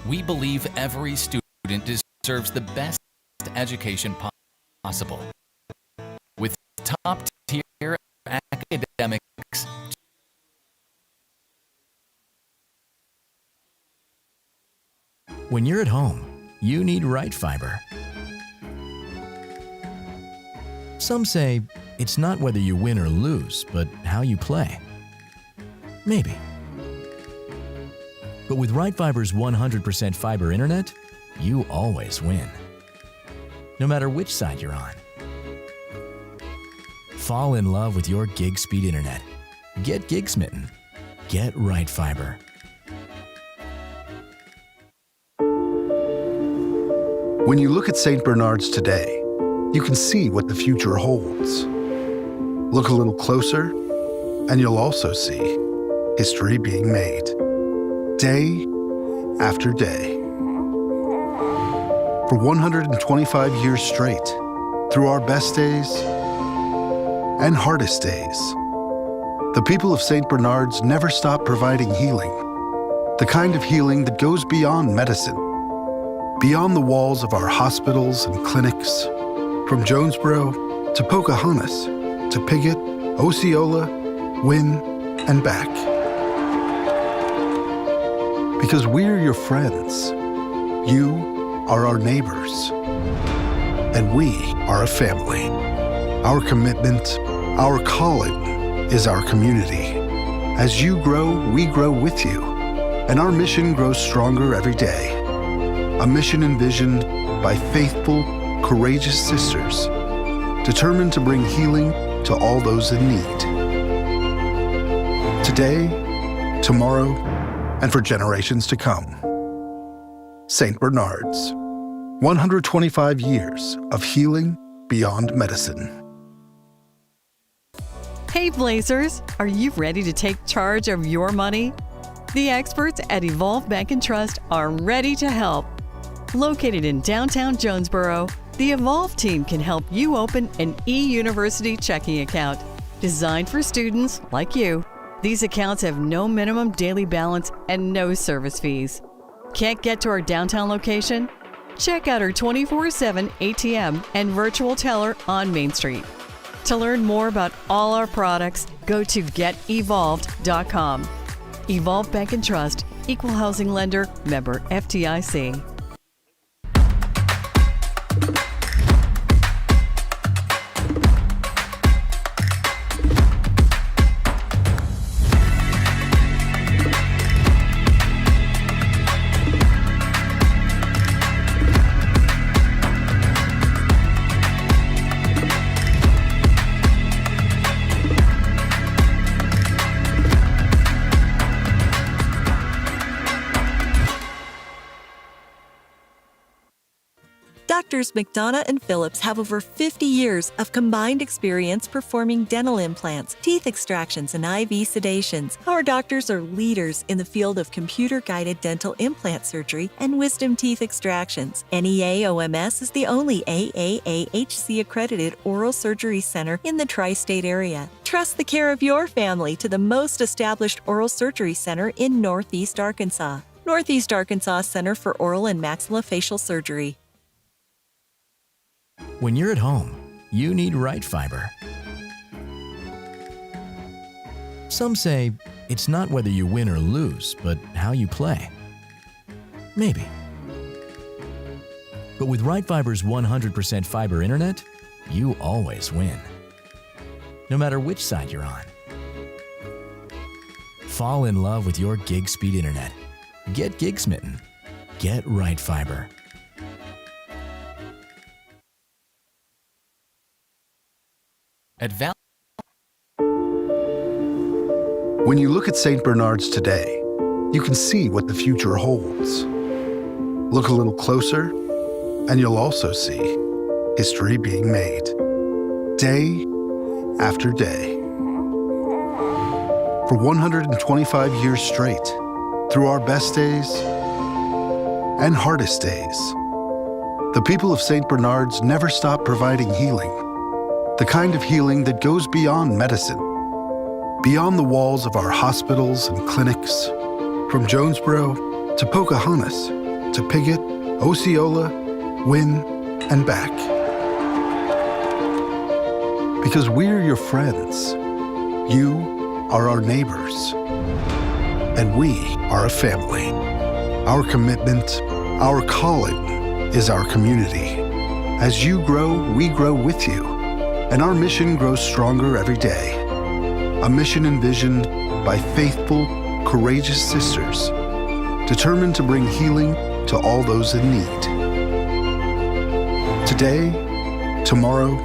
We believe every student deserves the best education possible. With top-tier academics, when you're at home, you need right fiber. Some say it's not whether you win or lose, but how you play. Maybe. But with Right Fiber's 100% fiber internet, you always win. No matter which side you're on. Fall in love with your gig speed internet. Get gig smitten. Get Right Fiber. When you look at St. Bernard's today, you can see what the future holds. Look a little closer, and you'll also see history being made, day after day. For 125 years straight, through our best days and hardest days, the people of St. Bernard's never stopped providing healing, the kind of healing that goes beyond medicine, beyond the walls of our hospitals and clinics, from Jonesboro to Pocahontas to Piggott, Osceola, Wynn, and back. Because we're your friends. You are our neighbors. And we are a family. Our commitment, our calling is our community. As you grow, we grow with you. And our mission grows stronger every day. A mission envisioned by faithful, courageous sisters, determined to bring healing to all those in need. Today, tomorrow, and for generations to come. St. Bernard's, 125 years of healing beyond medicine. Hey Blazers, are you ready to take charge of your money? The experts at Evolve Bank and Trust are ready to help. Located in downtown Jonesboro, the Evolve team can help you open an eUniversity checking account designed for students like you. These accounts have no minimum daily balance and no service fees. Can't get to our downtown location? Check out our 24/7 ATM and virtual teller on Main Street. To learn more about all our products, go to getevolved.com. Evolve Bank and Trust, Equal Housing Lender, member FDIC. Doctors McDonough and Phillips have over 50 years of combined experience performing dental implants, teeth extractions, and IV sedations. Our doctors are leaders in the field of computer-guided dental implant surgery and wisdom teeth extractions. NEA-OMS is the only AAAHC-accredited oral surgery center in the tri-state area. Trust the care of your family to the most established oral surgery center in Northeast Arkansas. Northeast Arkansas Center for Oral and Maxillofacial Surgery. When you're at home, you need right fiber. Some say it's not whether you win or lose, but how you play. Maybe. But with Right Fiber's 100% fiber internet, you always win. No matter which side you're on. Fall in love with your gig speed internet. Get gig smitten. Get Right Fiber. at Val. When you look at St. Bernard's today, you can see what the future holds. Look a little closer, and you'll also see history being made, day after day. For 125 years straight, through our best days and hardest days, the people of St. Bernard's never stopped providing healing, the kind of healing that goes beyond medicine, beyond the walls of our hospitals and clinics, from Jonesboro to Pocahontas to Piggott, Osceola, Wynn, and back. Because we're your friends. You are our neighbors. And we are a family. Our commitment, our calling is our community. As you grow, we grow with you. And our mission grows stronger every day. A mission envisioned by faithful, courageous sisters, determined to bring healing to all those in need. Today, tomorrow,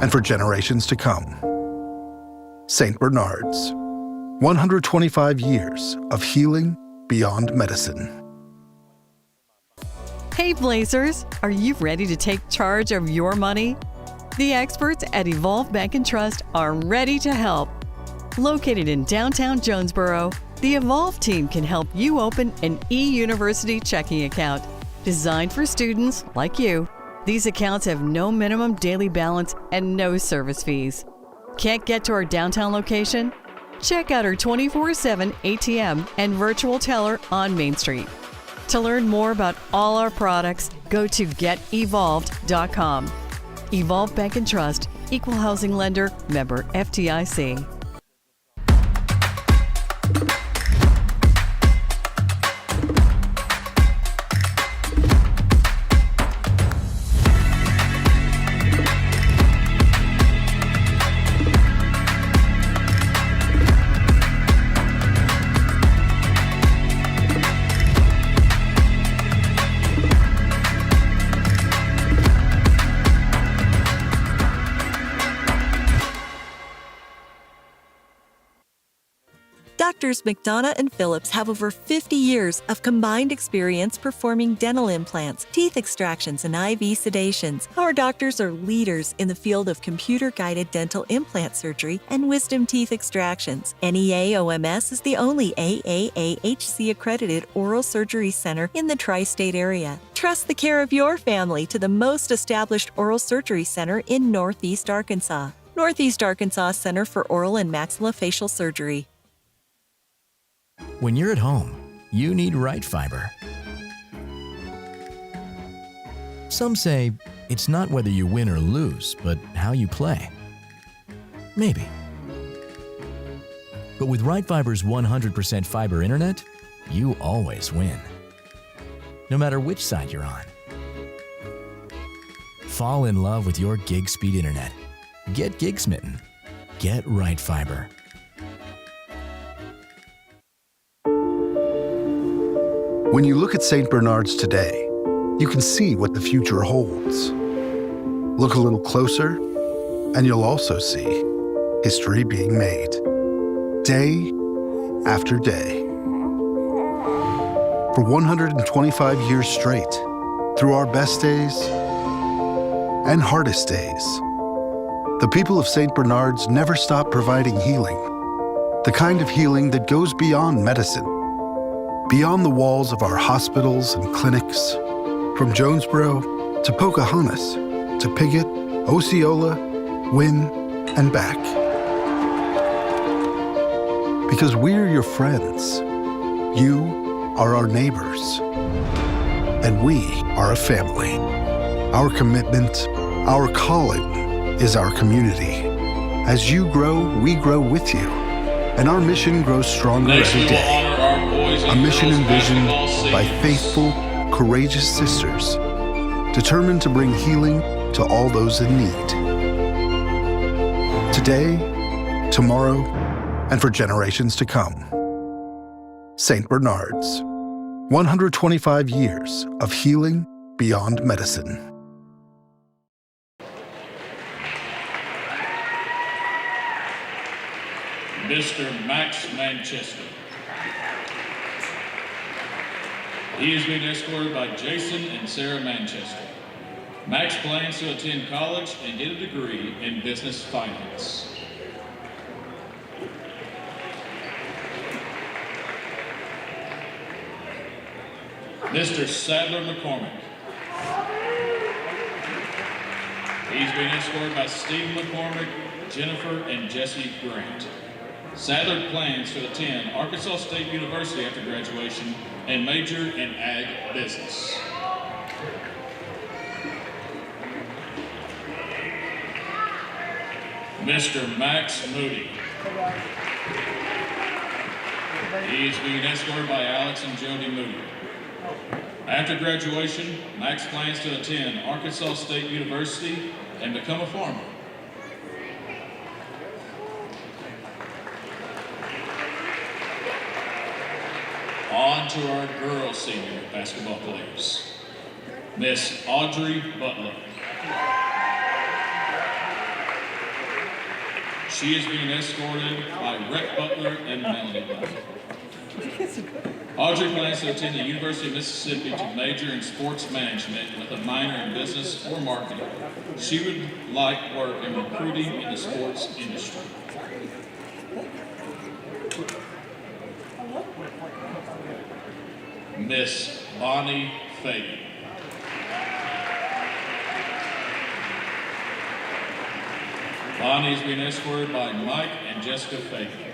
and for generations to come. St. Bernard's, 125 years of healing beyond medicine. Hey Blazers, are you ready to take charge of your money? The experts at Evolve Bank and Trust are ready to help. Located in downtown Jonesboro, the Evolve team can help you open an eUniversity checking account designed for students like you. These accounts have no minimum daily balance and no service fees. Can't get to our downtown location? Check out our 24/7 ATM and virtual teller on Main Street. To learn more about all our products, go to getevolved.com. Evolve Bank and Trust, Equal Housing Lender, member FDIC. Doctors McDonough and Phillips have over 50 years of combined experience performing dental implants, teeth extractions, and IV sedations. Our doctors are leaders in the field of computer-guided dental implant surgery and wisdom teeth extractions. NEA-OMS is the only AAAHC-accredited oral surgery center in the tri-state area. Trust the care of your family to the most established oral surgery center in Northeast Arkansas. Northeast Arkansas Center for Oral and Maxillofacial Surgery. When you're at home, you need right fiber. Some say it's not whether you win or lose, but how you play. Maybe. But with Right Fiber's 100% fiber internet, you always win. No matter which side you're on. Fall in love with your gig speed internet. Get gig smitten. Get Right Fiber. When you look at St. Bernard's today, you can see what the future holds. Look a little closer, and you'll also see history being made, day after day. For 125 years straight, through our best days and hardest days, the people of St. Bernard's never stopped providing healing, the kind of healing that goes beyond medicine, beyond the walls of our hospitals and clinics, from Jonesboro to Pocahontas to Piggott, Osceola, Wynn, and back. Because we're your friends. You are our neighbors. And we are a family. Our commitment, our calling is our community. As you grow, we grow with you. And our mission grows stronger every day. A mission envisioned by faithful, courageous sisters, determined to bring healing to all those in need. Today, tomorrow, and for generations to come. St. Bernard's, 125 years of healing beyond medicine. Mr. Max Manchester. He is being escorted by Jason and Sarah Manchester. Max plans to attend college and get a degree in business finance. Mr. Sadler McCormick. He's being escorted by Stephen McCormick, Jennifer, and Jesse Grant. Sadler plans to attend Arkansas State University after graduation and major in ag business. Mr. Max Moody. He is being escorted by Alex and Jody Moody. After graduation, Max plans to attend Arkansas State University and become a farmer. On to our girls senior basketball players. Miss Audrey Butler. She is being escorted by Rhett Butler and Melanie Butler. Audrey plans to attend the University of Mississippi to major in sports management with a minor in business or marketing. She would like work in recruiting in the sports industry. Miss Bonnie Fagan. Bonnie is being escorted by Mike and Jessica Fagan.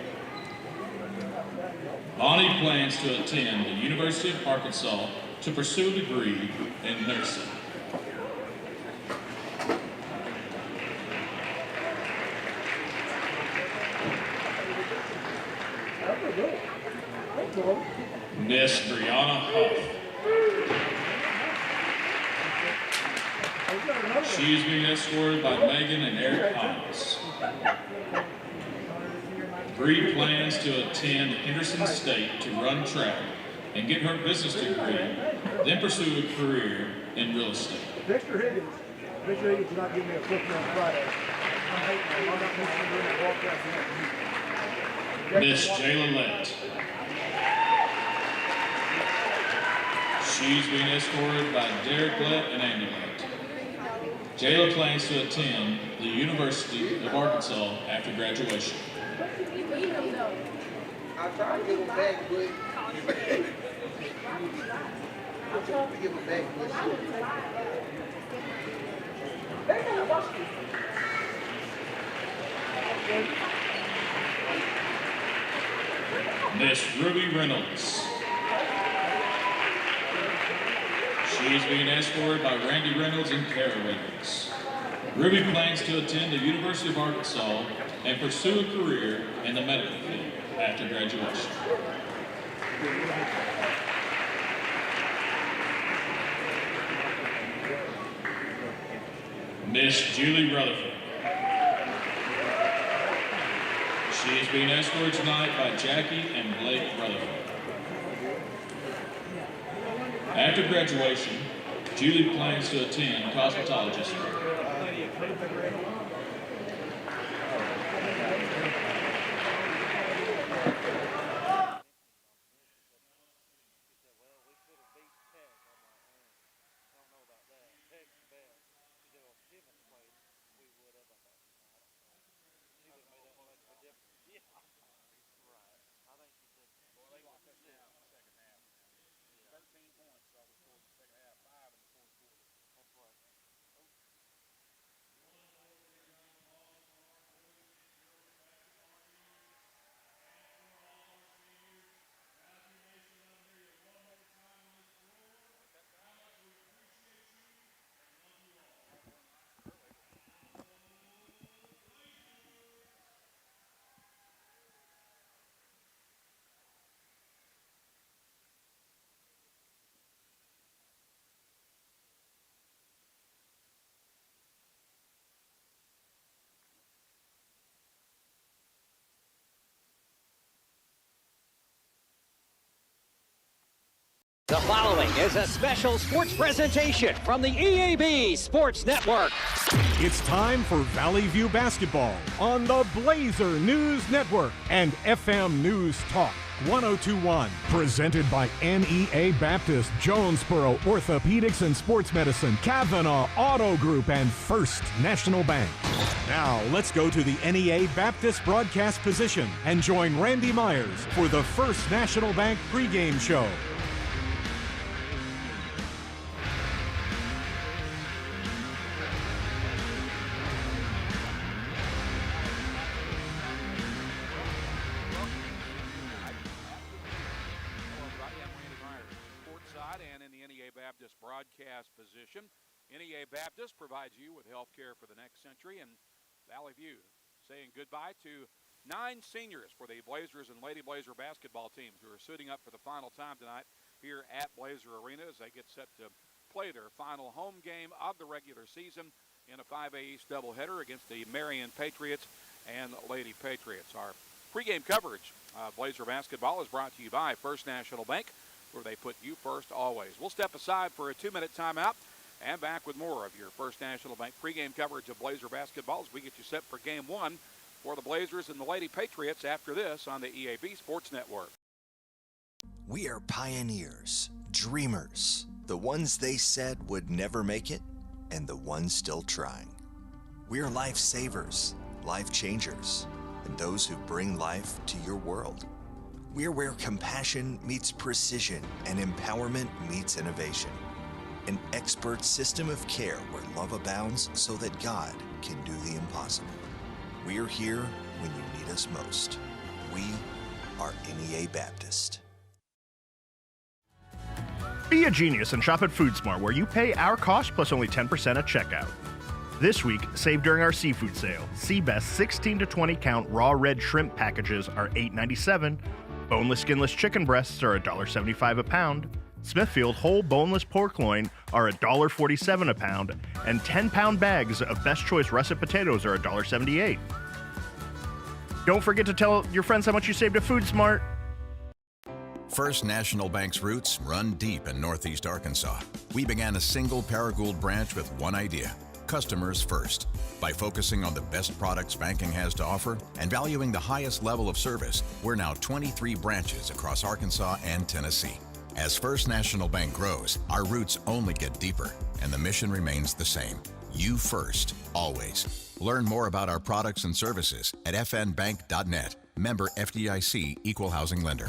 Bonnie plans to attend the University of Arkansas to pursue a degree in nursing. Miss Brianna Huff. She is being escorted by Megan and Eric Hines. Bree plans to attend Henderson State to run track and get her business degree, then pursue a career in real estate. Victor Higgins did not give me a cookie on Friday. Miss Jayla Lett. She's being escorted by Derek Lett and Andy Lett. Jayla plans to attend the University of Arkansas after graduation. I tried to give him back, but I tried to give him back, Miss Ruby Reynolds. She is being escorted by Randy Reynolds and Kara Reynolds. Ruby plans to attend the University of Arkansas and pursue a career in the medical field after graduation. Miss Julie Rutherford. She is being escorted tonight by Jackie and Blake Rutherford. After graduation, Julie plans to attend cosmetology school. The following is a special sports presentation from the EAB Sports Network. It's time for Valley View basketball on the Blazer News Network and FM News Talk 1021. Presented by NEA Baptist, Jonesboro Orthopedics and Sports Medicine, Kavanaugh Auto Group, and First National Bank. Now, let's go to the NEA Baptist broadcast position and join Randy Myers for the First National Bank pregame show. Baptist broadcast position. NEA Baptist provides you with health care for the next century, and Valley View saying goodbye to 9 seniors for the Blazers and Lady Blazer basketball teams who are suiting up for the final time tonight here at Blazer Arena as they get set to play their final home game of the regular season in a 5A East doubleheader against the Marion Patriots and Lady Patriots. Our pregame coverage of Blazer basketball is brought to you by First National Bank, where they put you first always. We'll step aside for a 2-minute timeout and back with more of your First National Bank pregame coverage of Blazer basketball as we get you set for game 1 for the Blazers and the Lady Patriots after this on the EAB Sports Network. We are pioneers, dreamers, the ones they said would never make it, and the ones still trying. We are lifesavers, life changers, and those who bring life to your world. We are where compassion meets precision and empowerment meets innovation. An expert system of care where love abounds so that God can do the impossible. We are here when you need us most. We are NEA Baptist. Be a genius and shop at FoodSmart, where you pay our cost plus only 10% at checkout. This week, save during our seafood sale. Seabest 16 to 20 count raw red shrimp packages are $8.97. Boneless skinless chicken breasts are $1.75 a pound. Smithfield whole boneless pork loin are $1.47 a pound. And 10-pound bags of Best Choice russet potatoes are $1.78. Don't forget to tell your friends how much you saved at FoodSmart. First National Bank's roots run deep in Northeast Arkansas. We began a single Paragould branch with one idea: customers first. By focusing on the best products banking has to offer and valuing the highest level of service, we're now 23 branches across Arkansas and Tennessee. As First National Bank grows, our roots only get deeper, and the mission remains the same: you first, always. Learn more about our products and services at fnbank.net. Member FDIC, Equal Housing Lender.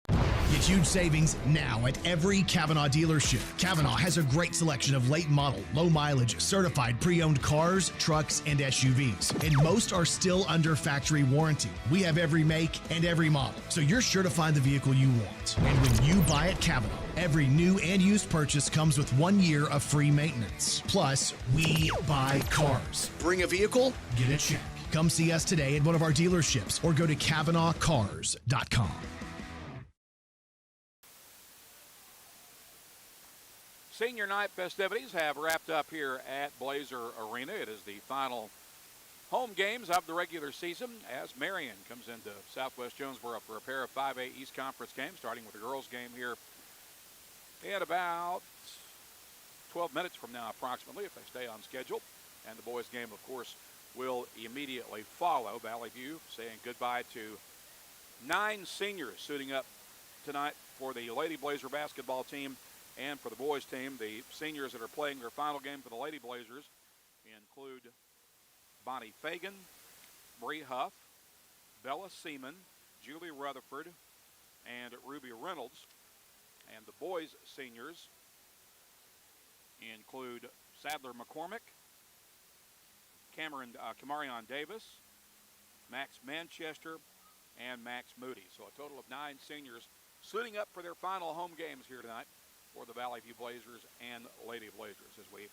Get huge savings now at every Kavanaugh dealership. Kavanaugh has a great selection of late model, low mileage, certified pre-owned cars, trucks, and SUVs. And most are still under factory warranty. We have every make and every model, so you're sure to find the vehicle you want. And when you buy at Kavanaugh, every new and used purchase comes with 1 year of free maintenance. Plus, we buy cars. Bring a vehicle, get a check. Come see us today at one of our dealerships or go to KavanaughCars.com. Senior night festivities have wrapped up here at Blazer Arena. It is the final home games of the regular season as Marion comes into Southwest Jonesboro for a pair of 5A East Conference games, starting with the girls' game here in about 12 minutes from now approximately, if they stay on schedule. And the boys' game, of course, will immediately follow. Valley View saying goodbye to 9 seniors suiting up tonight for the Lady Blazer basketball team. And for the boys' team, the seniors that are playing their final game for the Lady Blazers include Bonnie Fagan, Bree Huff, Bella Seaman, Julie Rutherford, and Ruby Reynolds. And the boys' seniors include Sadler McCormick, Marion Davis, Max Manchester, and Max Moody. So a total of 9 seniors suiting up for their final home games here tonight for the Valley View Blazers and Lady Blazers. As we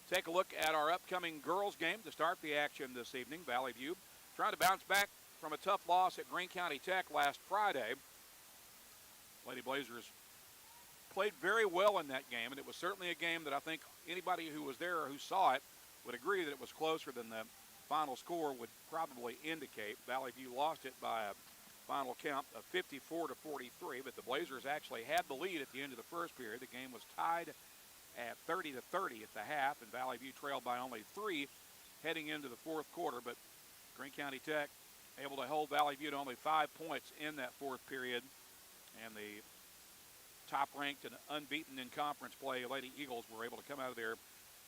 take a look at our upcoming girls game to start the action this evening, Valley View trying to bounce back from a tough loss at Greene County Tech last Friday. Lady Blazers played very well in that game, and it was certainly a game that I think anybody who was there or who saw it would agree that it was closer than the final score would probably indicate. Valley View lost it by a final count of 54-43, but the Blazers actually had the lead at the end of the first period. The game was tied at 30-30 at the half, and Valley View trailed by only 3 heading into the fourth quarter, but Greene County Tech able to hold Valley View to only 5 points in that fourth period, and the top-ranked and unbeaten in conference play Lady Eagles were able to come out of there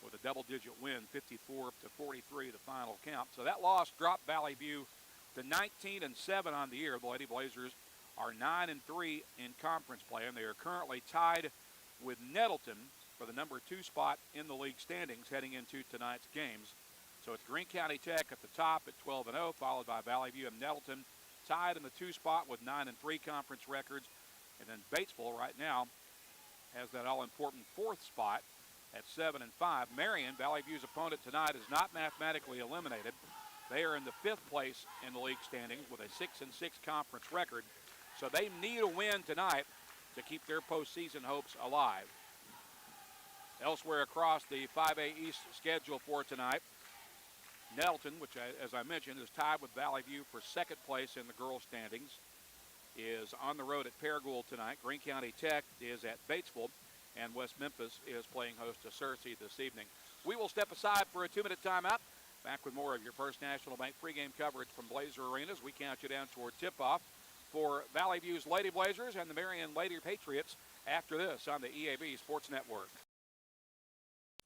with a double-digit win, 54-43 the final count. So that loss dropped Valley View to 19-7 on the year. The Lady Blazers are 9-3 in conference play, and they are currently tied with Nettleton for the number 2 spot in the league standings heading into tonight's games. So it's Greene County Tech at the top at 12-0, followed by Valley View and Nettleton tied in the 2 spot with 9-3 conference records. And then Batesville right now has that all-important 4th spot at 7-5. Marion, Valley View's opponent tonight, is not mathematically eliminated. They are in the 5th place in the league standings with a 6-6 conference record. So they need a win tonight to keep their postseason hopes alive. Elsewhere across the 5A East schedule for tonight, Nettleton, which, as I mentioned, is tied with Valley View for 2nd place in the girls' standings, is on the road at Paragould tonight. Greene County Tech is at Batesville, and West Memphis is playing host to Searcy this evening. We will step aside for a 2-minute timeout. Back with more of your First National Bank pregame coverage from Blazer Arena as we count you down toward tip-off for Valley View's Lady Blazers and the Marion Lady Patriots after this on the EAB Sports Network.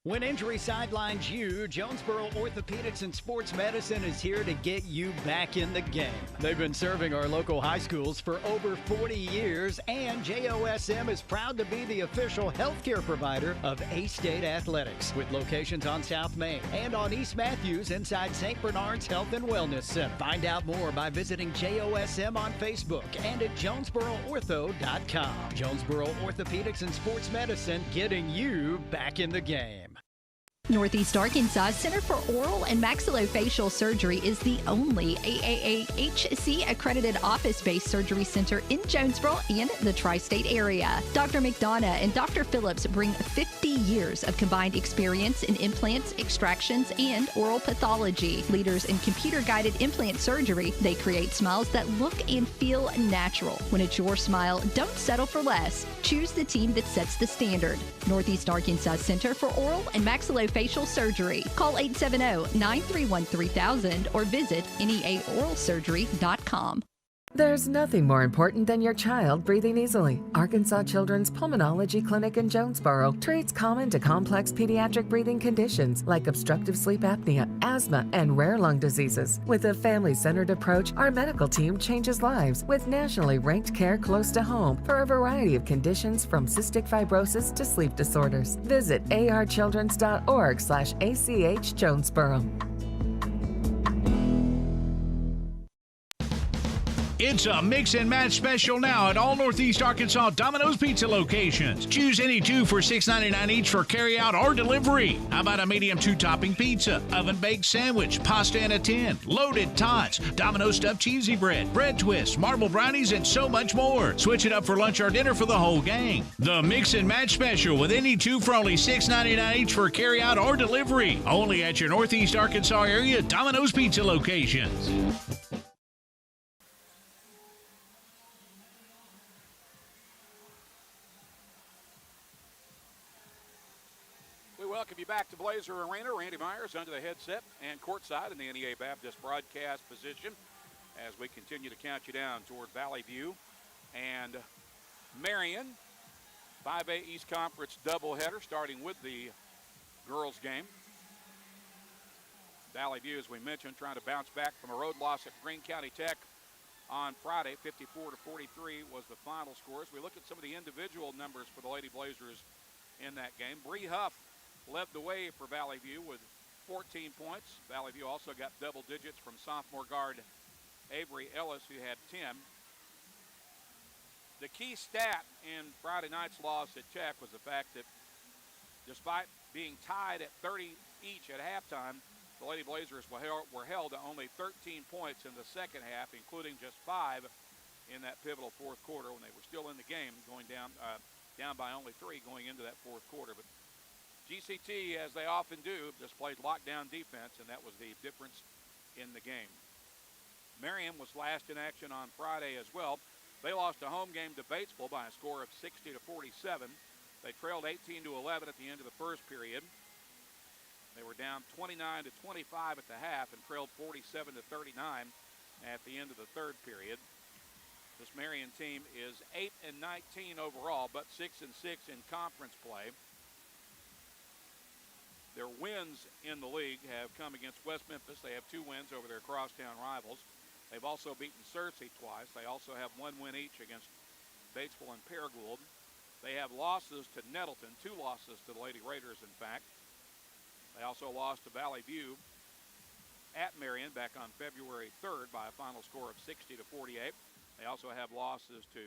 When injury sidelines you, Jonesboro Orthopedics and Sports Medicine is here to get you back in the game. They've been serving our local high schools for over 40 years, and JOSM is proud to be the official healthcare provider of A-State Athletics, with locations on South Main and on East Matthews inside St. Bernard's Health and Wellness Center. Find out more by visiting JOSM on Facebook and at JonesboroOrtho.com. Jonesboro Orthopedics and Sports Medicine, getting you back in the game. Northeast Arkansas Center for Oral and Maxillofacial Surgery is the only AAAHC accredited office-based surgery center in Jonesboro and the tri-state area. Dr. McDonough and Dr. Phillips bring 50 years of combined experience in implants, extractions, and oral pathology. Leaders in computer-guided implant surgery, they create smiles that look and feel natural. When it's your smile, don't settle for less. Choose the team that sets the standard. Northeast Arkansas Center for Oral and Maxillofacial Surgery. Call 870-931-3000 or visit neaoralsurgery.com. There's nothing more important than your child breathing easily. Arkansas Children's Pulmonology Clinic in Jonesboro treats common to complex pediatric breathing conditions like obstructive sleep apnea, asthma, and rare lung diseases. With a family-centered approach, our medical team changes lives with nationally ranked care close to home for a variety of conditions from cystic fibrosis to sleep disorders. Visit archildrens.org/ACH Jonesboro. It's a mix and match special now at all Northeast Arkansas Domino's Pizza locations. Choose any two for $6.99 each for carryout or delivery. How about a medium 2-topping pizza, oven-baked sandwich, pasta in a tin, loaded tots, Domino's stuffed cheesy bread, bread twists, marble brownies, and so much more. Switch it up for lunch or dinner for the whole gang. The mix and match special with any two for only $6.99 each for carryout or delivery. Only at your Northeast Arkansas area Domino's Pizza locations. Welcome you back to Blazer Arena. Randy Myers under the headset and courtside in the NEA Baptist broadcast position as we continue to count you down toward Valley View and Marion. 5A East Conference doubleheader starting with the girls game. Valley View, as we mentioned, trying to bounce back from a road loss at Greene County Tech on Friday. 54-43 was the final score. As we look at some of the individual numbers for the Lady Blazers in that game, Bree Huff led the way for Valley View with 14 points. Valley View also got double digits from sophomore guard Avery Ellis, who had 10. The key stat in Friday night's loss at Tech was the fact that despite being tied at 30 each at halftime, the Lady Blazers were held to only 13 points in the second half, including just 5 in that pivotal fourth quarter when they were still in the game, going down by only 3 going into that fourth quarter. But GCT, as they often do, just played lockdown defense, and that was the difference in the game. Marion was last in action on Friday as well. They lost a home game to Batesville by a score of 60-47. They trailed 18-11 at the end of the first period. They were down 29-25 at the half and trailed 47-39 at the end of the third period. This Marion team is 8-19 overall, but 6-6 in conference play. Their wins in the league have come against West Memphis. They have 2 wins over their crosstown rivals. They've also beaten Searcy twice. They also have 1 win each against Batesville and Paragould. They have losses to Nettleton, 2 losses to the Lady Raiders, in fact. They also lost to Valley View at Marion back on February 3rd by a final score of 60-48. They also have losses to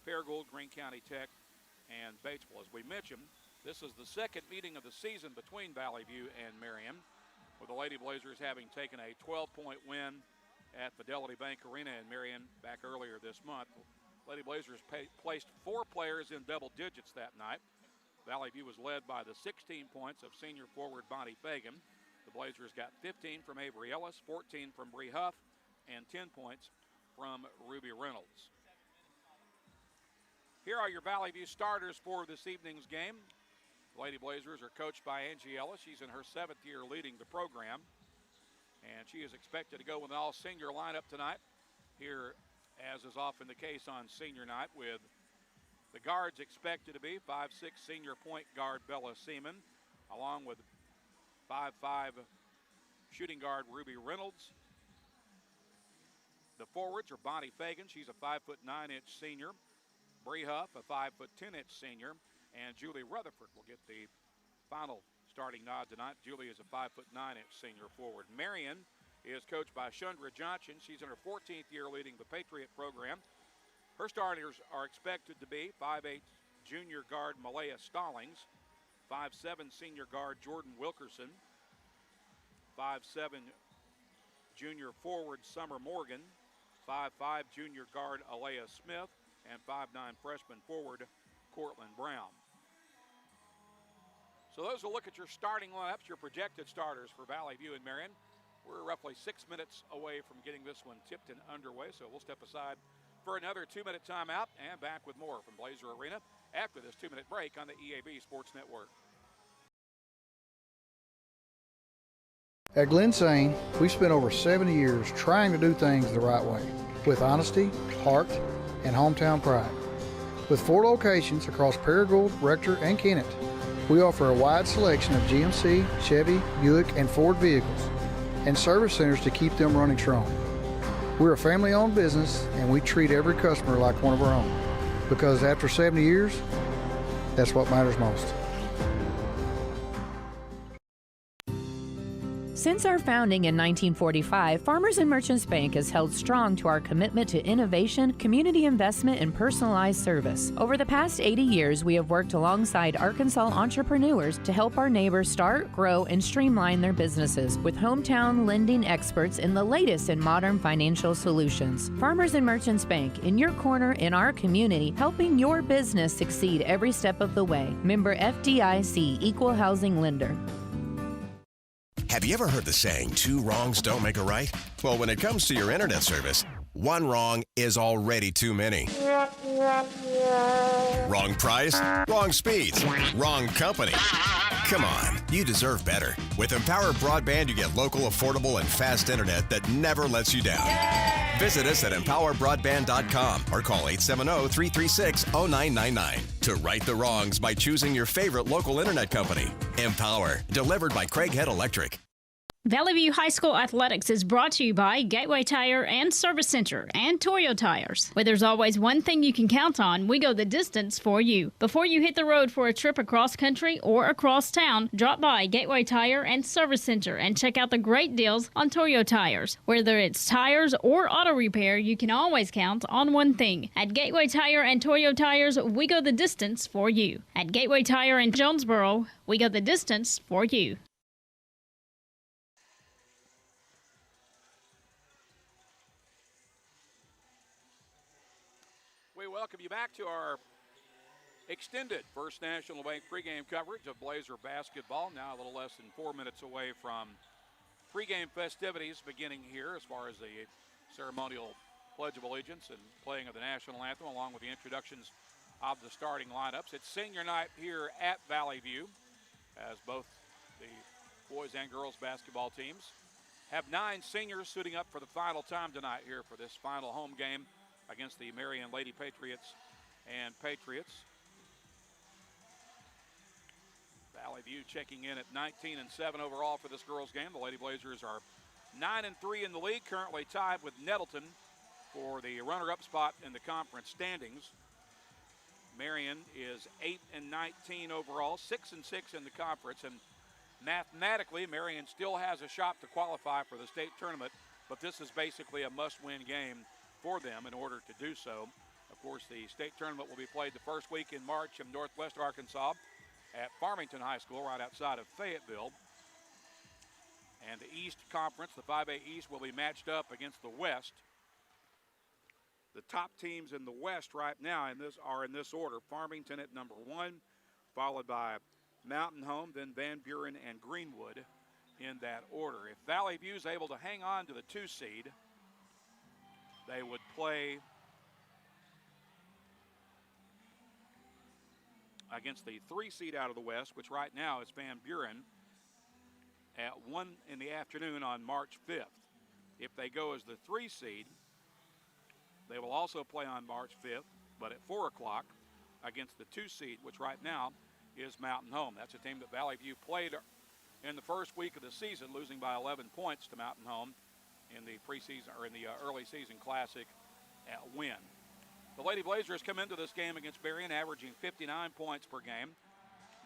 Paragould, Greene County Tech, and Batesville. As we mentioned, this is the second meeting of the season between Valley View and Marion, with the Lady Blazers having taken a 12-point win at Fidelity Bank Arena in Marion back earlier this month. Lady Blazers placed 4 players in double digits that night. Valley View was led by the 16 points of senior forward Bonnie Fagan. The Blazers got 15 from Avery Ellis, 14 from Bree Huff, and 10 points from Ruby Reynolds. Here are your Valley View starters for this evening's game. The Lady Blazers are coached by Angie Ellis. She's in her 7th year leading the program, and she is expected to go with an all-senior lineup tonight here, as is often the case on senior night, with the guards expected to be 5'6" senior point guard Bella Seaman, along with 5'5" shooting guard Ruby Reynolds. The forwards are Bonnie Fagan. She's a 5'9" senior. Bree Huff, a 5'10" senior. And Julie Rutherford will get the final starting nod tonight. Julie is a 5'9" senior forward. Marion is coached by Shundra Johnson. She's in her 14th year leading the Patriot program. Her starters are expected to be 5'8" junior guard Malaya Stallings, 5'7" senior guard Jordan Wilkerson, 5'7" junior forward Summer Morgan, 5'5" junior guard Alea Smith, and 5'9" freshman forward Cortland Brown. So those will look at your starting lineups, your projected starters for Valley View and Marion. We're roughly 6 minutes away from getting this one tipped and underway, so we'll step aside for another 2-minute timeout and back with more from Blazer Arena after this 2-minute break on the EAB Sports Network. At Glen Sane, we've spent over 70 years trying to do things the right way, with honesty, heart, and hometown pride. With 4 locations across Paragould, Rector, and Kennett, we offer a wide selection of GMC, Chevy, Buick, and Ford vehicles, and service centers to keep them running strong. We're a family-owned business, and we treat every customer like one of our own, because after 70 years, that's what matters most. Since our founding in 1945, Farmers and Merchants Bank has held strong to our commitment to innovation, community investment, and personalized service. Over the past 80 years, we have worked alongside Arkansas entrepreneurs to help our neighbors start, grow, and streamline their businesses with hometown lending experts in the latest in modern financial solutions. Farmers and Merchants Bank, in your corner in our community, helping your business succeed every step of the way. Member FDIC, Equal Housing Lender. Have you ever heard the saying, 2 wrongs don't make a right? Well, when it comes to your internet service, 1 wrong is already too many. Wrong price, wrong speeds, wrong company. Come on, you deserve better. With Empower Broadband, you get local, affordable, and fast internet that never lets you down. Visit us at empowerbroadband.com or call 870-336-0999 to right the wrongs by choosing your favorite local internet company. Empower, delivered by Craig Head Electric. Valley View High School Athletics is brought to you by Gateway Tire and Service Center and Toyo Tires. Where there's always one thing you can count on, we go the distance for you. Before you hit the road for a trip across country or across town, drop by Gateway Tire and Service Center and check out the great deals on Toyo Tires. Whether it's tires or auto repair, you can always count on one thing. At Gateway Tire and Toyo Tires, we go the distance for you. At Gateway Tire in Jonesboro, we go the distance for you. We welcome you back to our extended First National Bank pregame coverage of Blazer basketball. Now a little less than 4 minutes away from pregame festivities beginning here as far as the ceremonial Pledge of Allegiance and playing of the national anthem, along with the introductions of the starting lineups. It's senior night here at Valley View, as both the boys and girls basketball teams have 9 seniors suiting up for the final time tonight here for this final home game against the Marion Lady Patriots and Patriots. Valley View checking in at 19-7 overall for this girls game. The Lady Blazers are 9-3 in the league, currently tied with Nettleton for the runner-up spot in the conference standings. Marion is 8-19 overall, 6-6 in the conference, and mathematically Marion still has a shot to qualify for the state tournament, but this is basically a must-win game for them in order to do so. Of course, the state tournament will be played the first week in March in Northwest Arkansas at Farmington High School right outside of Fayetteville. And the East Conference, the 5A East, will be matched up against the West. The top teams in the West right now are in this order. Farmington at number 1, followed by Mountain Home, then Van Buren and Greenwood in that order. If Valley View is able to hang on to the 2 seed, they would play against the 3 seed out of the West, which right now is Van Buren, at 1 in the afternoon on March 5th. If they go as the 3 seed, they will also play on March 5th, but at 4 o'clock against the 2 seed, which right now is Mountain Home. That's a team that Valley View played in the first week of the season, losing by 11 points to Mountain Home in the preseason or in the early season classic at Wynn. The Lady Blazers come into this game against Marion averaging 59 points per game.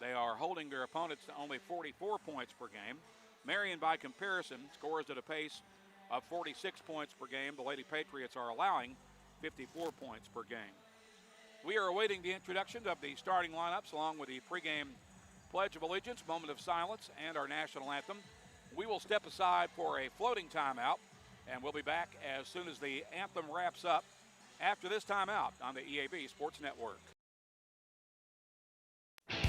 They are holding their opponents to only 44 points per game. Marion, by comparison, scores at a pace of 46 points per game. The Lady Patriots are allowing 54 points per game. We are awaiting the introduction of the starting lineups along with the pregame Pledge of Allegiance, moment of silence, and our national anthem. We will step aside for a floating timeout, and we'll be back as soon as the anthem wraps up after this timeout on the EAB Sports Network.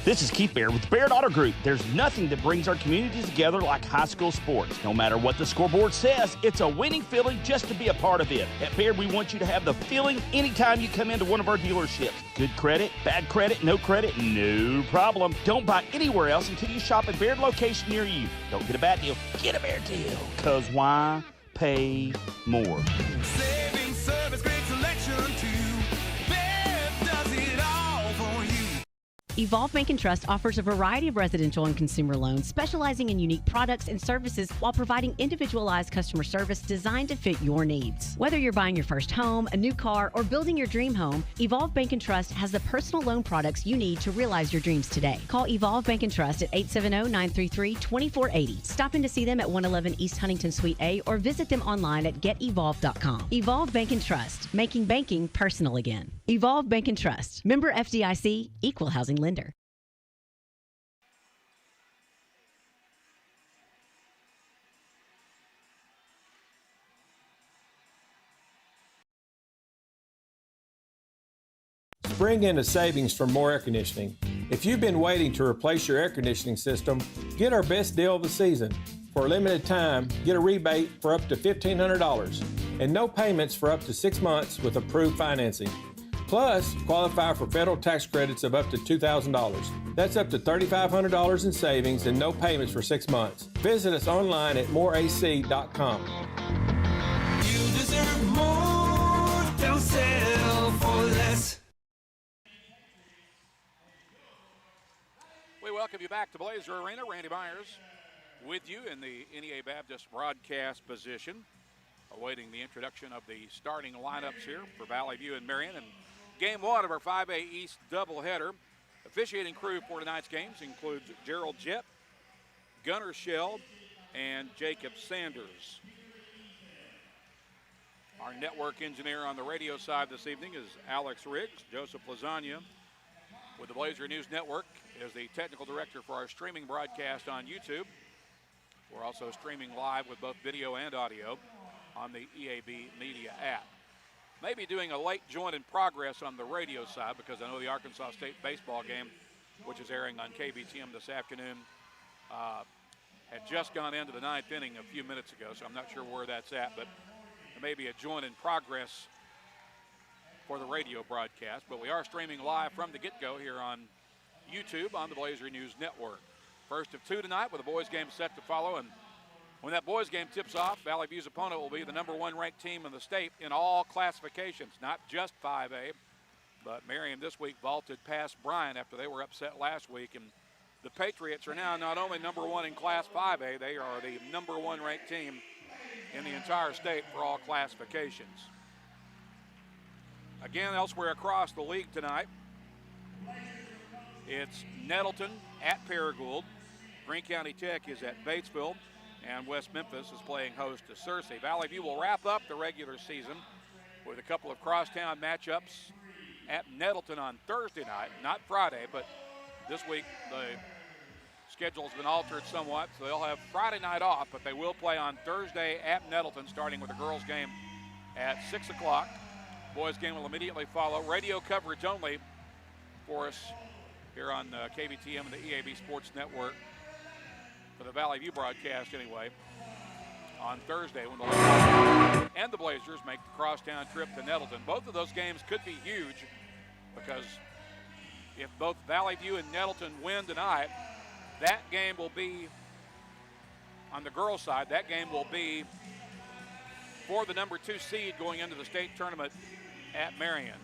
This is Keith Baird with Baird Auto Group. There's nothing that brings our communities together like high school sports. No matter what the scoreboard says, it's a winning feeling just to be a part of it. At Baird, we want you to have the feeling anytime you come into one of our dealerships. Good credit, bad credit, no no problem. Don't buy anywhere else until you shop at Baird location near you. Don't get a bad deal, get a Baird deal. Because why pay more? Saving service, great selection too. Baird does it all for you. Evolve Bank & Trust offers a variety of residential and consumer loans, specializing in unique products and services while providing individualized customer service designed to fit your needs. Whether you're buying your first home, a new car, or building your dream home, Evolve Bank & Trust has the personal loan products you need to realize your dreams today. Call Evolve Bank & Trust at 870-933-2480. Stop in to see them at 111 East Huntington Suite A or visit them online at getevolve.com. Evolve Bank & Trust, making banking personal again. Evolve Bank & Trust, member FDIC, equal housing lender. Spring into savings for more air conditioning. If you've been waiting to replace your air conditioning system, get our best deal of the season. For a limited time, get a rebate for up to $1,500 and no payments for up to 6 months with approved financing. Plus, qualify for federal tax credits of up to $2,000. That's up to $3,500 in savings and no payments for 6 months. Visit us online at moreac.com. You deserve more, don't settle for less. We welcome you back to Blazer Arena. Randy Myers with you in the NEA Baptist broadcast position, awaiting the introduction of the starting lineups here for Valley View and Marion. And game 1 of our 5A East doubleheader. Officiating crew for tonight's games includes Gerald Jett, Gunnar Shell, and Jacob Sanders. Our network engineer on the radio side this evening is Alex Riggs. Joseph Lasagna with the Blazer News Network is the technical director for our streaming broadcast on YouTube. We're also streaming live with both video and audio on the EAB Media app. Maybe doing a late join in progress on the radio side because I know the Arkansas State baseball game, which is airing on KBTM this afternoon, had just gone into the 9th inning a few minutes ago, so I'm not sure where that's at, but there may be a join in progress for the radio broadcast. But we are streaming live from the get-go here on YouTube on the Blazer News Network. First of 2 tonight with a boys game set to follow, and when that boys game tips off, Valley View's opponent will be the #1 ranked team in the state in all classifications, not just 5A, but Marion this week vaulted past Bryan after they were upset last week, and the Patriots are now not only #1 in Class 5A, they are the #1 ranked team in the entire state for all classifications. Again, elsewhere across the league tonight, it's Nettleton at Paragould. Greene County Tech is at Batesville, and West Memphis is playing host to Searcy. Valley View will wrap up the regular season with a couple of crosstown matchups at Nettleton on Thursday night, not Friday, but this week the schedule has been altered somewhat, so they'll have Friday night off, but they will play on Thursday at Nettleton, starting with the girls' game at 6 o'clock. Boys' game will immediately follow. Radio coverage only for us here on KBTM and the EAB Sports Network for the Valley View broadcast anyway. On Thursday when the Lakers and the Blazers make the crosstown trip to Nettleton. Both of those games could be huge because if both Valley View and Nettleton win tonight, that game will be, on the girls' side, that game will be for the number 2 seed going into the state tournament at Marion.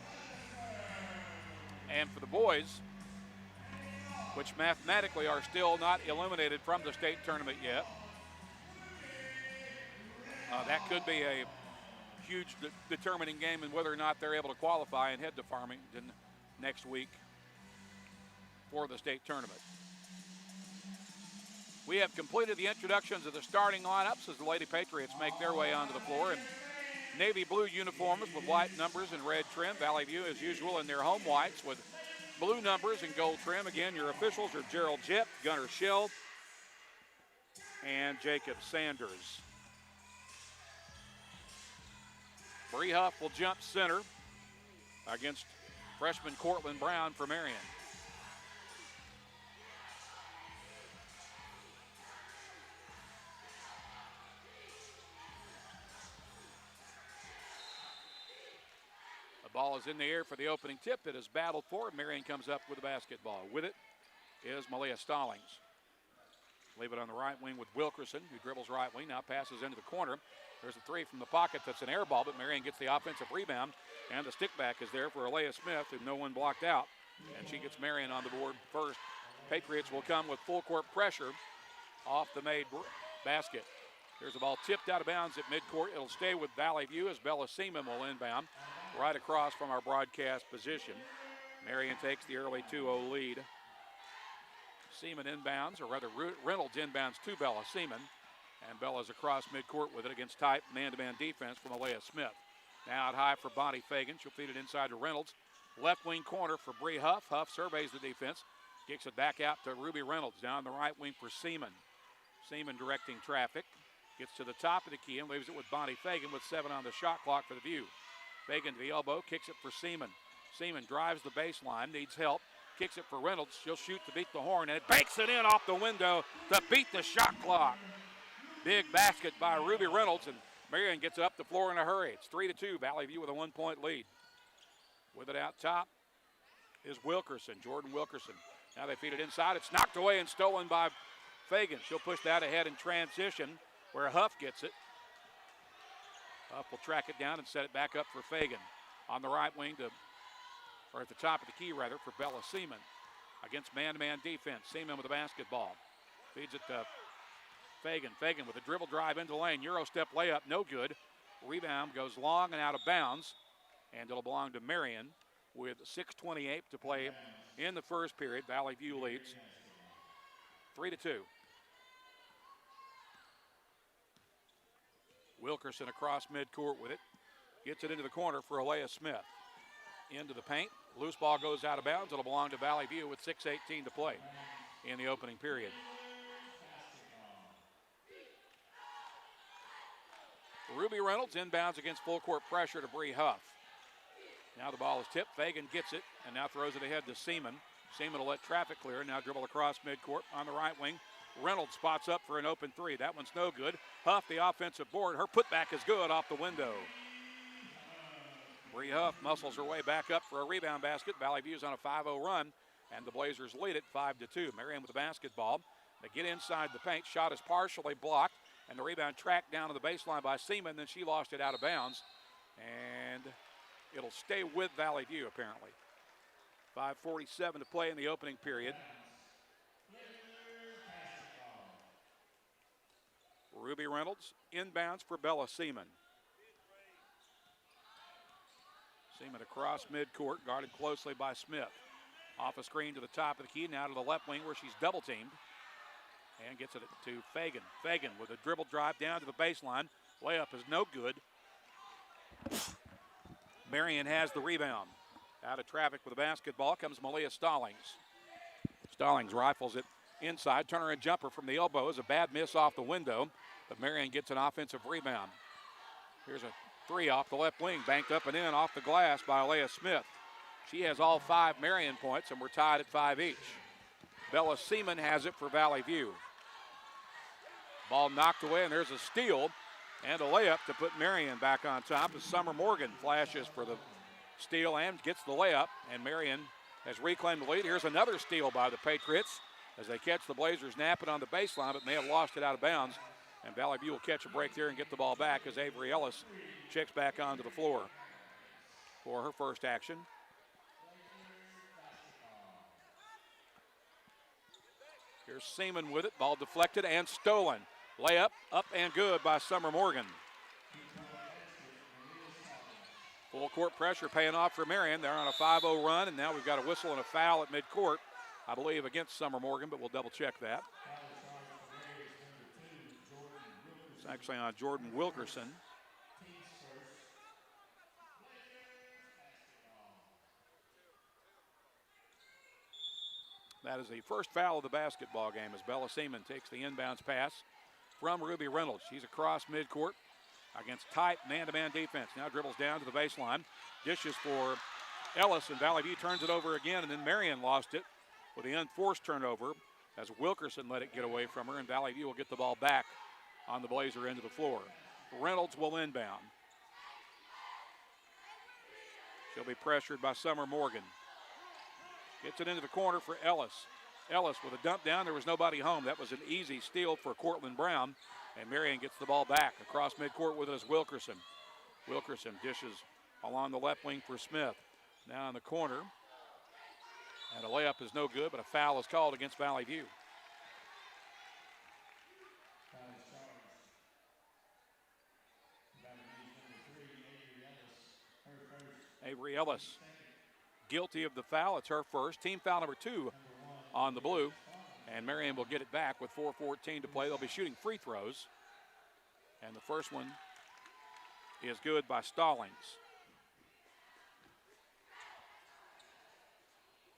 And for the boys, which mathematically are still not eliminated from the state tournament yet, that could be a huge determining game in whether or not they're able to qualify and head to Farmington next week for the state tournament. We have completed the introductions of the starting lineups as the Lady Patriots make their way onto the floor in navy blue uniforms with white numbers and red trim. Valley View, as usual, in their home whites with blue numbers and gold trim. Again, your officials are Gerald Jett, Gunnar Schell, and Jacob Sanders. Bree Huff will jump center against freshman Cortland Brown for Marion. The ball is in the air for the opening tip. It is battled for. Marion comes up with the basketball. With it is Malia Stallings. Leave it on the right wing with Wilkerson, who dribbles right wing, now passes into the corner. There's a three from the pocket that's an air ball, but Marion gets the offensive rebound, and the stick back is there for Alea Smith, who no one blocked out, and she gets Marion on the board first. Patriots will come with full court pressure off the made basket. There's a ball tipped out of bounds at midcourt. It'll stay with Valley View as Bella Seaman will inbound right across from our broadcast position. Marion takes the early 2-0 lead. Seaman inbounds, or rather Reynolds inbounds to Bella Seaman. And Bella's across midcourt with it against tight man-to-man defense from Alea Smith. Now out high for Bonnie Fagan. She'll feed it inside to Reynolds. Left wing corner for Bree Huff. Huff surveys the defense. Kicks it back out to Ruby Reynolds. Down the right wing for Seaman. Seaman directing traffic. Gets to the top of the key and leaves it with Bonnie Fagan with 7 on the shot clock for the View. Fagan to the elbow. Kicks it for Seaman. Seaman drives the baseline. Needs help. Kicks it for Reynolds. She'll shoot to beat the horn. And it banks it in off the window to beat the shot clock. Big basket by Ruby Reynolds, and Marion gets up the floor in a hurry. It's 3-2, Valley View with a 1-point lead. With it out top is Wilkerson, Jordan Wilkerson. Now they feed it inside. It's knocked away and stolen by Fagan. She'll push that ahead in transition where Huff gets it. Huff will track it down and set it back up for Fagan. On the right wing or at the top of the key rather, for Bella Seaman against man-to-man defense. Seaman with the basketball. Feeds it to Fagan. Fagan with a dribble drive into the lane. Euro step layup, no good. Rebound goes long and out of bounds. And it'll belong to Marion with 6:28 to play in the first period. Valley View leads 3-2. Wilkerson across midcourt with it. Gets it into the corner for Alea Smith. Into the paint. Loose ball goes out of bounds. It'll belong to Valley View with 6:18 to play in the opening period. Ruby Reynolds inbounds against full court pressure to Bree Huff. Now the ball is tipped. Fagan gets it and now throws it ahead to Seaman. Seaman will let traffic clear. Now dribble across midcourt on the right wing. Reynolds spots up for an open three. That one's no good. Huff, the offensive board. Her putback is good off the window. Bree Huff muscles her way back up for a rebound basket. Valley View's on a 5-0 run, and the Blazers lead it 5-2. Marion with the basketball. They get inside the paint. Shot is partially blocked. And the rebound tracked down to the baseline by Seaman. Then she lost it out of bounds. And it'll stay with Valley View, apparently. 5:47 to play in the opening period. Ruby Reynolds inbounds for Bella Seaman. Seaman across midcourt, guarded closely by Smith. Off a screen to the top of the key, now to the left wing where she's double teamed. And gets it to Fagan. Fagan with a dribble drive down to the baseline. Layup is no good. Marion has the rebound. Out of traffic with the basketball comes Malia Stallings. Stallings rifles it inside. Turner and jumper from the elbow is a bad miss off the window, but Marion gets an offensive rebound. Here's a three off the left wing, banked up and in off the glass by Alea Smith. She has all 5 Marion points, and we're tied at 5 each. Bella Seaman has it for Valley View. Ball knocked away, and there's a steal and a layup to put Marion back on top as Summer Morgan flashes for the steal and gets the layup, and Marion has reclaimed the lead. Here's another steal by the Patriots as they catch the Blazers napping on the baseline, but may have lost it out of bounds. And Valley View will catch a break there and get the ball back as Avery Ellis checks back onto the floor for her first action. Here's Seaman with it. Ball deflected and stolen. Layup, up and good by Summer Morgan. Full court pressure paying off for Marion. They're on a 5-0 run, and now we've got a whistle and a foul at midcourt, I believe, against Summer Morgan, but we'll double check that. It's actually on Jordan Wilkerson. That is the first foul of the basketball game as Bella Seaman takes the inbounds pass from Ruby Reynolds. She's across midcourt against tight man-to-man defense. Now dribbles down to the baseline. Dishes for Ellis, and Valley View turns it over again, and then Marion lost it with the unforced turnover as Wilkerson let it get away from her, and Valley View will get the ball back on the Blazer end of the floor. Reynolds will inbound. She'll be pressured by Summer Morgan. Gets it into the corner for Ellis. Ellis with a dump down. There was nobody home. That was an easy steal for Cortland Brown. And Marion gets the ball back. Across midcourt with it is Wilkerson. Wilkerson dishes along the left wing for Smith. Now in the corner. And a layup is no good, but a foul is called against Valley View. Avery Ellis guilty of the foul. It's her first. Team foul number 2 on the blue. And Marion will get it back with 4:14 to play. They'll be shooting free throws. And the first one is good by Stallings.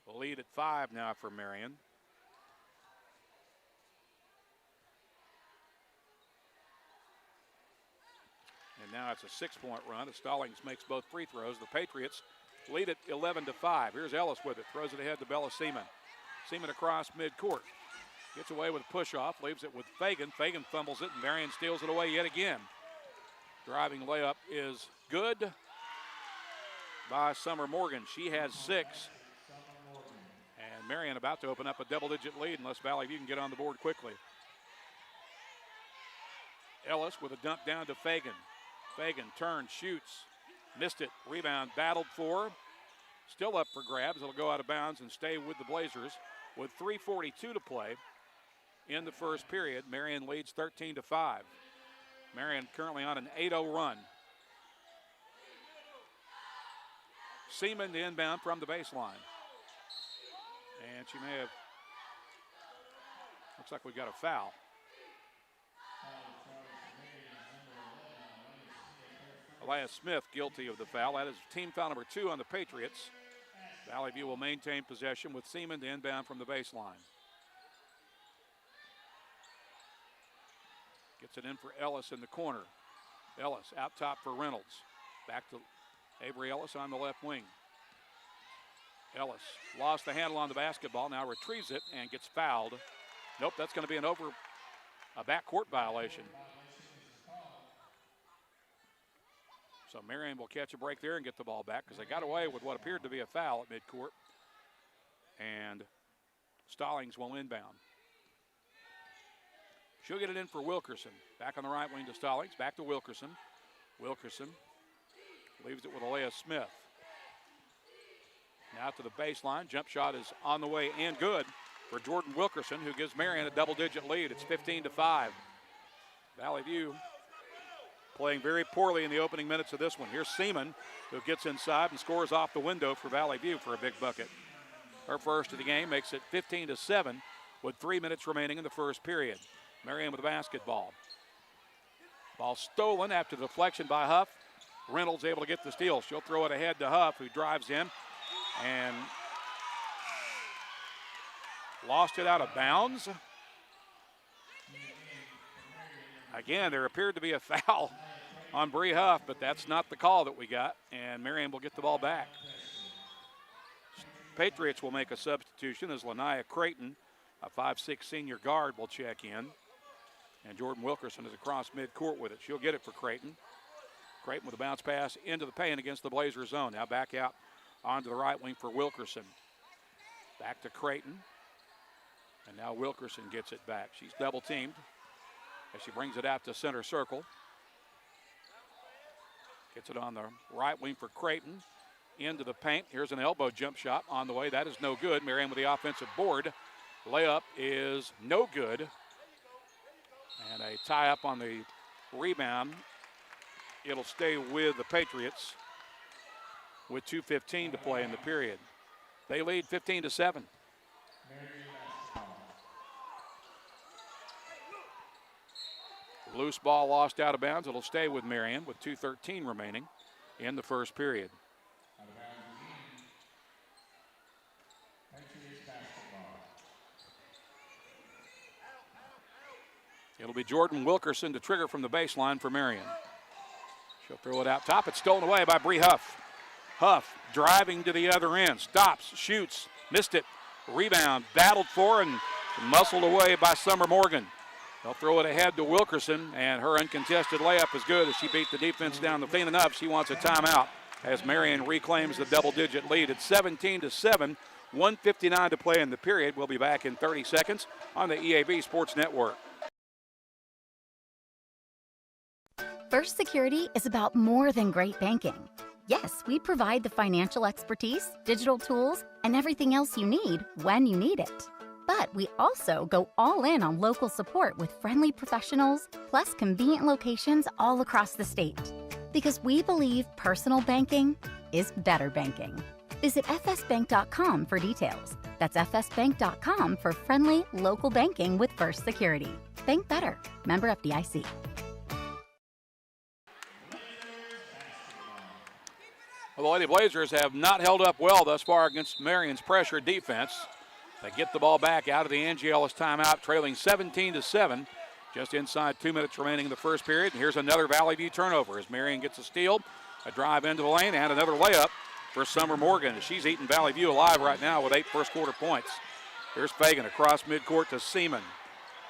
The lead at 5 now for Marion. And now it's a 6-point run as Stallings makes both free throws. The Patriots lead it 11-5. Here's Ellis with it. Throws it ahead to Bella Seaman. Seaman across midcourt. Gets away with a push-off. Leaves it with Fagan. Fagan fumbles it, and Marion steals it away yet again. Driving layup is good by Summer Morgan. She has 6. And Marion about to open up a double-digit lead unless Valley View can get on the board quickly. Ellis with a dump down to Fagan. Fagan turns, shoots, missed it. Rebound battled for. Still up for grabs. It'll go out of bounds and stay with the Blazers with 3:42 to play in the first period. Marion leads 13-5. Marion currently on an 8-0 run. Seaman the inbound from the baseline. And she may have, looks like we got a foul. Elias Smith guilty of the foul. That is team foul number 2 on the Patriots. Valley View will maintain possession with Seaman to inbound from the baseline. Gets it in for Ellis in the corner. Ellis out top for Reynolds. Back to Avery Ellis on the left wing. Ellis lost the handle on the basketball, now retrieves it and gets fouled. Nope, that's going to be a backcourt violation. So Marion will catch a break there and get the ball back because they got away with what appeared to be a foul at midcourt. And Stallings will inbound. She'll get it in for Wilkerson. Back on the right wing to Stallings. Back to Wilkerson. Wilkerson leaves it with Alea Smith. Now to the baseline. Jump shot is on the way and good for Jordan Wilkerson, who gives Marion a double-digit lead. It's 15-5. Valley View playing very poorly in the opening minutes of this one. Here's Seaman, who gets inside and scores off the window for Valley View for a big bucket. Her first of the game makes it 15-7 with 3 minutes remaining in the first period. Marion with the basketball. Ball stolen after the deflection by Huff. Reynolds able to get the steal. She'll throw it ahead to Huff, who drives in, and lost it out of bounds. Again, there appeared to be a foul on Bree Huff, but that's not the call that we got, and Marion will get the ball back. Patriots will make a substitution as Lanaya Creighton, a 5'6" senior guard, will check in. And Jordan Wilkerson is across midcourt with it. She'll get it for Creighton. Creighton with a bounce pass into the paint against the Blazer zone. Now back out onto the right wing for Wilkerson. Back to Creighton. And now Wilkerson gets it back. She's double teamed as she brings it out to center circle. Gets it on the right wing for Creighton. Into the paint. Here's an elbow jump shot on the way. That is no good. Marion with the offensive board. Layup is no good. And a tie up on the rebound. It'll stay with the Patriots with 2:15 to play in the period. They lead 15-7. Loose ball lost out of bounds. It'll stay with Marion with 2:13 remaining in the first period. It'll be Jordan Wilkerson to trigger from the baseline for Marion. She'll throw it out top. It's stolen away by Bree Huff. Huff driving to the other end. Stops, shoots, missed it. Rebound, battled for and muscled away by Summer Morgan. They'll throw it ahead to Wilkerson, and her uncontested layup is good as she beat the defense down the lane enough. She wants a timeout as Marion reclaims the double-digit lead. It's 17-7, 1:59 to play in the period. We'll be back in 30 seconds on the EAB Sports Network. First Security is about more than great banking. Yes, we provide the financial expertise, digital tools, and everything else you need when you need it. But we also go all in on local support with friendly professionals, plus convenient locations all across the state. Because we believe personal banking is better banking. Visit fsbank.com for details. That's fsbank.com for friendly local banking with First Security. Bank better. Member FDIC. Well, the Lady Blazers have not held up well thus far against Marion's pressure defense. They get the ball back out of the Angie Ellis timeout, trailing 17-7. Just inside 2 minutes remaining in the first period. And here's another Valley View turnover as Marion gets a steal, a drive into the lane, and another layup for Summer Morgan. She's eating Valley View alive right now with 8 first-quarter points. Here's Fagan across midcourt to Seaman.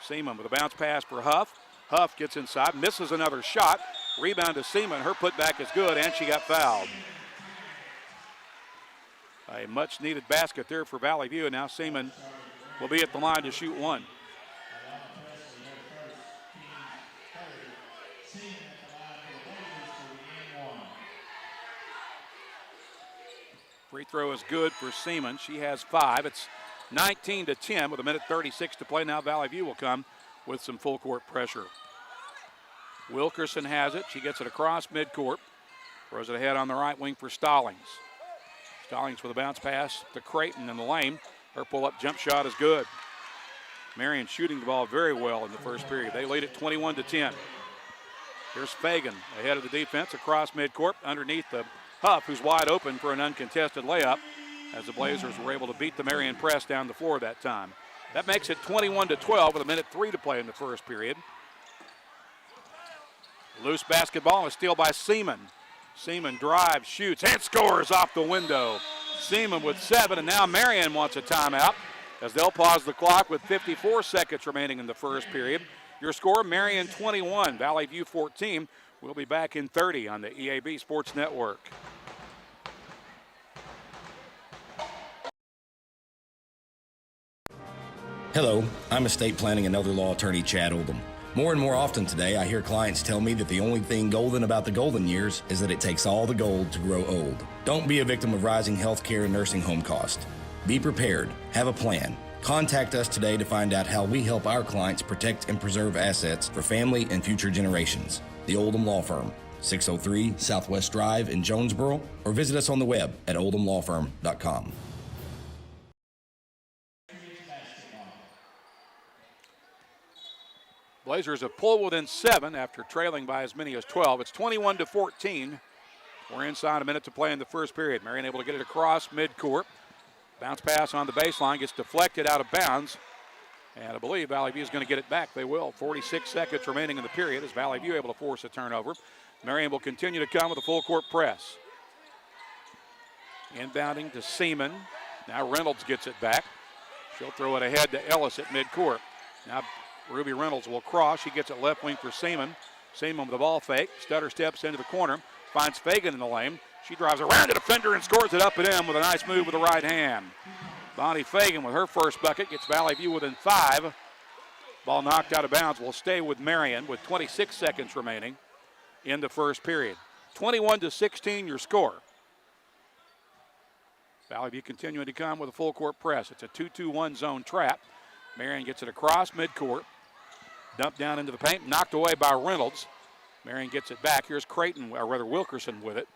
Seaman with a bounce pass for Huff. Huff gets inside, misses another shot. Rebound to Seaman. Her putback is good, and she got fouled. A much-needed basket there for Valley View, and now Seaman will be at the line to shoot one. Free throw is good for Seaman. She has 5. It's 19-10 with 1:36 to play. Now Valley View will come with some full-court pressure. Wilkerson has it. She gets it across midcourt. Throws it ahead on the right wing for Stallings. Stallings with a bounce pass to Creighton in the lane. Her pull-up jump shot is good. Marion shooting the ball very well in the first period. They lead at 21-10. Here's Fagan ahead of the defense across midcourt underneath the Huff, who's wide open for an uncontested layup as the Blazers were able to beat the Marion press down the floor that time. That makes it 21-12 with 1:03 to play in the first period. Loose basketball, a steal by Seaman. Seaman drives, shoots, and scores off the window. Seaman with 7, and now Marion wants a timeout as they'll pause the clock with 54 seconds remaining in the first period. Your score, Marion 21, Valley View 14. We'll be back in 30 on the EAB Sports Network. Hello, I'm estate planning and elder law attorney Chad Oldham. More and more often today, I hear clients tell me that the only thing golden about the golden years is that it takes all the gold to grow old. Don't be a victim of rising healthcare and nursing home costs. Be prepared. Have a plan. Contact us today to find out how we help our clients protect and preserve assets for family and future generations. The Oldham Law Firm, 603 Southwest Drive in Jonesboro, or visit us on the web at oldhamlawfirm.com. Blazers have pulled within 7 after trailing by as many as 12. It's 21-14 We're inside a minute to play in the first period. Marion able to get it across midcourt. Bounce pass on the baseline, gets deflected out of bounds. And I believe Valley View is going to get it back. They will. 46 seconds remaining in the period as Valley View able to force a turnover. Marion will continue to come with a full court press. Inbounding to Seaman. Now Reynolds gets it back. She'll throw it ahead to Ellis at midcourt. Now Ruby Reynolds will cross. She gets it left wing for Seaman. Seaman with the ball fake. Stutter steps into the corner. Finds Fagan in the lane. She drives around the defender and scores it up and in with a nice move with the right hand. Bonnie Fagan with her first bucket gets Valley View within 5. Ball knocked out of bounds. Will stay with Marion with 26 seconds remaining in the first period. 21-16 your score. Valley View continuing to come with a full court press. It's a 2-2-1 zone trap. Marion gets it across midcourt. Dumped down into the paint, knocked away by Reynolds. Marion gets it back. Here's Creighton, or rather Wilkerson with it.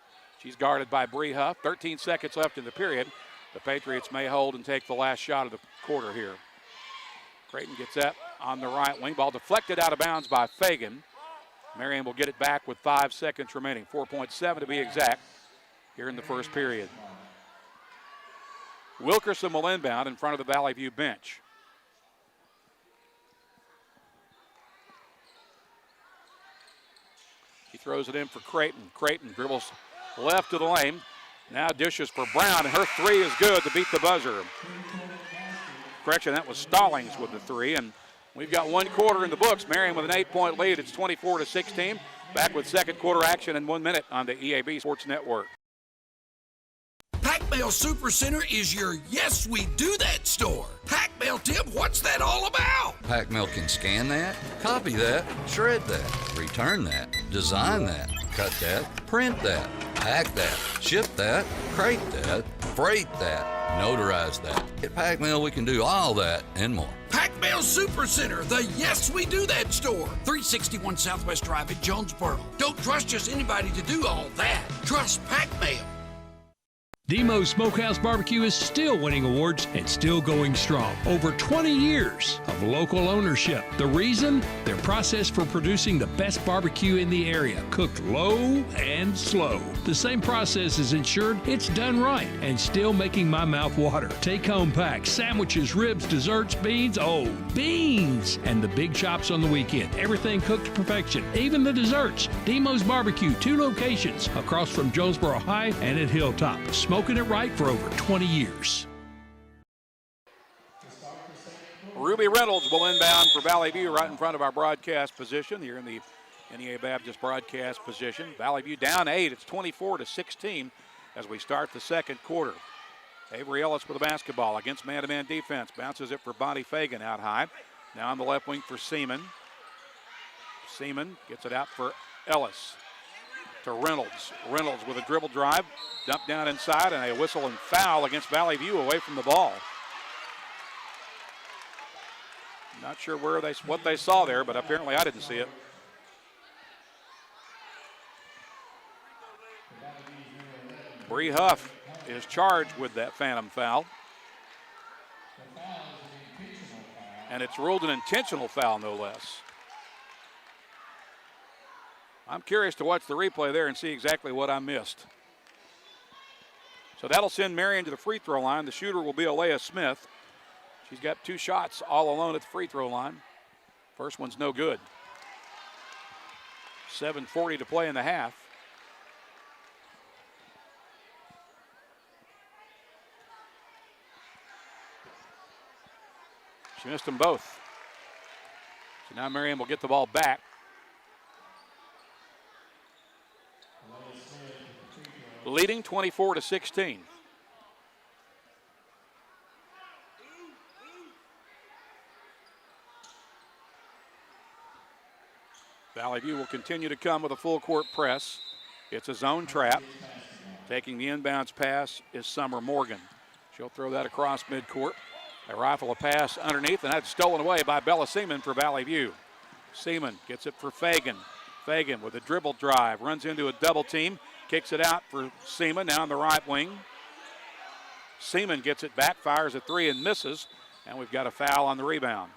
She's guarded by Bree Huff. 13 seconds left in the period. The Patriots may hold and take the last shot of the quarter here. Creighton gets that on the right wing. Ball deflected out of bounds by Fagan. Marion will get it back with 5 seconds remaining. 4.7 to be exact here in the first period. Wilkerson will inbound in front of the Valley View bench. He throws it in for Creighton. Creighton dribbles left to the lane. Now dishes for Brown, and her three is good to beat the buzzer. Correction, that was Stallings with the three, and we've got 1 quarter in the books. Marion with an 8-point lead. It's 24-16. Back with second quarter action in 1 minute on the EAB Sports Network. Pac-Mail Supercenter is your Yes We Do That store. Pac-Mail, Tim, what's that all about? Pac-Mail can scan that, copy that, shred that, return that, design that, cut that, print that, pack that, ship that, crate that, freight that, notarize that. At Pac-Mail, we can do all that and more. Pac-Mail Supercenter, the Yes We Do That store. 361 Southwest Drive at Jonesboro. Don't trust just anybody to do all that. Trust Pac-Mail. Demo's Smokehouse Barbecue is still winning awards and still going strong. Over 20 years of local ownership. The reason? Their process for producing the best barbecue in the area, cooked low and slow. The same process is ensured it's done right and still making my mouth water. Take-home packs, sandwiches, ribs, desserts, beans, beans! And the big chops on the weekend. Everything cooked to perfection, even the desserts. Demo's Barbecue, 2 locations across from Jonesboro High and at Hilltop. Smoking it right for over 20 years. Ruby Reynolds will inbound for Valley View right in front of our broadcast position here in the NEA Baptist broadcast position. Valley View down 8. It's 24-16 as we start the second quarter. Avery Ellis with the basketball against man-to-man defense. Bounces it for Bonnie Fagan out high. Now on the left wing for Seaman. Seaman gets it out for Ellis. To Reynolds. Reynolds with a dribble drive, dumped down inside, and a whistle and foul against Valley View away from the ball. Not sure what they saw there, but apparently I didn't see it. Bree Huff is charged with that phantom foul. And it's ruled an intentional foul, no less. I'm curious to watch the replay there and see exactly what I missed. So that'll send Marion to the free throw line. The shooter will be Alea Smith. She's got 2 shots all alone at the free throw line. First one's no good. 7:40 to play in the half. She missed them both. So now Marion will get the ball back. Leading 24-16. Valley View will continue to come with a full court press. It's a zone trap. Taking the inbounds pass is Summer Morgan. She'll throw that across midcourt. They rifle a pass underneath, and that's stolen away by Bella Seaman for Valley View. Seaman gets it for Fagan. Fagan with a dribble drive, runs into a double team. Kicks it out for Seaman, now on the right wing. Seaman gets it back, fires a 3 and misses, and we've got a foul on the rebound.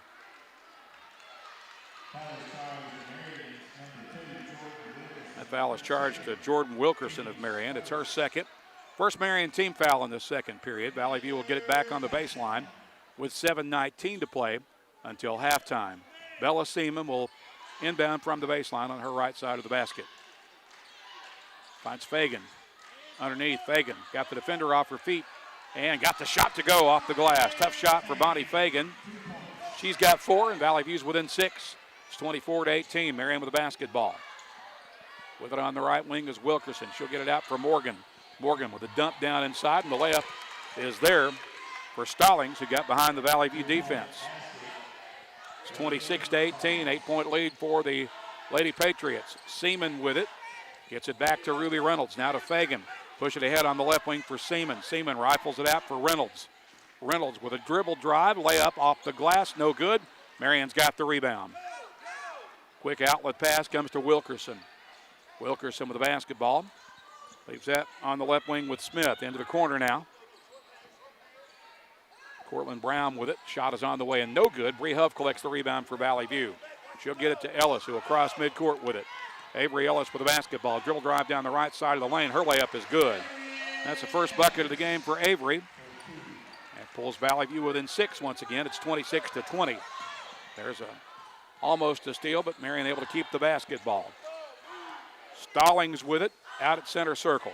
foul is charged to Jordan Wilkerson of Marion. It's her second. First Marion team foul in the second period. Valley View will get it back on the baseline with 7:19 to play until halftime. Bella Seaman will inbound from the baseline on her right side of the basket. Finds Fagan. Underneath, Fagan got the defender off her feet and got the shot to go off the glass. Tough shot for Bonnie Fagan. She's got 4, and Valley View's within 6. It's 24-18. Marion with the basketball. With it on the right wing is Wilkerson. She'll get it out for Morgan. Morgan with a dump down inside, and the layup is there for Stallings, who got behind the Valley View defense. It's 26-18, 8-point lead for the Lady Patriots. Seaman with it. Gets it back to Ruby Reynolds. Now to Fagan. Push it ahead on the left wing for Seaman. Seaman rifles it out for Reynolds. Reynolds with a dribble drive. Layup off the glass. No good. Marion's got the rebound. Quick outlet pass comes to Wilkerson. Wilkerson with the basketball. Leaves that on the left wing with Smith. Into the corner now. Cortland Brown with it. Shot is on the way and no good. Bree Huff collects the rebound for Valley View. She'll get it to Ellis, who will cross midcourt with it. Avery Ellis with the basketball. Dribble drive down the right side of the lane. Her layup is good. That's the first bucket of the game for Avery. And pulls Valley View within 6 once again. It's 26-20. There's almost a steal, but Marion able to keep the basketball. Stallings with it out at center circle.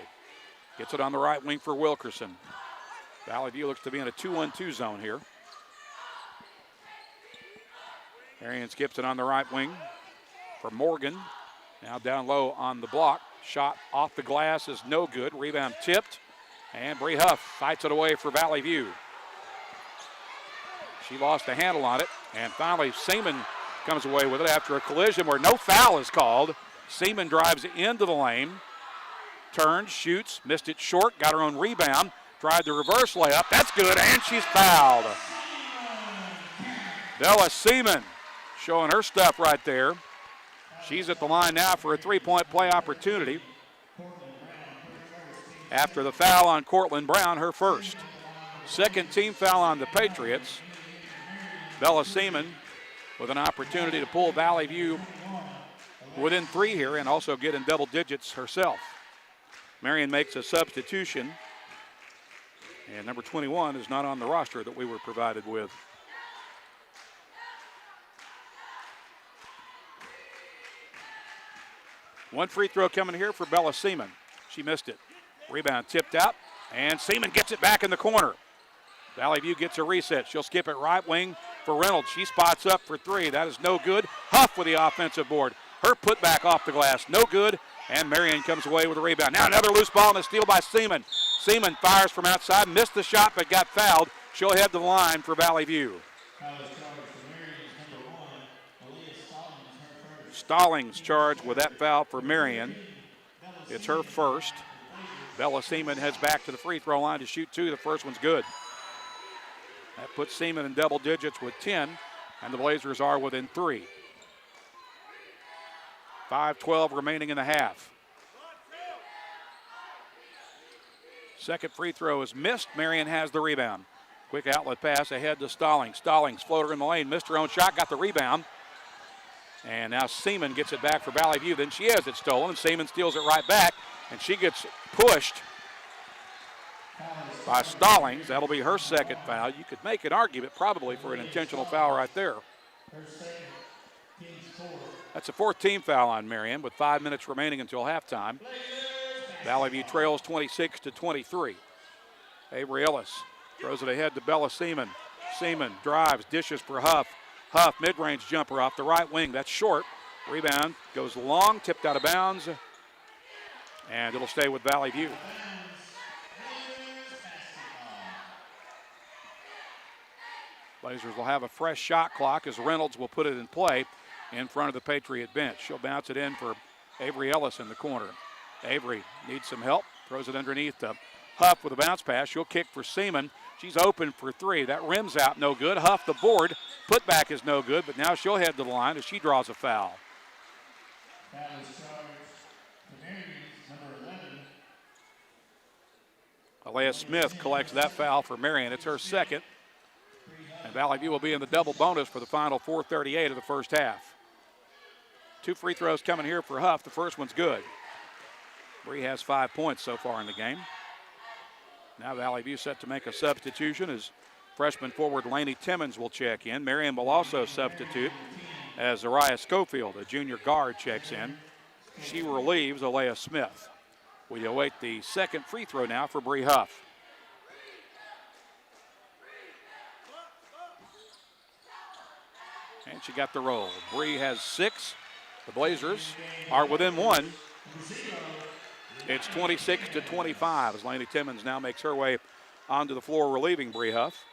Gets it on the right wing for Wilkerson. Valley View looks to be in a 2-1-2 zone here. Marion skips it on the right wing for Morgan. Now down low on the block. Shot off the glass is no good. Rebound tipped. And Bree Huff fights it away for Valley View. She lost a handle on it. And finally, Seaman comes away with it after a collision where no foul is called. Seaman drives into the lane. Turns, shoots, missed it short, got her own rebound. Tried the reverse layup. That's good, and she's fouled. Bella Seaman showing her stuff right there. She's at the line now for a 3-point play opportunity. After the foul on Cortland Brown, her first. Second team foul on the Patriots. Bella Seaman with an opportunity to pull Valley View within 3 here and also get in double digits herself. Marion makes a substitution. And number 21 is not on the roster that we were provided with. One free throw coming here for Bella Seaman. She missed it. Rebound tipped out, and Seaman gets it back in the corner. Valley View gets a reset. She'll skip it right wing for Reynolds. She spots up for 3. That is no good. Huff with the offensive board. Her putback off the glass, no good, and Marion comes away with a rebound. Now another loose ball and a steal by Seaman. Seaman fires from outside, missed the shot but got fouled. She'll head to the line for Valley View. Stallings charged with that foul for Marion. It's her first. Bella Seaman heads back to the free throw line to shoot 2. The first one's good. That puts Seaman in double digits with 10, and the Blazers are within 3. 5:12 remaining in the half. Second free throw is missed. Marion has the rebound. Quick outlet pass ahead to Stallings. Stallings, floater in the lane, missed her own shot, got the rebound. And now Seaman gets it back for Valley View. Then she has it stolen, and Seaman steals it right back, and she gets pushed by Stallings. That'll be her second foul. You could make an argument probably for an intentional foul right there. That's a 4th team foul on Marion with 5 minutes remaining until halftime. Valley View trails 26-23. Avery Ellis throws it ahead to Bella Seaman. Seaman drives, dishes for Huff. Huff, mid-range jumper off the right wing. That's short. Rebound goes long, tipped out of bounds, and it'll stay with Valley View. Blazers will have a fresh shot clock as Reynolds will put it in play in front of the Patriot bench. She'll bounce it in for Avery Ellis in the corner. Avery needs some help, throws it underneath to Huff with a bounce pass. She'll kick for Seaman. She's open for 3. That rims out, no good. Huff the board. Putback is no good, but now she'll head to the line as she draws a foul. Alea Smith collects that foul for Marion. It's her second. And Valley View will be in the double bonus for the final 4:38 of the first half. 2 free throws coming here for Huff. The first one's good. Bree has 5 points so far in the game. Now Valley View set to make a substitution as freshman forward Laney Timmons will check in. Marion will also substitute as Zariah Schofield, a junior guard, checks in. She relieves Alea Smith. We await the second free throw now for Bree Huff. And she got the roll. Bree has 6. The Blazers are within 1. It's 26-25 as Laney Timmons now makes her way onto the floor, relieving Bree Huff.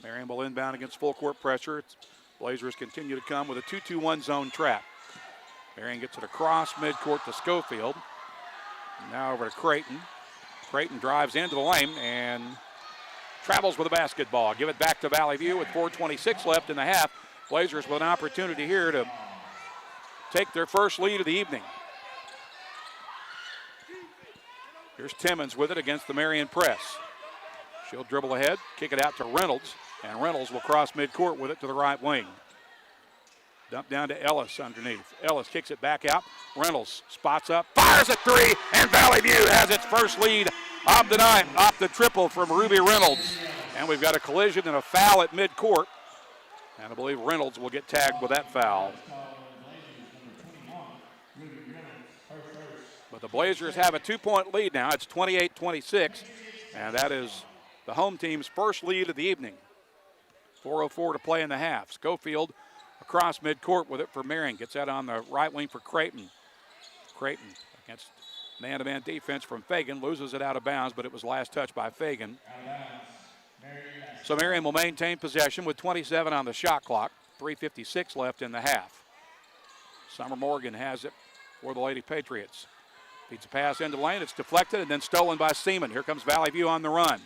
Marion will inbound against full court pressure. Blazers continue to come with a 2-2-1 zone trap. Marion gets it across midcourt to Schofield. Now over to Creighton. Creighton drives into the lane and travels with the basketball. Give it back to Valley View with 4:26 left in the half. Blazers with an opportunity here to take their first lead of the evening. Here's Timmons with it against the Marion press. She'll dribble ahead, kick it out to Reynolds, and Reynolds will cross midcourt with it to the right wing. Dump down to Ellis underneath. Ellis kicks it back out. Reynolds spots up, fires a three, and Valley View has its first lead of the night off the triple from Ruby Reynolds. And we've got a collision and a foul at midcourt. And I believe Reynolds will get tagged with that foul. But the Blazers have a 2-point lead now. It's 28-26, and that is the home team's first lead of the evening. 4:04 to play in the half. Schofield across midcourt with it for Marion. Gets that on the right wing for Creighton. Creighton against man-to-man defense from Fagan. Loses it out of bounds, but it was last touched by Fagan. So Marion will maintain possession with 27 on the shot clock. 3:56 left in the half. Summer Morgan has it for the Lady Patriots. Feeds a pass into the lane. It's deflected and then stolen by Seaman. Here comes Valley View on the run.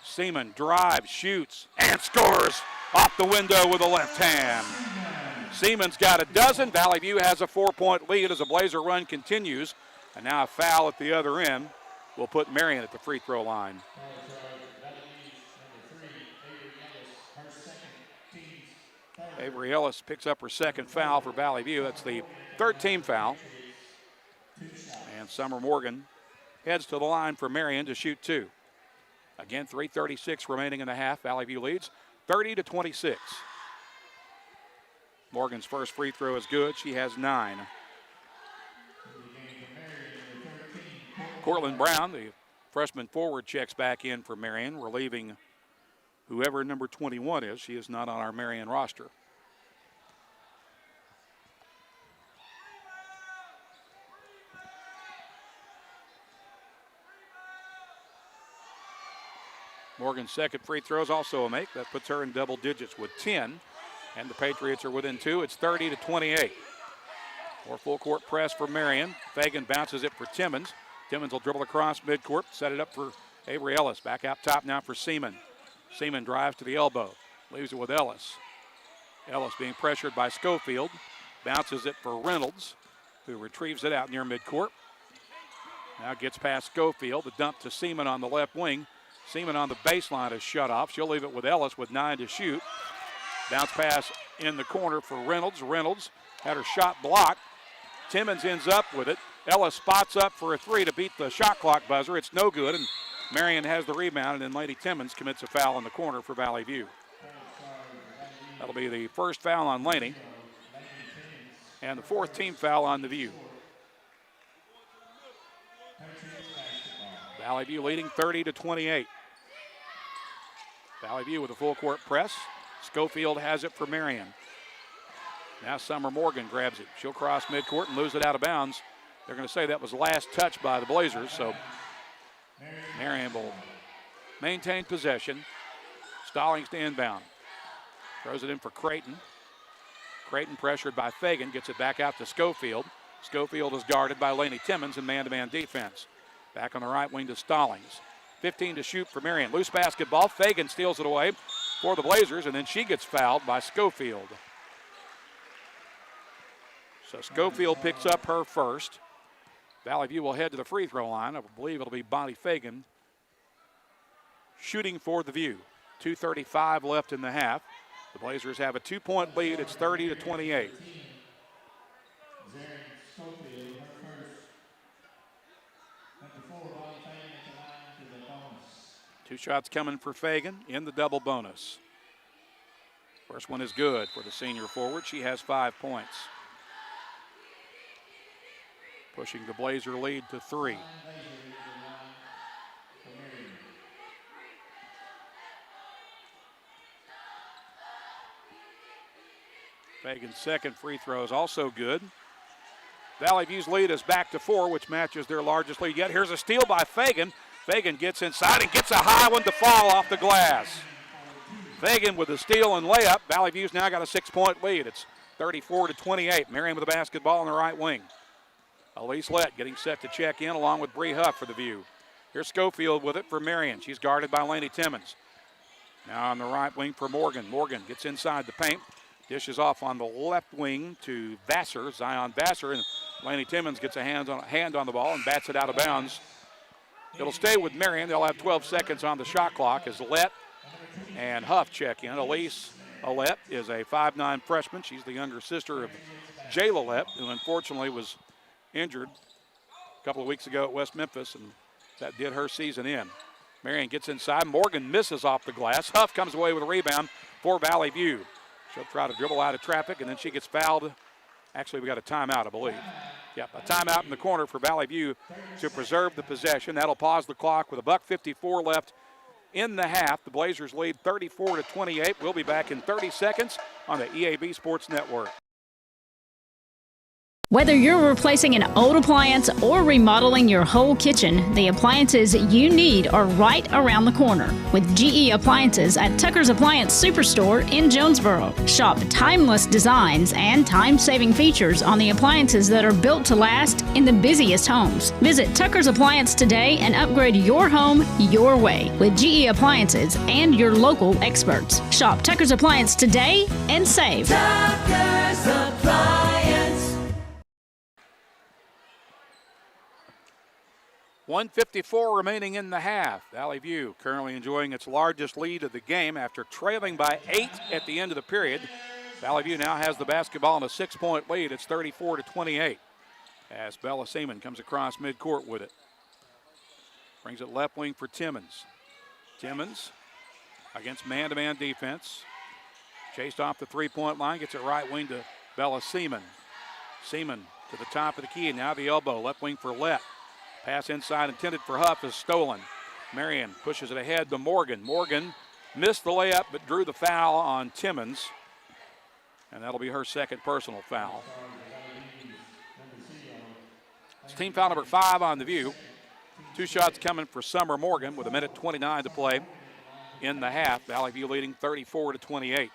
Seaman drives, shoots, and scores off the window with a left hand. Seaman's got a dozen. Valley View has a 4-point lead as the Blazer run continues. And now a foul at the other end will put Marion at the free throw line. Avery Ellis picks up her second foul for Valley View. That's the third team foul. And Summer Morgan heads to the line for Marion to shoot 2. Again, 3:36 remaining in the half. Valley View leads 30-26. Morgan's first free throw is good. She has 9. Cortland Brown, the freshman forward, checks back in for Marion, relieving whoever number 21 is. She is not on our Marion roster. Morgan's second free throw is also a make. That puts her in double digits with 10. And the Patriots are within 2. It's 30-28. More full court press for Marion. Fagan bounces it for Timmons. Timmons will dribble across midcourt, set it up for Avery Ellis. Back out top now for Seaman. Seaman drives to the elbow. Leaves it with Ellis. Ellis being pressured by Schofield. Bounces it for Reynolds, who retrieves it out near midcourt. Now gets past Schofield. The dump to Seaman on the left wing. Seaman on the baseline is shut off. She'll leave it with Ellis with 9 to shoot. Bounce pass in the corner for Reynolds. Reynolds had her shot blocked. Timmons ends up with it. Ellis spots up for a 3 to beat the shot clock buzzer. It's no good, and Marion has the rebound, and then Lady Timmons commits a foul in the corner for Valley View. That'll be the first foul on Laney, and the fourth team foul on the View. Valley View leading 30-28. Valley View with a full court press. Schofield has it for Marion. Now Summer Morgan grabs it. She'll cross midcourt and lose it out of bounds. They're going to say that was last touch by the Blazers, so Marion will maintain possession. Stallings to inbound. Throws it in for Creighton. Creighton pressured by Fagan, gets it back out to Schofield. Schofield is guarded by Laney Timmons in man-to-man defense. Back on the right wing to Stallings. 15 to shoot for Marion. Loose basketball. Fagan steals it away for the Blazers, and then she gets fouled by Schofield. So Schofield picks up her first. Valley View will head to the free throw line. I believe it'll be Bonnie Fagan shooting for the View. 2:35 left in the half. The Blazers have a 2-point lead. It's 30-28. Two shots coming for Fagan in the double bonus. First one is good for the senior forward. She has 5 points. Pushing the Blazer lead to 3. Fagan's second free throw is also good. Valley View's lead is back to 4, which matches their largest lead yet. Here's a steal by Fagan. Fagan gets inside and gets a high one to fall off the glass. Fagan with the steal and layup. Valley View's now got a 6-point lead. It's 34-28. Marion with the basketball on the right wing. Elise Lett getting set to check in along with Bree Huff for the View. Here's Schofield with it for Marion. She's guarded by Laney Timmons. Now on the right wing for Morgan. Morgan gets inside the paint. Dishes off on the left wing to Vassar, Zion Vassar, and Laney Timmons gets a hand on the ball and bats it out of bounds. It'll stay with Marion. They'll have 12 seconds on the shot clock as Lett and Huff check in. Elise Lett is a 5'9" freshman. She's the younger sister of Jayla Lett, who unfortunately was injured a couple of weeks ago at West Memphis, and that did her season in. Marion gets inside. Morgan misses off the glass. Huff comes away with a rebound for Valley View. She'll try to dribble out of traffic, and then she gets fouled. Actually, we got a timeout, I believe. Yep, a timeout in the corner for Valley View to preserve the possession. That'll pause the clock with $1:54 left in the half. The Blazers lead 34-28. We'll be back in 30 seconds on the EAB Sports Network. Whether you're replacing an old appliance or remodeling your whole kitchen, the appliances you need are right around the corner with GE Appliances at Tucker's Appliance Superstore in Jonesboro. Shop timeless designs and time-saving features on the appliances that are built to last in the busiest homes. Visit Tucker's Appliance today and upgrade your home your way with GE Appliances and your local experts. Shop Tucker's Appliance today and save. Tucker's Appliance. 1:54 remaining in the half. Valley View currently enjoying its largest lead of the game after trailing by 8 at the end of the period. Valley View now has the basketball in a 6-point lead. It's 34-28 as Bella Seaman comes across midcourt with it. Brings it left wing for Timmons. Timmons against man-to-man defense. Chased off the three-point line, gets it right wing to Bella Seaman. Seaman to the top of the key, and now the elbow, left wing for Lett. Pass inside intended for Huff is stolen. Marion pushes it ahead to Morgan. Morgan missed the layup but drew the foul on Timmons. And that'll be her second personal foul. It's team foul number 5 on the View. 2 shots coming for Summer Morgan with 1:29 to play in the half. Valley View leading 34-28.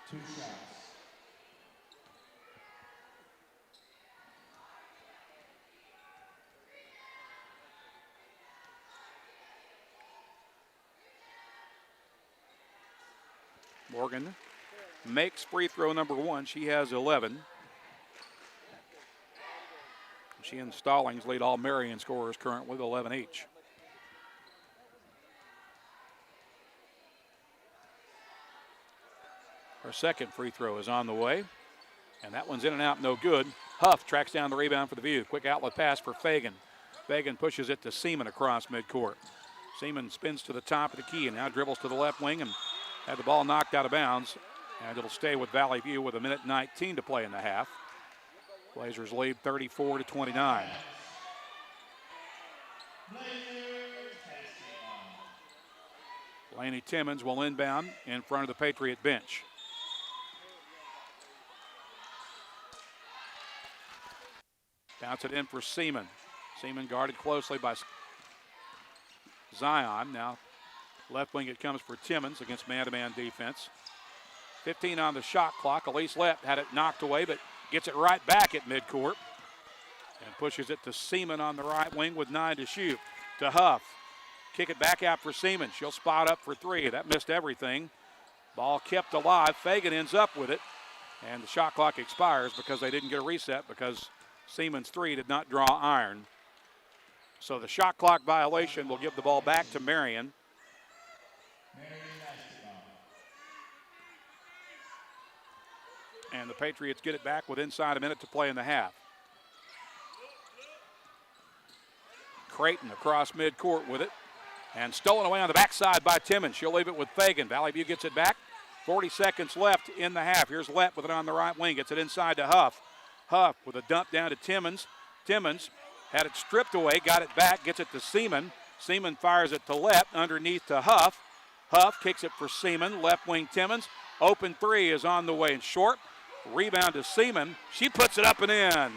Morgan makes free throw number 1. She has 11. She and Stallings lead all Marion scorers currently with 11 each. Her second free throw is on the way, and that one's in and out, no good. Huff tracks down the rebound for the View. Quick outlet pass for Fagan. Fagan pushes it to Seaman across midcourt. Seaman spins to the top of the key and now dribbles to the left wing and had the ball knocked out of bounds, and it'll stay with Valley View with 1:19 to play in the half. Blazers lead 34-29. Laney Timmons will inbound in front of the Patriot bench. Bounce it in for Seaman. Seaman guarded closely by Zion. Now left wing it comes for Timmons against man-to-man defense. 15 on the shot clock. Elise Lett had it knocked away, but gets it right back at midcourt and pushes it to Seaman on the right wing with 9 to shoot. To Huff. Kick it back out for Seaman. She'll spot up for 3. That missed everything. Ball kept alive. Fagan ends up with it, and the shot clock expires because they didn't get a reset because Seaman's 3 did not draw iron. So the shot clock violation will give the ball back to Marion. And the Patriots get it back with inside a minute to play in the half. Creighton across midcourt with it. And stolen away on the backside by Timmons. She'll leave it with Fagan. Valley View gets it back. 40 seconds left in the half. Here's Lett with it on the right wing. Gets it inside to Huff. Huff with a dump down to Timmons. Timmons had it stripped away, got it back, gets it to Seaman. Seaman fires it to Lett, underneath to Huff. Huff kicks it for Seaman. Left wing Timmons. Open three is on the way and short. Rebound to Seaman. She puts it up and in.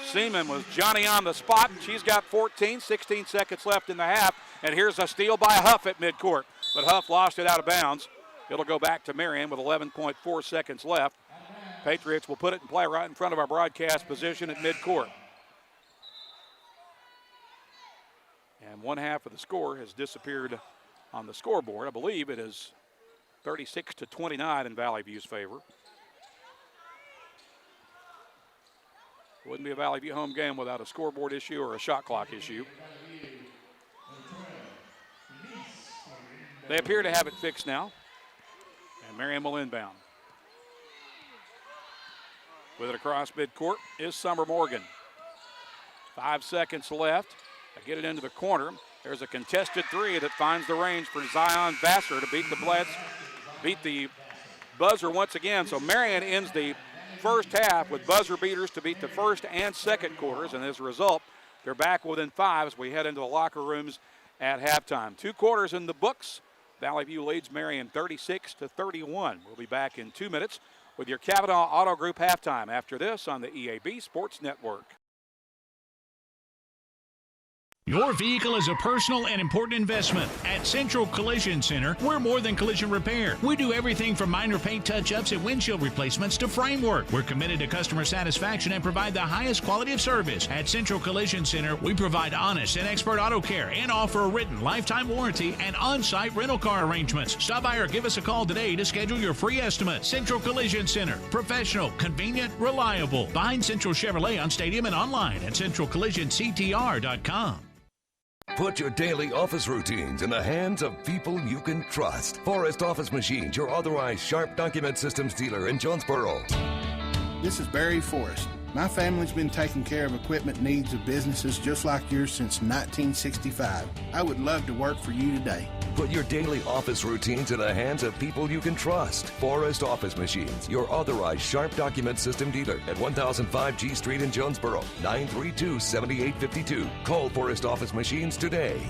Seaman was Johnny on the spot. She's got 14, 16 seconds left in the half. And here's a steal by Huff at midcourt. But Huff lost it out of bounds. It'll go back to Marion with 11.4 seconds left. Patriots will put it in play right in front of our broadcast position at midcourt. And one half of the score has disappeared on the scoreboard. I believe it is 36-29 in Valley View's favor. Wouldn't be a Valley View home game without a scoreboard issue or a shot clock issue. They appear to have it fixed now. And Marion will inbound. With it across midcourt is Summer Morgan. 5 seconds left. They get it into the corner. There's a contested three that finds the range for Zion Vassar to beat the Blitz, beat the buzzer once again. So Marion ends the first half with buzzer beaters to beat the first and second quarters, and as a result, they're back within 5 as we head into the locker rooms at halftime. 2 quarters in the books. Valley View leads Marion 36-31. We'll be back in 2 minutes with your Cavanaugh Auto Group halftime after this on the EAB Sports Network. Your vehicle is a personal and important investment. At Central Collision Center, we're more than collision repair. We do everything from minor paint touch-ups and windshield replacements to framework. We're committed to customer satisfaction and provide the highest quality of service. At Central Collision Center, we provide honest and expert auto care and offer a written lifetime warranty and on-site rental car arrangements. Stop by or give us a call today to schedule your free estimate. Central Collision Center. Professional, convenient, reliable. Behind Central Chevrolet on Stadium and online at centralcollisionctr.com. Put your daily office routines in the hands of people you can trust. Forrest Office Machines, your authorized Sharp document systems dealer in Jonesboro. This is Barry Forrest. My family's been taking care of equipment needs of businesses just like yours since 1965. I would love to work for you today. Put your daily office routines in the hands of people you can trust. Forrest Office Machines, your authorized Sharp document system dealer at 1005 G Street in Jonesboro, 932-7852. Call Forrest Office Machines today.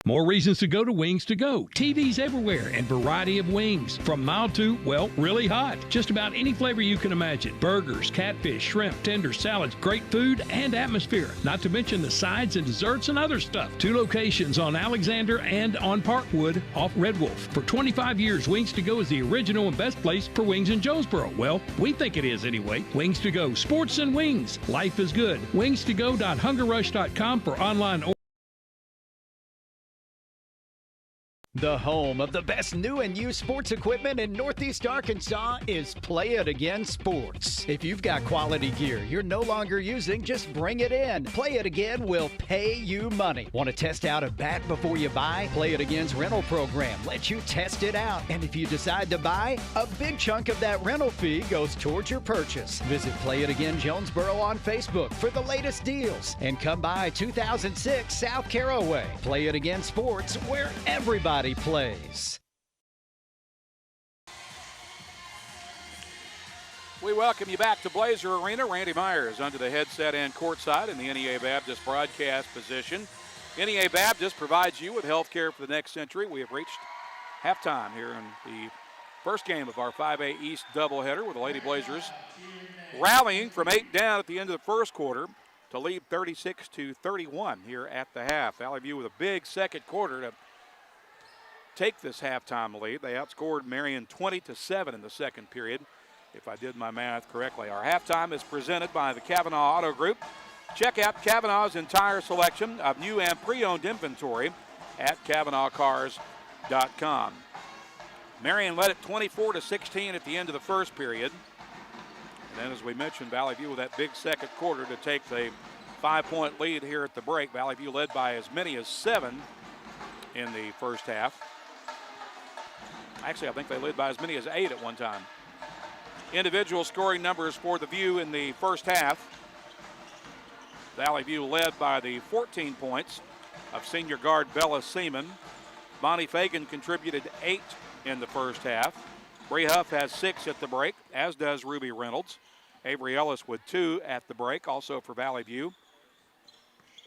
More reasons to go to Wings to Go. TVs everywhere and variety of wings. From mild to, well, really hot. Just about any flavor you can imagine. Burgers, catfish, shrimp, tenders, salads, great food and atmosphere. Not to mention the sides and desserts and other stuff. 2 locations on Alexander and on Parkwood off Red Wolf. For 25 years, Wings to Go is the original and best place for wings in Jonesboro. Well, we think it is anyway. Wings to Go. Sports and wings. Life is good. Wings2go.hungerrush.com for online orders. The home of the best new and used sports equipment in Northeast Arkansas is Play It Again Sports. If you've got quality gear you're no longer using, just bring it in. Play It Again will pay you money. Want to test out a bat before you buy? Play It Again's rental program lets you test it out. And if you decide to buy, a big chunk of that rental fee goes towards your purchase. Visit Play It Again Jonesboro on Facebook for the latest deals. And come by 2006 South Caraway. Play It Again Sports, where everybody plays. We welcome you back to Blazer Arena. Randy Myers under the headset and courtside in the NEA Baptist broadcast position. NEA Baptist provides you with health care for the next century. We have reached halftime here in the first game of our 5A East doubleheader with the Lady Blazers rallying from 8 down at the end of the first quarter to lead 36-31 here at the half. Valley View with a big second quarter to take this halftime lead. They outscored Marion 20-7 in the second period, if I did my math correctly. Our halftime is presented by the Cavanaugh Auto Group. Check out Cavanaugh's entire selection of new and pre-owned inventory at CavanaughCars.com. Marion led it 24-16 at the end of the first period. And then, as we mentioned, Valley View with that big second quarter to take the 5-point lead here at the break. Valley View led by as many as 7 in the first half. Actually, I think they led by as many as 8 at one time. Individual scoring numbers for the View in the first half. Valley View led by the 14 points. of senior guard Bella Seaman. Bonnie Fagan contributed 8 in the first half. Bree Huff has 6 at the break, as does Ruby Reynolds. Avery Ellis with 2 at the break, also for Valley View.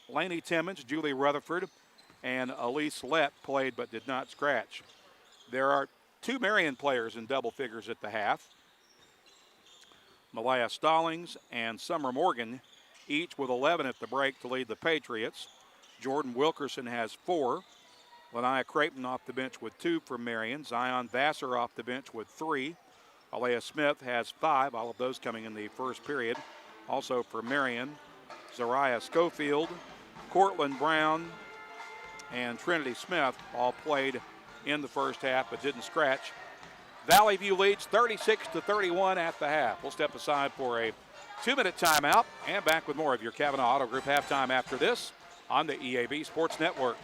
Lainey Timmons, Julie Rutherford, and Elise Lett played but did not scratch. There are 2 Marion players in double figures at the half. Malaya Stallings and Summer Morgan, each with 11 at the break to lead the Patriots. Jordan Wilkerson has 4. Lanaya Creighton off the bench with 2 for Marion. Zion Vassar off the bench with 3. Alea Smith has 5, all of those coming in the first period. Also for Marion, Zariah Schofield, Cortland Brown, and Trinity Smith all played in the first half but didn't scratch. Valley View leads 36-31 at the half. We'll step aside for a 2-minute timeout and back with more of your Kavanaugh Auto Group halftime after this on the EAB Sports Network.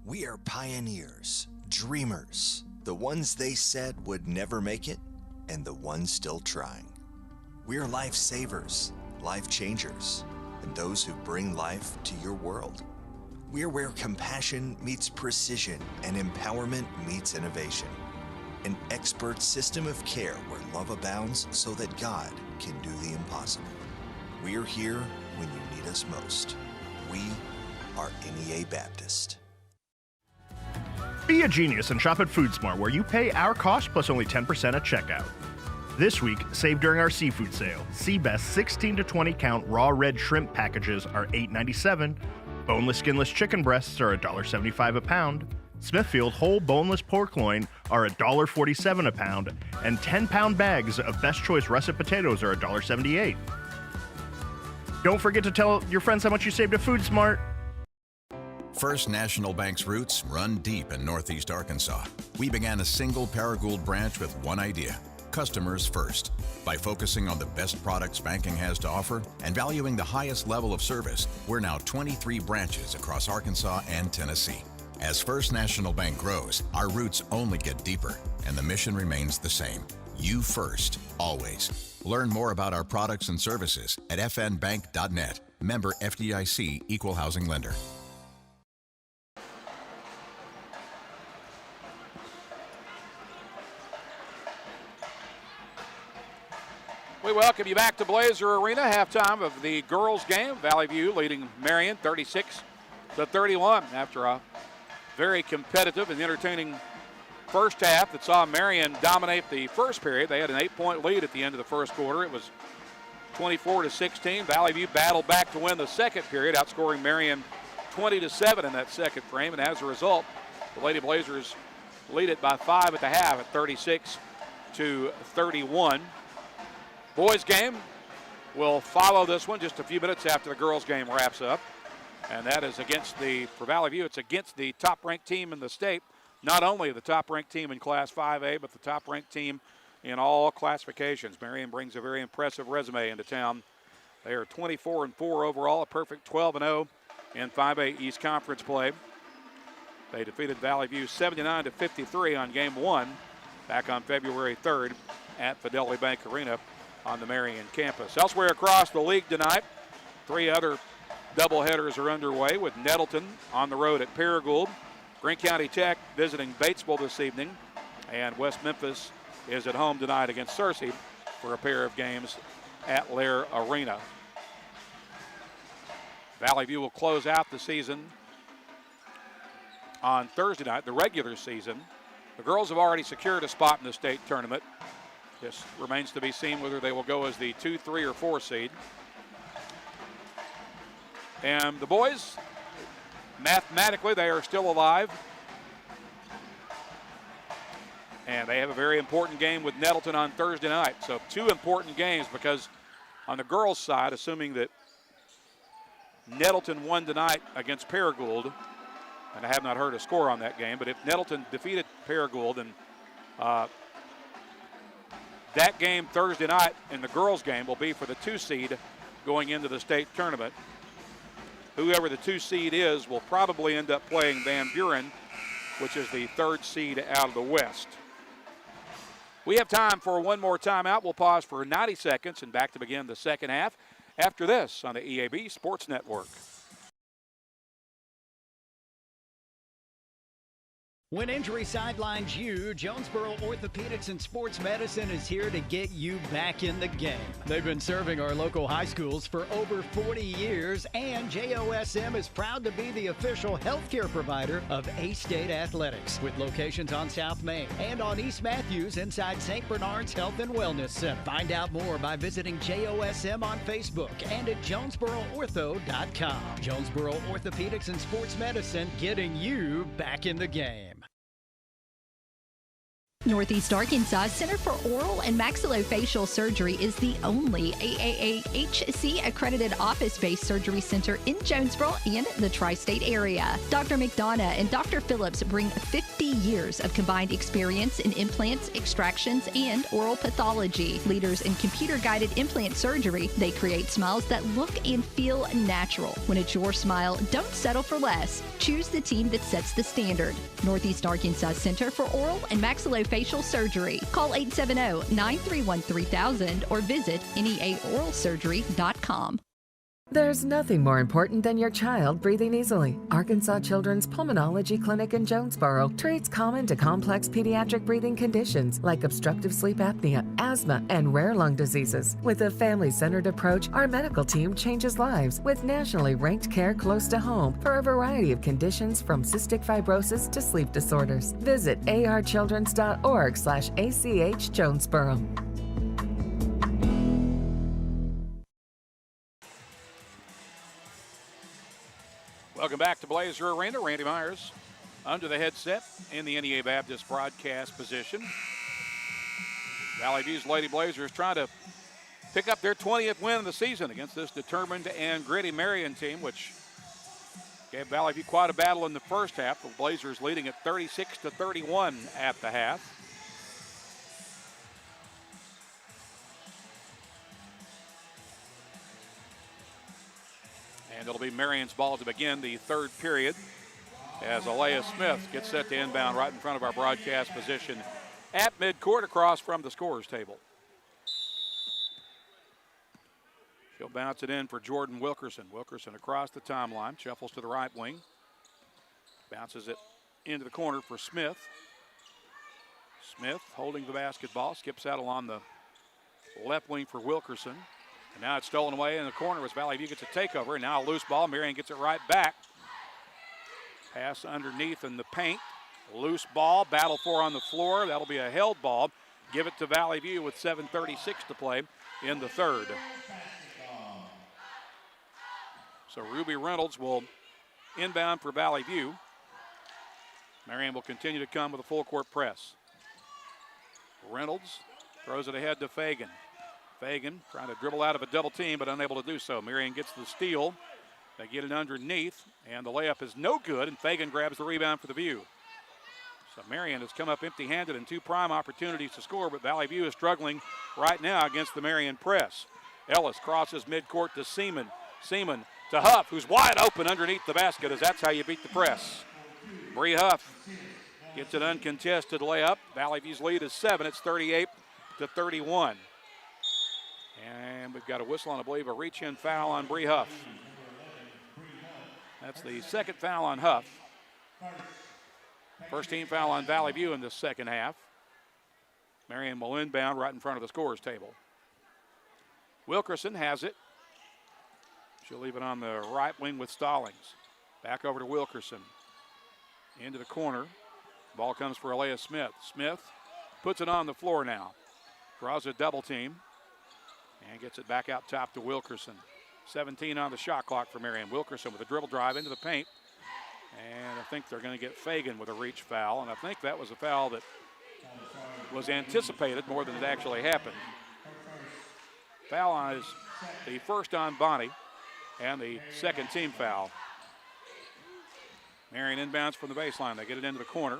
We are pioneers, dreamers, the ones they said would never make it, and the ones still trying. We are lifesavers, life changers, and those who bring life to your world. We are where compassion meets precision and empowerment meets innovation. An expert system of care where love abounds so that God can do the impossible. We are here when you need us most. We are NEA Baptist. Be a genius and shop at FoodSmart, where you pay our cost plus only 10% at checkout. This week, save during our seafood sale. Seabest 16 to 20 count raw red shrimp packages are $8.97. Boneless, skinless chicken breasts are $1.75 a pound. Smithfield whole boneless pork loin are $1.47 a pound. And 10-pound bags of Best Choice russet potatoes are $1.78. Don't forget to tell your friends how much you saved at FoodSmart. First National Bank's roots run deep in Northeast Arkansas. We began a single Paragould branch with one idea: customers first. By focusing on the best products banking has to offer and valuing the highest level of service, we're now 23 branches across Arkansas and Tennessee. As First National Bank grows, our roots only get deeper, and the mission remains the same: you first, always. Learn more about our products and services at fnbank.net. Member FDIC, Equal Housing Lender. We welcome you back to Blazer Arena, halftime of the girls' game. Valley View leading Marion 36-31 after a very competitive and entertaining first half that saw Marion dominate the first period. They had an 8-point lead at the end of the first quarter. It was 24-16. Valley View battled back to win the second period, outscoring Marion 20-7 in that second frame, and as a result, the Lady Blazers lead it by 5 at the half at 36-31. Boys game will follow this one just a few minutes after the girls game wraps up. And that is for Valley View, it's against the top-ranked team in the state. Not only the top-ranked team in Class 5A, but the top-ranked team in all classifications. Marion brings a very impressive resume into town. They are 24-4 overall, a perfect 12-0 in 5A East Conference play. They defeated Valley View 79-53 on game 1 back on February 3rd at Fidelity Bank Arena on the Marion campus. Elsewhere across the league tonight, 3 other doubleheaders are underway, with Nettleton on the road at Paragould, Greene County Tech visiting Batesville this evening, and West Memphis is at home tonight against Searcy for a pair of games at Lair Arena. Valley View will close out the season on Thursday night, the regular season. The girls have already secured a spot in the state tournament. This remains to be seen whether they will go as the 2, 3, or 4 seed. And the boys, mathematically, they are still alive. And they have a very important game with Nettleton on Thursday night. So 2 important games, because on the girls' side, assuming that Nettleton won tonight against Paragould, and I have not heard a score on that game, but if Nettleton defeated Paragould, then that game Thursday night in the girls' game will be for the 2 seed going into the state tournament. Whoever the 2 seed is will probably end up playing Van Buren, which is the 3rd seed out of the West. We have time for one more timeout. We'll pause for 90 seconds and back to begin the second half after this on the EAB Sports Network. When injury sidelines you, Jonesboro Orthopedics and Sports Medicine is here to get you back in the game. They've been serving our local high schools for over 40 years, and JOSM is proud to be the official healthcare provider of A-State Athletics, with locations on South Main and on East Matthews inside St. Bernard's Health and Wellness Center. Find out more by visiting JOSM on Facebook and at JonesboroOrtho.com. Jonesboro Orthopedics and Sports Medicine, getting you back in the game. Northeast Arkansas Center for Oral and Maxillofacial Surgery is the only AAHC accredited office-based surgery center in Jonesboro and the tri-state area. Dr. McDonough and Dr. Phillips bring 50 years of combined experience in implants, extractions, and oral pathology. Leaders in computer-guided implant surgery, they create smiles that look and feel natural. When it's your smile, don't settle for less. Choose the team that sets the standard. Northeast Arkansas Center for Oral and Maxillofacial Surgery. Call 870-931-3000 or visit neaoralsurgery.com. There's nothing more important than your child breathing easily. Arkansas Children's Pulmonology Clinic in Jonesboro treats common to complex pediatric breathing conditions like obstructive sleep apnea, asthma, and rare lung diseases. With a family-centered approach, our medical team changes lives with nationally ranked care close to home for a variety of conditions from cystic fibrosis to sleep disorders. Visit archildrens.org/ACH Jonesboro. Welcome back to Blazer Arena. Randy Myers under the headset in the NEA Baptist broadcast position. Valley View's Lady Blazers trying to pick up their 20th win of the season against this determined and gritty Marion team, which gave Valley View quite a battle in the first half. The Blazers leading at 36-31 at the half. And it'll be Marion's ball to begin the third period as Alea Smith gets set to inbound right in front of our broadcast position at midcourt across from the scorer's table. She'll bounce it in for Jordan Wilkerson. Wilkerson across the timeline, shuffles to the right wing. Bounces it into the corner for Smith. Smith holding the basketball, skips out along the left wing for Wilkerson. And now it's stolen away in the corner as Valley View gets a takeover. And now a loose ball. Marion gets it right back. Pass underneath in the paint. Loose ball. Battle for on the floor. That'll be a held ball. Give it to Valley View with 7:36 to play in the third. So Ruby Reynolds will inbound for Valley View. Marion will continue to come with a full court press. Reynolds throws it ahead to Fagan. Fagan trying to dribble out of a double team, but unable to do so. Marion gets the steal. They get it underneath, and the layup is no good, and Fagan grabs the rebound for the View. So Marion has come up empty-handed in two prime opportunities to score, but Valley View is struggling right now against the Marion press. Ellis crosses midcourt to Seaman. Seaman to Huff, who's wide open underneath the basket, as that's how you beat the press. Bree Huff gets an uncontested layup. Valley View's lead is 7. It's 38-31. And we've got a whistle and I believe a reach-in foul on Bree Huff. That's the second foul on Huff. First team foul on Valley View in the second half. Marion will inbound right in front of the scorer's table. Wilkerson has it. She'll leave it on the right wing with Stallings. Back over to Wilkerson. Into the corner. Ball comes for Alea Smith. Smith puts it on the floor now. Draws a double team. And gets it back out top to Wilkerson. 17 on the shot clock for Marion. Wilkerson with a dribble drive into the paint. And I think they're going to get Fagan with a reach foul. And I think that was a foul that was anticipated more than it actually happened. Foul is the first on Bonnie and the second team foul. Marion inbounds from the baseline. They get it into the corner.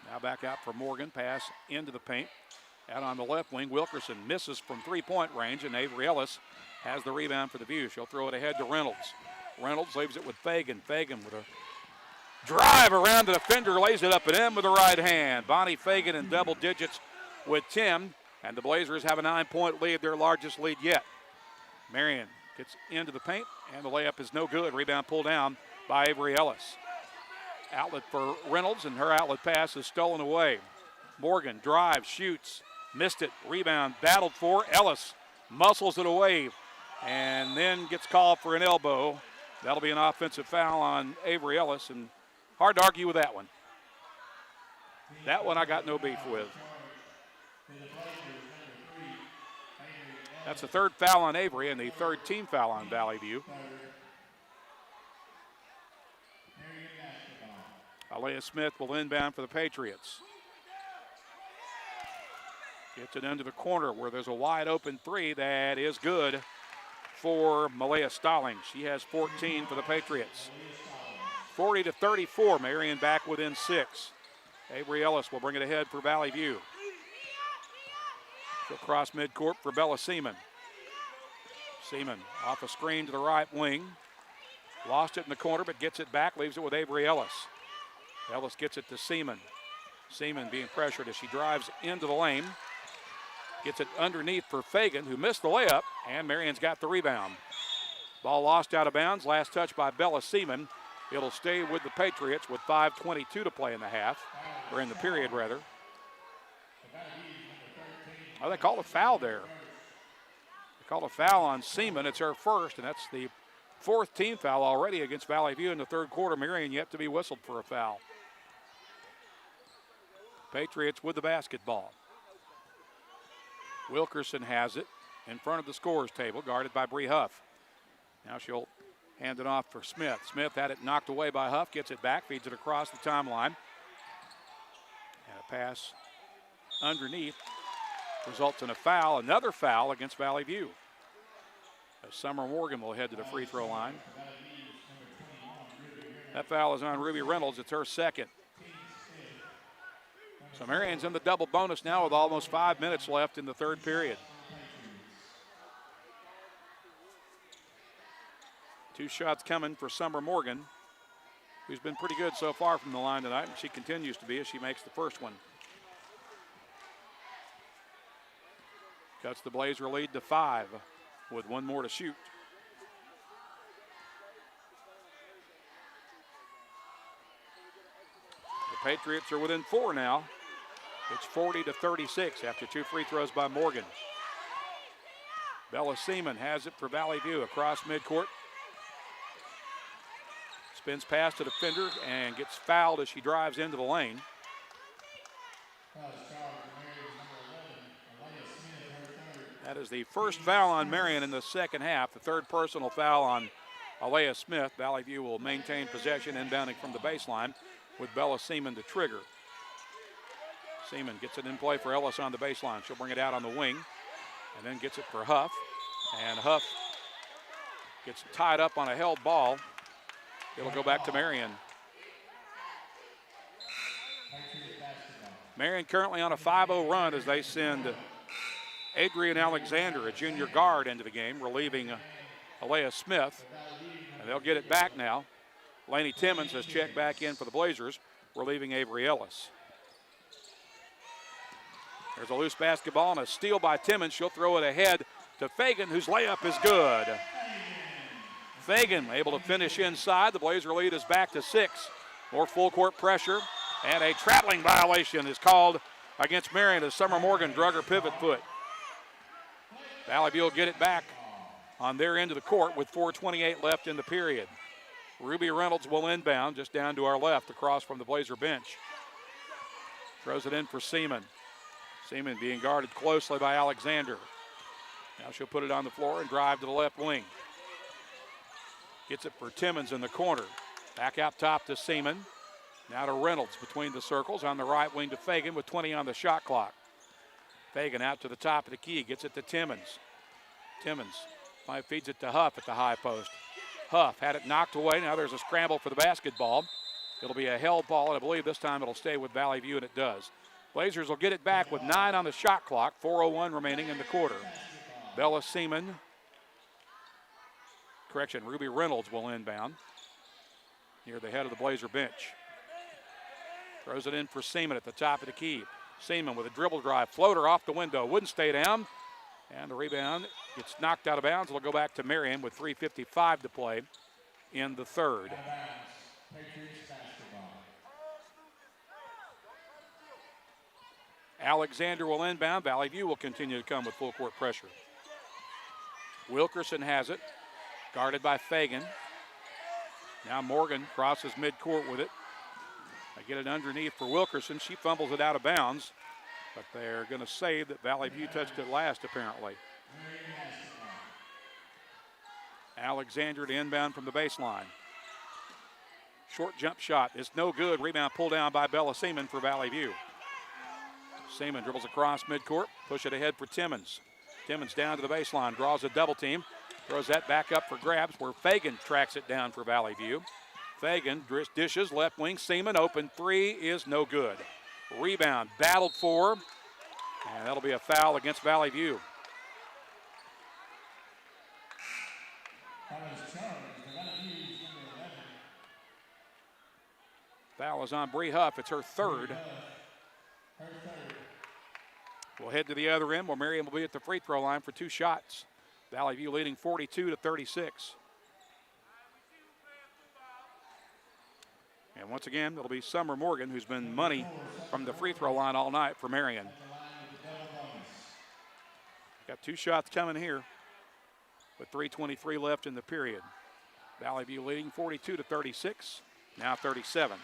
Now back out for Morgan. Pass into the paint. Out on the left wing, Wilkerson misses from three-point range, and Avery Ellis has the rebound for the View. She'll throw it ahead to Reynolds. Reynolds leaves it with Fagan. Fagan with a drive around the defender, lays it up and in with the right hand. Bonnie Fagan in double digits with 10, and the Blazers have a 9-point lead, their largest lead yet. Marion gets into the paint, and the layup is no good. Rebound pulled down by Avery Ellis. Outlet for Reynolds, and her outlet pass is stolen away. Morgan drives, shoots, missed it. Rebound battled for. Ellis muscles it away and then gets called for an elbow. That'll be an offensive foul on Avery Ellis, and hard to argue with that one. That one I got no beef with. That's the third foul on Avery and the third team foul on Valley View. Alea Smith will inbound for the Patriots. Gets it into the corner where there's a wide open three that is good for Malaya Stallings. She has 14 for the Patriots. 40-34, Marion back within 6. Avery Ellis will bring it ahead for Valley View. She'll cross midcourt for Bella Seaman. Seaman off a screen to the right wing. Lost it in the corner, but gets it back, leaves it with Avery Ellis. Ellis gets it to Seaman. Seaman being pressured as she drives into the lane. Gets it underneath for Fagan, who missed the layup, and Marion's got the rebound. Ball lost out of bounds. Last touch by Bella Seaman. It'll stay with the Patriots with 5:22 to play in the half, or in the period, rather. Oh, they called a foul there. They called a foul on Seaman. It's her first, and that's the fourth team foul already against Valley View in the third quarter. Marion yet to be whistled for a foul. Patriots with the basketball. Wilkerson has it in front of the scorer's table, guarded by Bree Huff. Now she'll hand it off for Smith. Smith had it knocked away by Huff, gets it back, feeds it across the timeline. And a pass underneath results in a foul, another foul against Valley View. As Summer Morgan will head to the free throw line. That foul is on Ruby Reynolds. It's her second. So Marion's in the double bonus now with almost 5 minutes left in the third period. Two shots coming for Summer Morgan, who's been pretty good so far from the line tonight, and she continues to be as she makes the first one. Cuts the Blazer lead to 5 with one more to shoot. The Patriots are within 4 now. It's 40-36 after 2 free throws by Morgan. Bella Seaman has it for Valley View across midcourt. Spins past to the defender and gets fouled as she drives into the lane. That is the first foul on Marion in the second half, the third personal foul on Alea Smith. Valley View will maintain possession, inbounding from the baseline with Bella Seaman to trigger. Seaman gets it in play for Ellis on the baseline. She'll bring it out on the wing and then gets it for Huff. And Huff gets tied up on a held ball. It'll go back to Marion. Marion currently on a 5-0 run as they send Adrian Alexander, a junior guard, into the game, relieving Alea Smith. And they'll get it back now. Lainey Timmons has checked back in for the Blazers, relieving Avery Ellis. There's a loose basketball and a steal by Timmons. She'll throw it ahead to Fagan, whose layup is good. Fagan able to finish inside. The Blazer lead is back to 6. More full court pressure, and a traveling violation is called against Marion as Summer Morgan drug her pivot foot. Valley View will get it back on their end of the court with 4:28 left in the period. Ruby Reynolds will inbound just down to our left across from the Blazer bench. Throws it in for Seaman. Seaman being guarded closely by Alexander. Now she'll put it on the floor and drive to the left wing. Gets it for Timmons in the corner. Back out top to Seaman. Now to Reynolds between the circles on the right wing to Fagan with 20 on the shot clock. Fagan out to the top of the key, gets it to Timmons. Timmons feeds it to Huff at the high post. Huff had it knocked away. Now there's a scramble for the basketball. It'll be a held ball, and I believe this time it'll stay with Valley View, and it does. Blazers will get it back with 9 on the shot clock, 4:01 remaining in the quarter. Bella Seaman, Ruby Reynolds will inbound near the head of the Blazer bench. Throws it in for Seaman at the top of the key. Seaman with a dribble drive, floater off the window, wouldn't stay down. And the rebound gets knocked out of bounds. It'll go back to Marion with 3:55 to play in the third. Alexander will inbound. Valley View will continue to come with full court pressure. Wilkerson has it, guarded by Fagan. Now Morgan crosses midcourt with it. They get it underneath for Wilkerson. She fumbles it out of bounds, but they're going to say that Valley View touched it last, apparently. Alexander to inbound from the baseline. Short jump shot is no good. Rebound pulled down by Bella Seaman for Valley View. Seaman dribbles across midcourt, push it ahead for Timmons. Timmons down to the baseline, draws a double team, throws that back up for grabs where Fagan tracks it down for Valley View. Fagan dishes, left wing, Seaman open three is no good. Rebound battled for, and that'll be a foul against Valley View. Foul is on Bree Huff. It's her third. We'll head to the other end where Marion will be at the free throw line for two shots. Valley View leading 42-36. And once again, it'll be Summer Morgan, who's been money from the free throw line all night for Marion. Got two shots coming here with 3:23 left in the period. Valley View leading 42-36, now 37.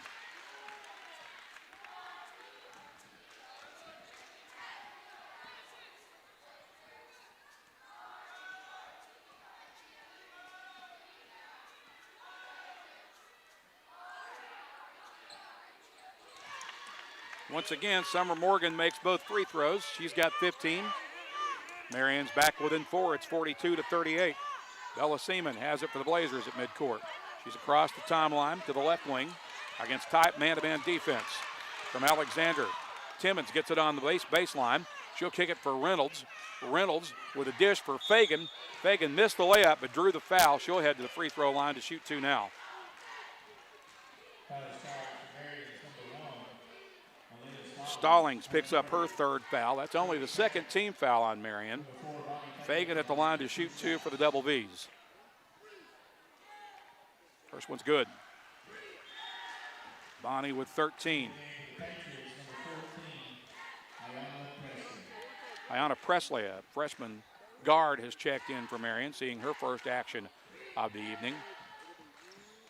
Once again, Summer Morgan makes both free throws. She's got 15. Marion's back within 4. It's 42-38. Bella Seaman has it for the Blazers at midcourt. She's across the timeline to the left wing against tight man-to-man defense from Alexander. Timmons gets it on the baseline. She'll kick it for Reynolds. Reynolds with a dish for Fagan. Fagan missed the layup but drew the foul. She'll head to the free throw line to shoot two now. Stallings picks up her third foul. That's only the second team foul on Marion. Fagan at the line to shoot two for the Double V's. First one's good. Bonnie with 13. Ayanna Presley, a freshman guard, has checked in for Marion, seeing her first action of the evening.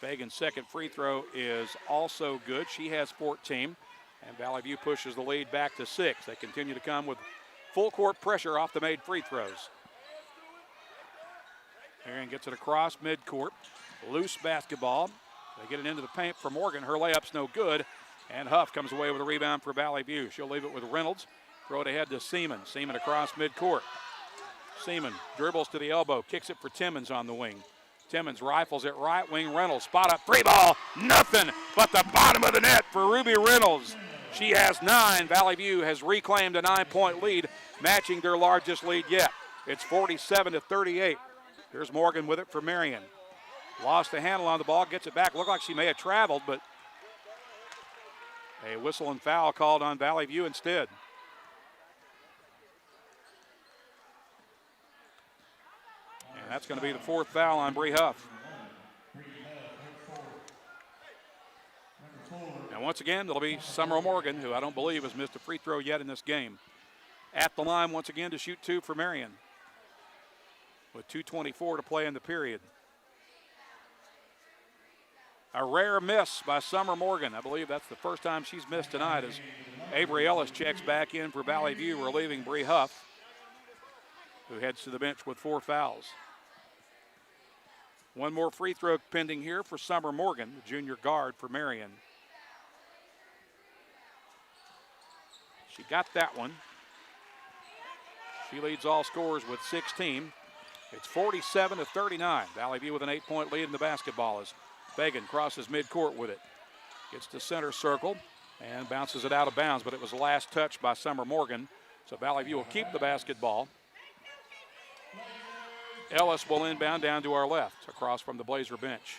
Fagan's second free throw is also good. She has 14. And Valley View pushes the lead back to 6. They continue to come with full court pressure off the made free throws. Marion gets it across midcourt. Loose basketball. They get it into the paint for Morgan. Her layup's no good. And Huff comes away with a rebound for Valley View. She'll leave it with Reynolds. Throw it ahead to Seaman. Seaman across midcourt. Seaman dribbles to the elbow. Kicks it for Timmons on the wing. Timmons rifles it right wing. Reynolds spot up three ball. Nothing but the bottom of the net for Ruby Reynolds. She has 9. Valley View has reclaimed a 9-point lead, matching their largest lead yet. It's 47-38. Here's Morgan with it for Marion. Lost the handle on the ball, gets it back. Looked like she may have traveled, but a whistle and foul called on Valley View instead. And that's going to be the fourth foul on Bree Huff. And once again, it'll be Summer Morgan, who I don't believe has missed a free throw yet in this game. At the line once again to shoot two for Marion, with 2:24 to play in the period. A rare miss by Summer Morgan. I believe that's the first time she's missed tonight as Avery Ellis checks back in for Valley View, relieving Bree Huff, who heads to the bench with 4 fouls. One more free throw pending here for Summer Morgan, the junior guard for Marion. She got that one. She leads all scorers with 16. It's 47-39. Valley View with an 8-point lead in the basketball as Fagan crosses midcourt with it. Gets to center circle and bounces it out of bounds, but it was the last touch by Summer Morgan. So Valley View will keep the basketball. Ellis will inbound down to our left, across from the Blazer bench.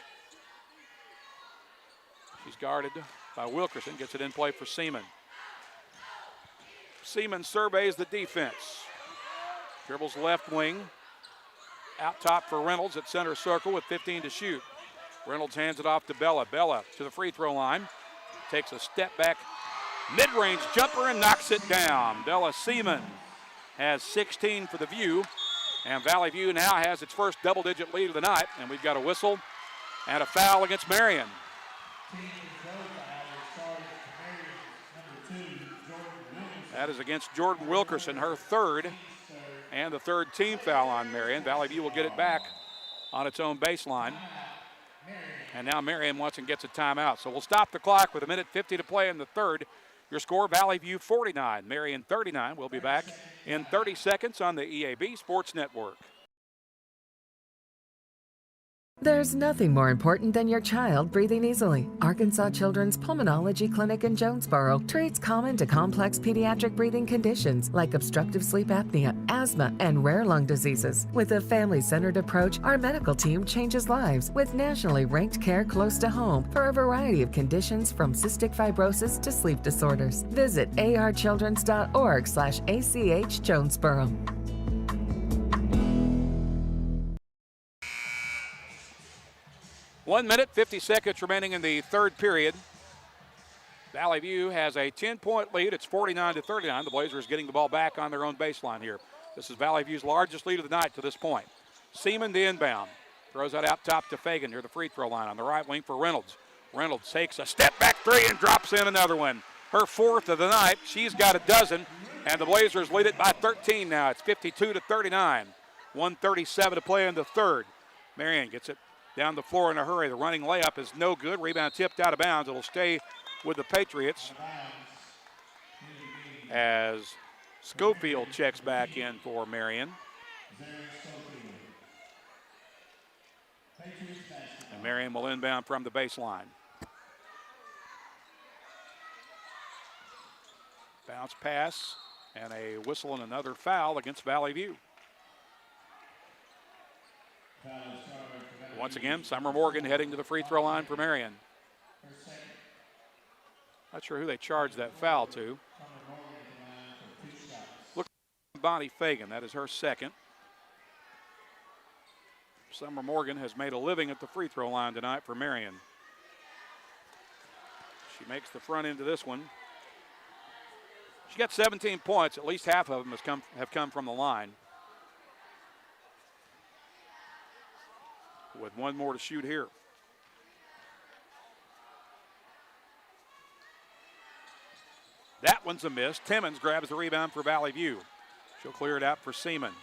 She's guarded by Wilkerson, gets it in play for Seaman. Seaman surveys the defense. Dribbles left wing. Out top for Reynolds at center circle with 15 to shoot. Reynolds hands it off to Bella. Bella to the free throw line. Takes a step back mid-range jumper and knocks it down. Bella Seaman has 16 for the View. And Valley View now has its first double-digit lead of the night. And we've got a whistle and a foul against Marion. That is against Jordan Wilkerson, her third, and the third team foul on Marion. Valley View will get it back on its own baseline. And now Marion once and gets a timeout. So we'll stop the clock with 1:50 to play in the third. Your score, Valley View 49, Marion 39. We'll be back in 30 seconds on the EAB Sports Network. There's nothing more important than your child breathing easily. Arkansas Children's Pulmonology Clinic in Jonesboro treats common to complex pediatric breathing conditions like obstructive sleep apnea, asthma, and rare lung diseases. With a family-centered approach, our medical team changes lives with nationally ranked care close to home for a variety of conditions from cystic fibrosis to sleep disorders. Visit archildrens.org/ACH Jonesboro. 1 minute, 50 seconds remaining in the third period. Valley View has a 10-point lead. It's 49-39. The Blazers getting the ball back on their own baseline here. This is Valley View's largest lead of the night to this point. Seaman the inbound. Throws that out top to Fagan near the free throw line on the right wing for Reynolds. Reynolds takes a step back three and drops in another one. Her fourth of the night. She's got a dozen, and the Blazers lead it by 13 now. It's 52-39. 1:37 to play in the third. Marion gets it down the floor in a hurry. The running layup is no good. Rebound tipped out of bounds. It'll stay with the Patriots as Schofield checks back in for Marion. And Marion will inbound from the baseline. Bounce pass and a whistle and another foul against Valley View. Once again, Summer Morgan heading to the free throw line for Marion. Not sure who they charged that foul to. Look at Bonnie Fagan. That is her second. Summer Morgan has made a living at the free throw line tonight for Marion. She makes the front end of this one. She got 17 points. At least half of them have come from the line. With one more to shoot here. That one's a miss. Timmons grabs the rebound for Valley View. She'll clear it out for Seaman.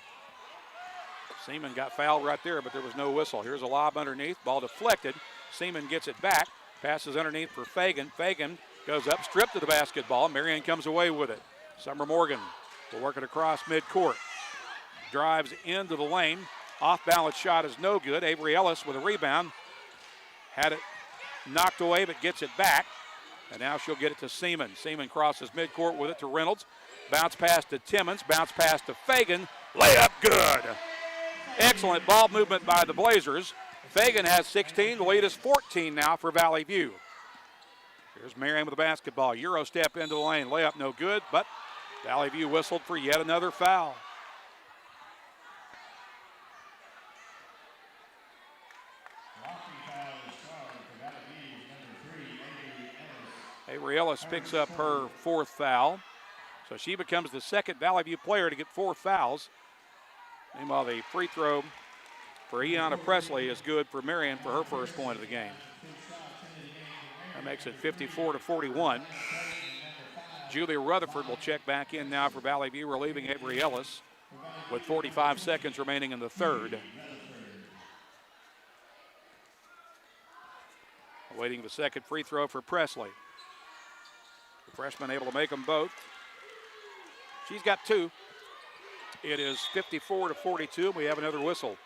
Seaman got fouled right there, but there was no whistle. Here's a lob underneath. Ball deflected. Seaman gets it back. Passes underneath for Fagan. Fagan goes up, stripped to the basketball. Marion comes away with it. Summer Morgan will work it across midcourt. Drives into the lane. Off-balance shot is no good. Avery Ellis with a rebound. Had it knocked away, but gets it back. And now she'll get it to Seaman. Seaman crosses midcourt with it to Reynolds. Bounce pass to Timmons. Bounce pass to Fagan. Layup good. Excellent ball movement by the Blazers. Fagan has 16. The lead is 14 now for Valley View. Here's Marion with the basketball. Euro step into the lane. Layup no good, but Valley View whistled for yet another foul. Avery Ellis picks up her fourth foul. So she becomes the second Valley View player to get 4 fouls. Meanwhile, the free throw for Iana Presley is good for Marion for her first point of the game. That makes it 54-41. Julia Rutherford will check back in now for Valley View, relieving Avery Ellis with 45 seconds remaining in the third. Awaiting the second free throw for Presley. The freshman able to make them both. She's got 2. It is 54-42, and we have another whistle.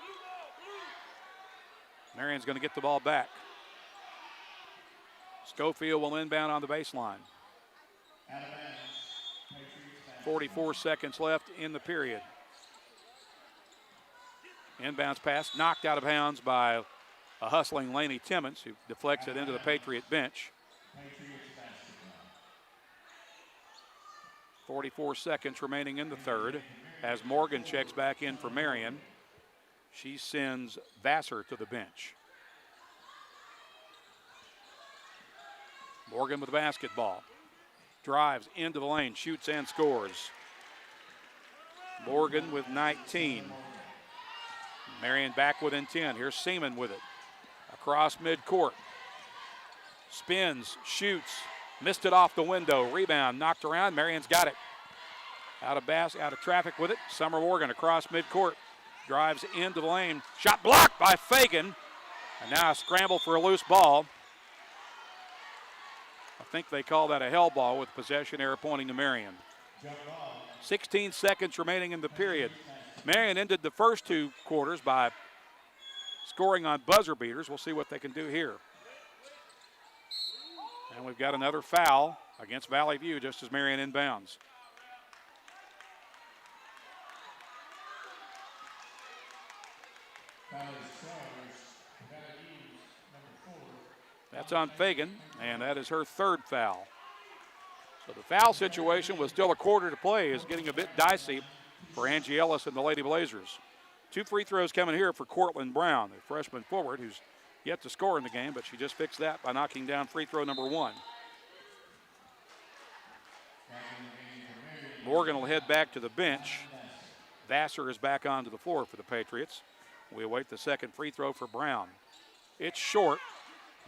Marion's going to get the ball back. Schofield will inbound on the baseline. 44 seconds left in the period. Inbounds pass knocked out of bounds by a hustling Laney Timmons, who deflects it into the Patriot bench. 44 seconds remaining in the third as Morgan checks back in for Marion. She sends Vassar to the bench. Morgan with the basketball. Drives into the lane, shoots and scores. Morgan with 19. Marion back within 10. Here's Seaman with it. Across midcourt. Spins, shoots, missed it off the window. Rebound knocked around. Marion's got it. Out of traffic with it. Summer Morgan across midcourt. Drives into the lane. Shot blocked by Fagan. And now a scramble for a loose ball. I think they call that a hell ball with possession error pointing to Marion. 16 seconds remaining in the period. Marion ended the first two quarters by scoring on buzzer beaters. We'll see what they can do here. And we've got another foul against Valley View just as Marion inbounds. That's on Fagan, and that is her third foul. So the foul situation with still a quarter to play is getting a bit dicey for Angie Ellis and the Lady Blazers. 2 free throws coming here for Cortland Brown, the freshman forward who's yet to score in the game, but she just fixed that by knocking down free throw number 1. Morgan will head back to the bench. Vassar is back onto the floor for the Patriots. We await the second free throw for Brown. It's short,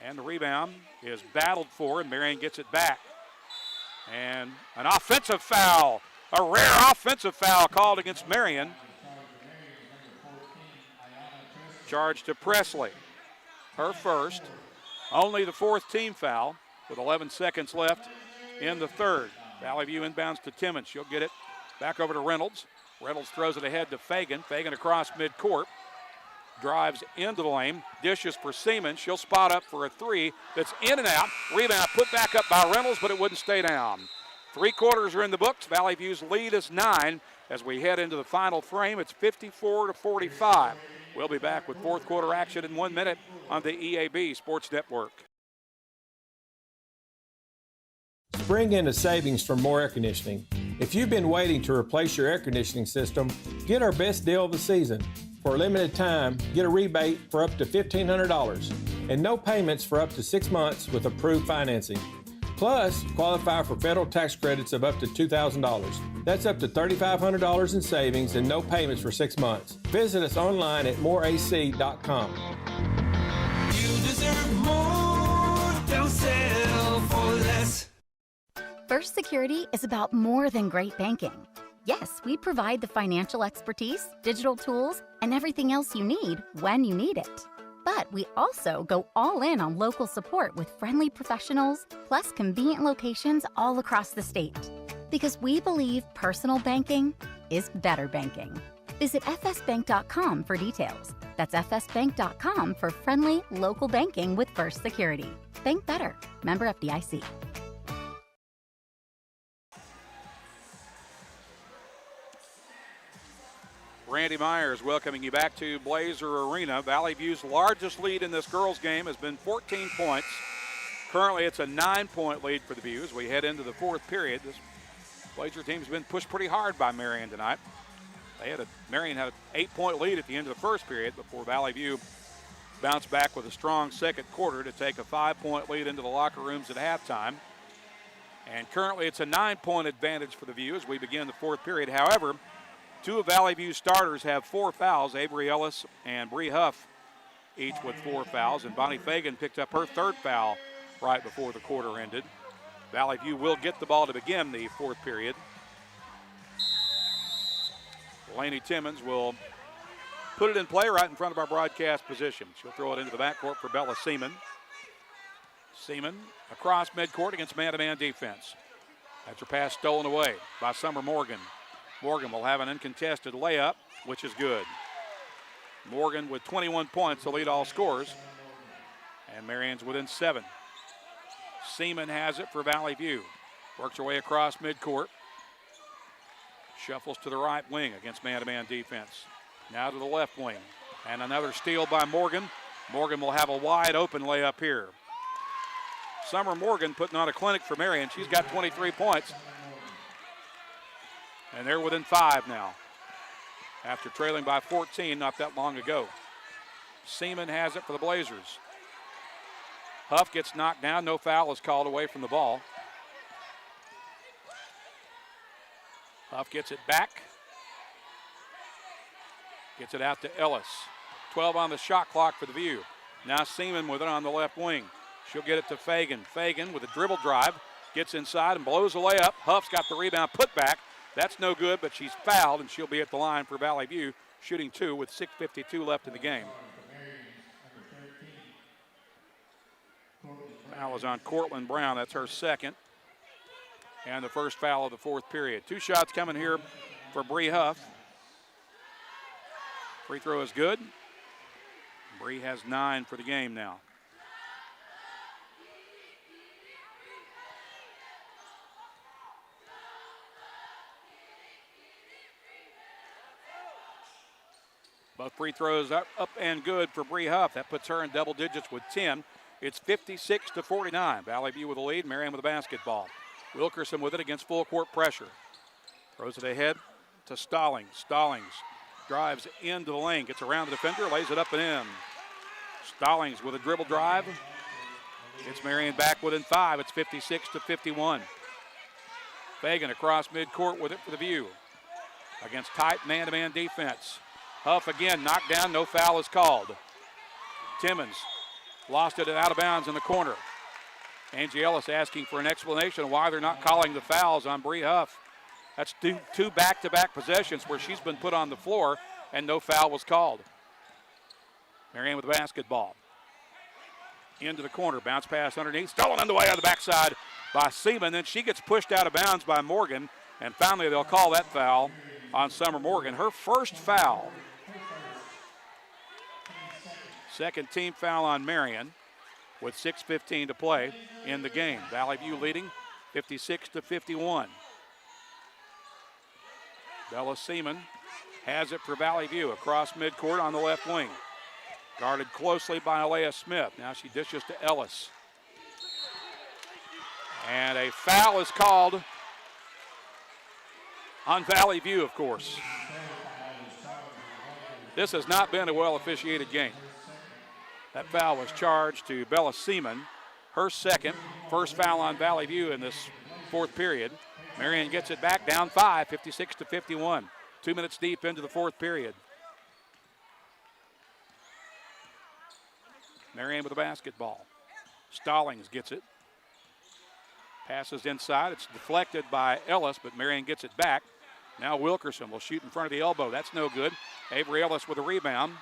and the rebound is battled for, and Marion gets it back. And an offensive foul, a rare offensive foul called against Marion. Charge to Presley. Her first, only the 4th team foul with 11 seconds left in the third. Valley View inbounds to Timmons. She'll get it back over to Reynolds. Reynolds throws it ahead to Fagan. Fagan across midcourt. Drives into the lane. Dishes for Seaman. She'll spot up for a 3 that's in and out. Rebound put back up by Reynolds, but it wouldn't stay down. 3 quarters are in the books. Valley View's lead is 9. As we head into the final frame, it's 54-45. We'll be back with 4th quarter action in 1 minute on the EAB Sports Network. Spring into savings from more air conditioning. If you've been waiting to replace your air conditioning system, get our best deal of the season. For a limited time, get a rebate for up to $1,500 and no payments for up to 6 months with approved financing. Plus, qualify for federal tax credits of up to $2,000. That's up to $3,500 in savings and no payments for 6 months. Visit us online at moreac.com. You deserve more. Don't settle for less. First Security is about more than great banking. Yes, we provide the financial expertise, digital tools, and everything else you need when you need it. But we also go all in on local support with friendly professionals, plus convenient locations all across the state. Because we believe personal banking is better banking. Visit fsbank.com for details. That's fsbank.com for friendly local banking with First Security. Bank better. Member FDIC. Randy Myers welcoming you back to Blazer Arena. Valley View's largest lead in this girls' game has been 14 points. Currently, it's a 9-point lead for the View as we head into the 4th period. This Blazer team's been pushed pretty hard by Marion tonight. Marion had an 8-point lead at the end of the first period before Valley View bounced back with a strong second quarter to take a 5-point lead into the locker rooms at halftime. And currently, it's a 9-point advantage for the View as we begin the 4th period. However, 2 of Valley View's starters have 4 fouls. Avery Ellis and Bree Huff each with 4 fouls. And Bonnie Fagan picked up her 3rd foul right before the quarter ended. Valley View will get the ball to begin the 4th period. Laney Timmons will put it in play right in front of our broadcast position. She'll throw it into the backcourt for Bella Seaman. Seaman across midcourt against man-to-man defense. That's her pass stolen away by Summer Morgan. Morgan will have an uncontested layup, which is good. Morgan with 21 points to lead all scorers. And Marion's within 7. Seaman has it for Valley View. Works her way across midcourt. Shuffles to the right wing against man-to-man defense. Now to the left wing. And another steal by Morgan. Morgan will have a wide open layup here. Summer Morgan putting on a clinic for Marion. She's got 23 points. And they're within 5 now, after trailing by 14 not that long ago. Seaman has it for the Blazers. Huff gets knocked down. No foul is called away from the ball. Huff gets it back. Gets it out to Ellis. 12 on the shot clock for the View. Now Seaman with it on the left wing. She'll get it to Fagan. Fagan with a dribble drive. Gets inside and blows a layup. Huff's got the rebound put back. That's no good, but she's fouled, and she'll be at the line for Valley View, shooting 2 with 6:52 left in the game. Foul is on Cortland Brown. That's her second. And the first foul of the fourth period. 2 shots coming here for Bree Huff. Free throw is good. Bree has 9 for the game now. Both free throws up and good for Bree Huff. That puts her in double digits with 10. It's 56-49. Valley View with the lead. Marion with the basketball. Wilkerson with it against full court pressure. Throws it ahead to Stallings. Stallings drives into the lane. Gets around the defender. Lays it up and in. Stallings with a dribble drive. Gets Marion back within 5. It's 56-51. Fagan across midcourt with it for the View. Against tight man-to-man defense. Huff again knocked down. No foul is called. Timmons lost it out of bounds in the corner. Angie Ellis asking for an explanation of why they're not calling the fouls on Bree Huff. That's two back-to-back possessions where she's been put on the floor and no foul was called. Marion with the basketball. Into the corner. Bounce pass underneath. Stolen on the way on the backside by Seaman. Then she gets pushed out of bounds by Morgan. And finally they'll call that foul on Summer Morgan. Her first foul. Second team foul on Marion with 6:15 to play in the game. Valley View leading 56-51. Bella Seaman has it for Valley View across midcourt on the left wing. Guarded closely by Alea Smith. Now she dishes to Ellis. And a foul is called on Valley View, of course. This has not been a well-officiated game. That foul was charged to Bella Seaman. Her second, first foul on Valley View in this fourth period. Marion gets it back down 5, 56-51. 2 minutes deep into the fourth period. Marion with the basketball. Stallings gets it. Passes inside. It's deflected by Ellis, but Marion gets it back. Now Wilkerson will shoot in front of the elbow. That's no good. Avery Ellis with a rebound.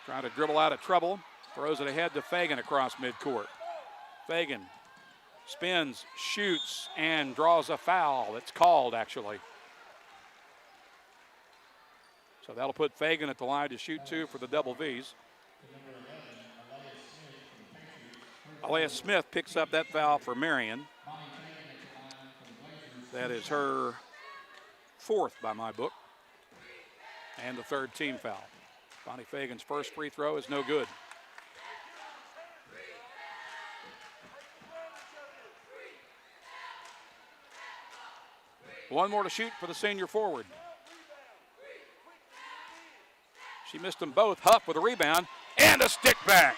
Trying to dribble out of trouble. Throws it ahead to Fagan across midcourt. Fagan spins, shoots, and draws a foul. It's called, actually. So that'll put Fagan at the line to shoot 2 for the double V's. Alea Smith picks up that foul for Marion. That is her 4th by my book. And the 3rd team foul. Bonnie Fagan's first free throw is no good. One more to shoot for the senior forward. She missed them both. Huff with a rebound and a stick back.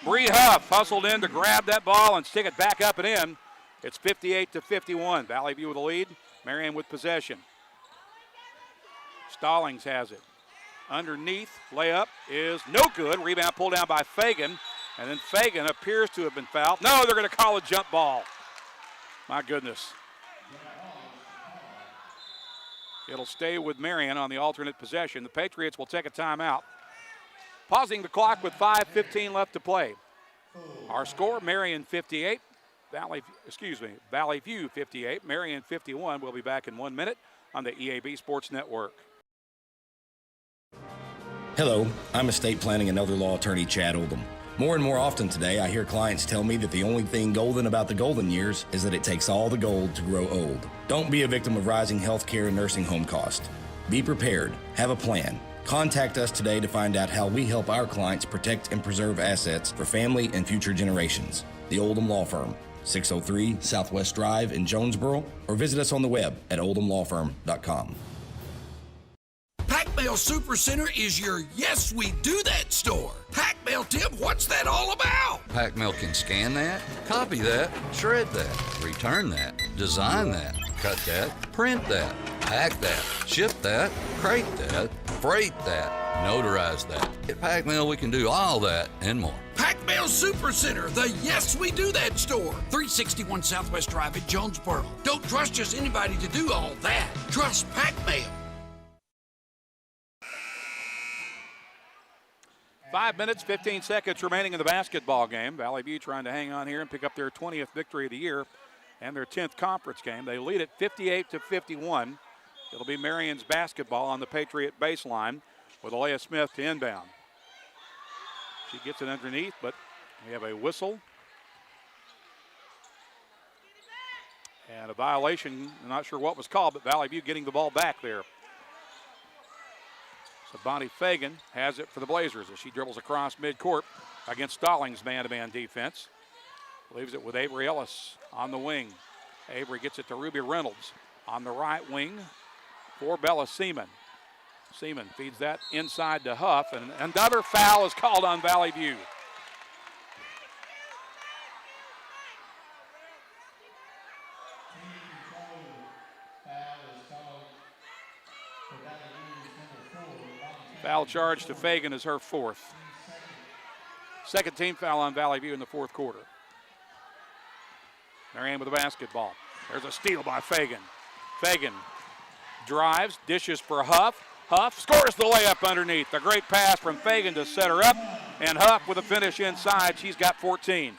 Bree Huff hustled in to grab that ball and stick it back up and in. It's 58-51. Valley View with the lead. Marion with possession. Stallings has it. Underneath, layup is no good. Rebound pulled down by Fagan. And then Fagan appears to have been fouled. No, they're going to call a jump ball. My goodness. It'll stay with Marion on the alternate possession. The Patriots will take a timeout. Pausing the clock with 5:15 left to play. Our score, Marion 58, Valley View 58, Marion 51. We'll be back in 1 minute on the EAB Sports Network. Hello, I'm estate planning and elder law attorney Chad Oldham. More and more often today, I hear clients tell me that the only thing golden about the golden years is that it takes all the gold to grow old. Don't be a victim of rising healthcare and nursing home costs. Be prepared. Have a plan. Contact us today to find out how we help our clients protect and preserve assets for family and future generations. The Oldham Law Firm, 603 Southwest Drive in Jonesboro, or visit us on the web at oldhamlawfirm.com. Pac Mail Supercenter is your Yes We Do That store. Pac Mail, Tim, what's that all about? Pac Mail can scan that, copy that, shred that, return that, design that, cut that, print that, pack that, ship that, crate that, freight that, notarize that. At Pac Mail, we can do all that and more. Pac Mail Supercenter, the Yes We Do That store. 361 Southwest Drive in Jonesboro. Don't trust just anybody to do all that. Trust Pac Mail. 5 minutes, 15 seconds remaining in the basketball game. Valley View trying to hang on here and pick up their 20th victory of the year and their 10th conference game. They lead it 58-51. It'll be Marion's basketball on the Patriot baseline with Alea Smith to inbound. She gets it underneath, but we have a whistle and a violation. I'm not sure what was called, but Valley View getting the ball back there. So Bonnie Fagan has it for the Blazers as she dribbles across midcourt against Stallings' man-to-man defense. Leaves it with Avery Ellis on the wing. Avery gets it to Ruby Reynolds on the right wing for Bella Seaman. Seaman feeds that inside to Huff, and another foul is called on Valley View. Foul charge to Fagan is her fourth. Second team foul on Valley View in the fourth quarter. Marion with the basketball. There's a steal by Fagan. Fagan drives, dishes for Huff. Huff scores the layup underneath. A great pass from Fagan to set her up. And Huff with a finish inside. She's got 14.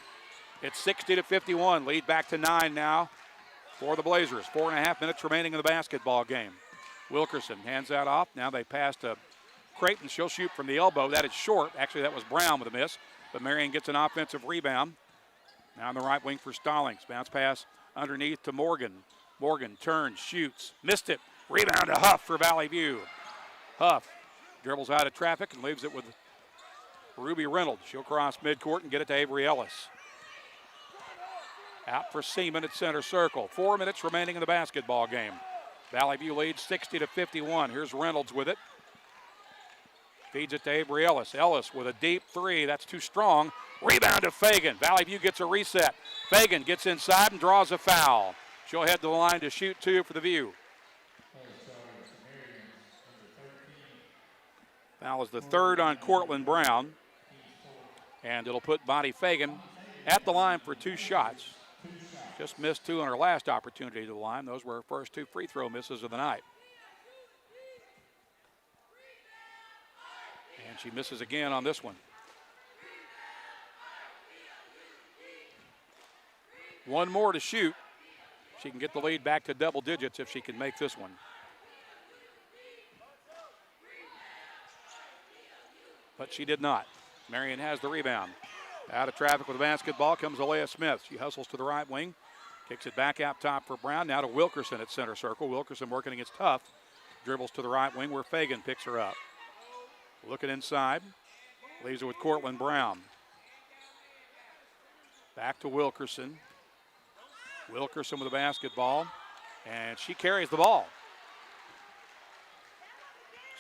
It's 60-51. Lead back to 9 now for the Blazers. 4.5 minutes remaining in the basketball game. Wilkerson hands that off. Now they pass to Creighton. She'll shoot from the elbow. That is short. Actually, that was Brown with a miss. But Marion gets an offensive rebound. Now on the right wing for Stallings. Bounce pass underneath to Morgan. Morgan turns, shoots, missed it. Rebound to Huff for Valley View. Huff dribbles out of traffic and leaves it with Ruby Reynolds. She'll cross midcourt and get it to Avery Ellis. Out for Seaman at center circle. 4 minutes remaining in the basketball game. Valley View leads 60-51. Here's Reynolds with it. Feeds it to Avery Ellis. Ellis with a deep three. That's too strong. Rebound to Fagan. Valley View gets a reset. Fagan gets inside and draws a foul. She'll head to the line to shoot two for the View. Foul is the third on Cortland Brown. And it'll put Bonnie Fagan at the line for two shots. Just missed two on her last opportunity to the line. Those were her first two free throw misses of the night. And she misses again on this one. One more to shoot. She can get the lead back to double digits if she can make this one. But she did not. Marion has the rebound. Out of traffic with the basketball comes Alea Smith. She hustles to the right wing. Kicks it back out top for Brown. Now to Wilkerson at center circle. Wilkerson working against Huff. Dribbles to the right wing where Fagan picks her up. Looking inside. Leaves it with Cortland Brown. Back to Wilkerson. Wilkerson with the basketball. And she carries the ball.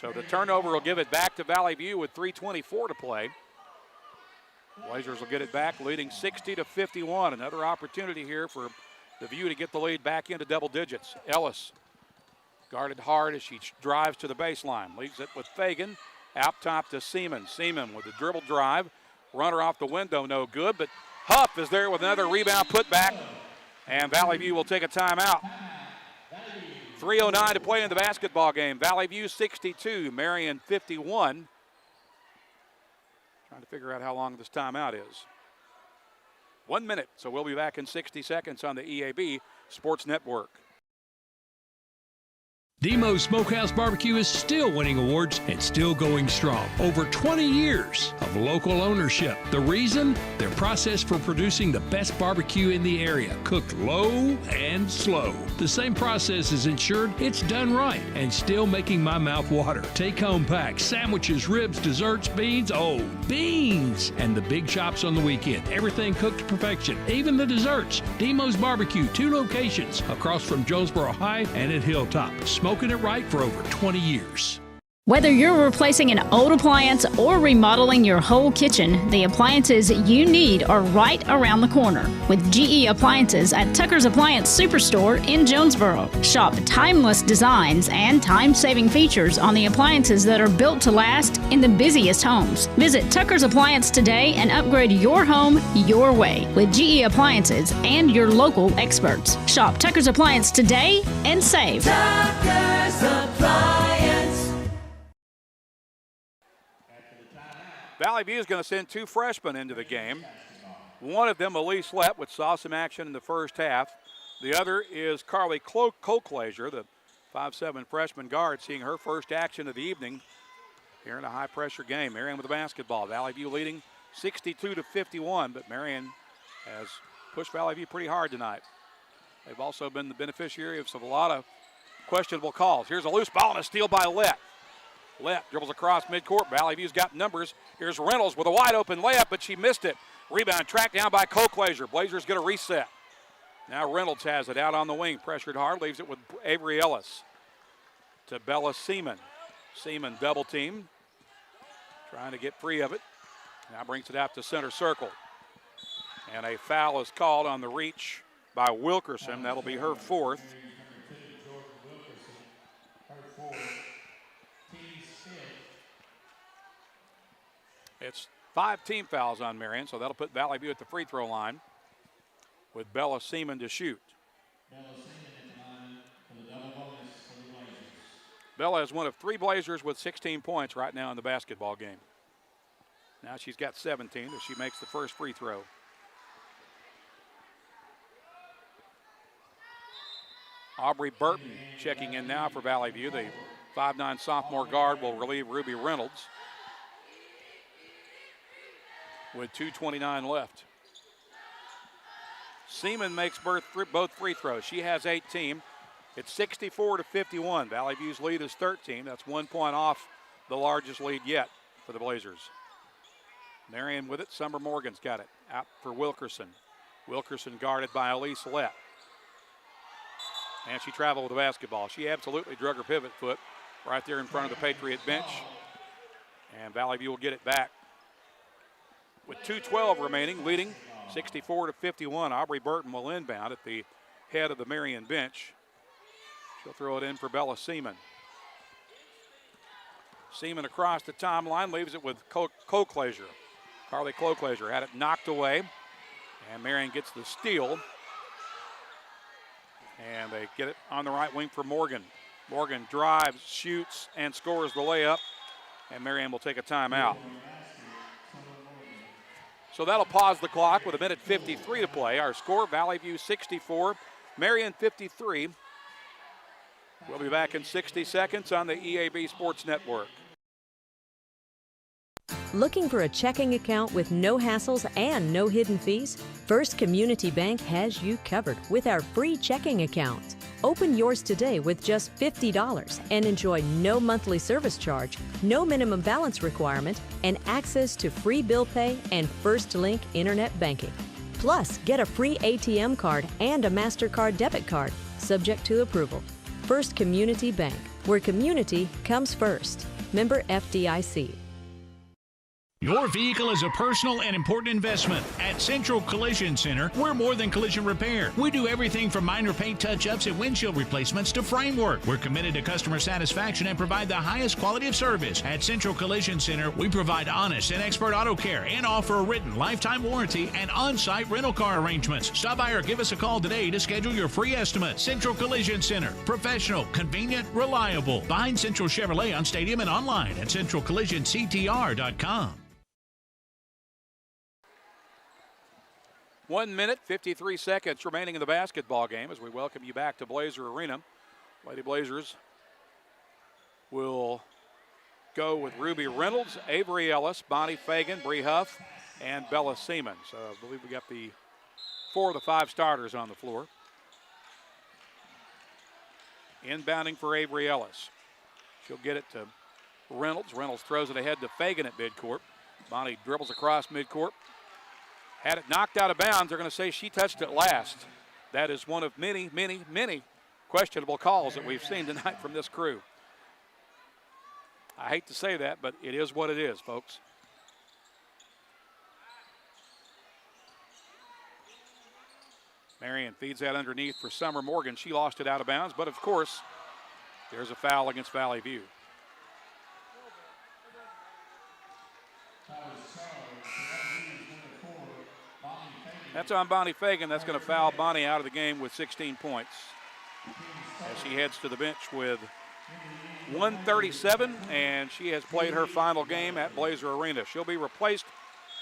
So the turnover will give it back to Valley View with 3:24 to play. Blazers will get it back, leading 60-51. Another opportunity here for the View to get the lead back into double digits. Ellis guarded hard as she drives to the baseline. Leaves it with Fagan. Out top to Seaman. Seaman with the dribble drive. Runner off the window, no good. But Huff is there with another rebound put back. And Valley View will take a timeout. 3:09 to play in the basketball game. Valley View 62, Marion 51. Trying to figure out how long this timeout is. 1 minute, so we'll be back in 60 seconds on the EAB Sports Network. Demo's Smokehouse Barbecue is still winning awards and still going strong. Over 20 years of local ownership. The reason? Their process for producing the best barbecue in the area, cooked low and slow. The same process is ensured it's done right and still making my mouth water. Take-home packs, sandwiches, ribs, desserts, beans. Oh, beans! And the big chops on the weekend. Everything cooked to perfection, even the desserts. Demo's Barbecue, 2 locations across from Jonesboro High and at Hilltop. Smoking it right for over 20 years. Whether you're replacing an old appliance or remodeling your whole kitchen, the appliances you need are right around the corner with GE Appliances at Tucker's Appliance Superstore in Jonesboro. Shop timeless designs and time-saving features on the appliances that are built to last in the busiest homes. Visit Tucker's Appliance today and upgrade your home your way with GE Appliances and your local experts. Shop Tucker's Appliance today and save. Tucker's Appliance. Valley View is going to send 2 freshmen into the game. One of them, Elise Lepp, which saw some action in the first half. The other is Carly Colclaser, the 5'7" freshman guard, seeing her first action of the evening here in a high-pressure game. Marion with the basketball. Valley View leading 62-51, but Marion has pushed Valley View pretty hard tonight. They've also been the beneficiary of a lot of questionable calls. Here's a loose ball and a steal by Lepp. Lepp dribbles across midcourt. Valley View's got numbers. Here's Reynolds with a wide open layup, but she missed it. Rebound tracked down by Colclaser. Blazers get a reset. Now Reynolds has it out on the wing. Pressured hard, leaves it with Avery Ellis to Bella Seaman. Seaman double team, trying to get free of it. Now brings it out to center circle. And a foul is called on the reach by Wilkerson. That'll be her 4th. It's 5 team fouls on Marion, so that'll put Valley View at the free throw line with Bella Seaman to shoot. Bella is one of 3 Blazers with 16 points right now in the basketball game. Now she's got 17 as she makes the first free throw. Aubrey Burton checking in now for Valley View. The 5'9" sophomore guard will relieve Ruby Reynolds with 2:29 left. Seaman makes both free throws. She has 18. It's 64-51. Valley View's lead is 13. That's 1 point off the largest lead yet for the Blazers. Marion with it. Summer Morgan's got it. Out for Wilkerson. Wilkerson guarded by Elise Lepp. And she traveled with the basketball. She absolutely drug her pivot foot right there in front of the Patriot bench. And Valley View will get it back. With 2:12 remaining, leading 64-51. Aubrey Burton will inbound at the head of the Marion bench. She'll throw it in for Bella Seaman. Seaman across the timeline, leaves it with Colclaser. Carly Colclaser had it knocked away, and Marion gets the steal. And they get it on the right wing for Morgan. Morgan drives, shoots, and scores the layup, and Marion will take a timeout. So that'll pause the clock with 1:53 to play. Our score, Valley View 64, Marion 53. We'll be back in 60 seconds on the EAB Sports Network. Looking for a checking account with no hassles and no hidden fees? First Community Bank has you covered with our free checking account. Open yours today with just $50 and enjoy no monthly service charge, no minimum balance requirement, and access to free bill pay and First Link internet banking. Plus, get a free ATM card and a MasterCard debit card, subject to approval. First Community Bank, where community comes first. Member FDIC. Your vehicle is a personal and important investment. At Central Collision Center, we're more than collision repair. We do everything from minor paint touch-ups and windshield replacements to framework. We're committed to customer satisfaction and provide the highest quality of service. At Central Collision Center, we provide honest and expert auto care and offer a written lifetime warranty and on-site rental car arrangements. Stop by or give us a call today to schedule your free estimate. Central Collision Center. Professional, convenient, reliable. Behind Central Chevrolet on Stadium and online at centralcollisionctr.com. 1 minute, 53 seconds remaining in the basketball game as we welcome you back to Blazer Arena. Lady Blazers will go with Ruby Reynolds, Avery Ellis, Bonnie Fagan, Bree Huff, and Bella Seaman. So I believe we got the 4 of the 5 starters on the floor. Inbounding for Avery Ellis. She'll get it to Reynolds. Reynolds throws it ahead to Fagan at midcourt. Bonnie dribbles across midcourt. Had it knocked out of bounds. They're going to say she touched it last. That is one of many, many, many questionable calls that we've seen tonight from this crew. I hate to say that, but it is what it is, folks. Marion feeds that underneath for Summer Morgan. She lost it out of bounds, but of course, there's a foul against Valley View. That's on Bonnie Fagan. That's going to foul Bonnie out of the game with 16 points. As she heads to the bench with 1:37, and she has played her final game at Blazer Arena. She'll be replaced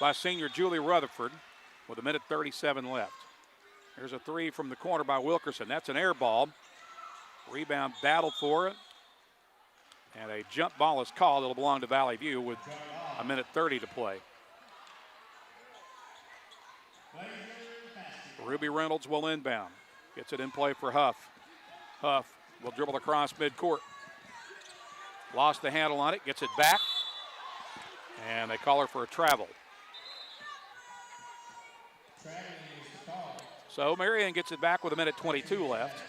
by senior Julie Rutherford with 1:37 left. There's a 3 from the corner by Wilkerson. That's an air ball. Rebound battled for it. And a jump ball is called. It'll belong to Valley View with 1:30 to play. Ruby Reynolds will inbound. Gets it in play for Huff. Huff will dribble across midcourt. Lost the handle on it, gets it back. And they call her for a travel. So Marion gets it back with 1:22 left.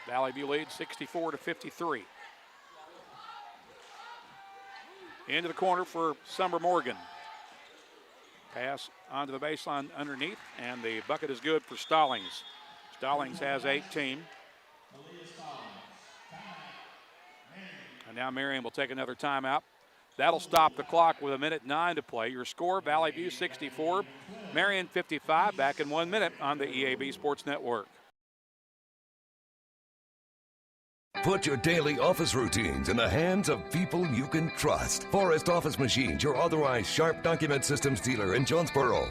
Valley View leads 64-53. Into the corner for Summer Morgan. Pass onto the baseline underneath, and the bucket is good for Stallings. Stallings has 18. And now Marion will take another timeout. That'll stop the clock with 1:09 to play. Your score, Valley View 64, Marion 55, back in 1 minute on the EAB Sports Network. Put your daily office routines in the hands of people you can trust. Forrest Office Machines, your authorized Sharp document systems dealer in Jonesboro.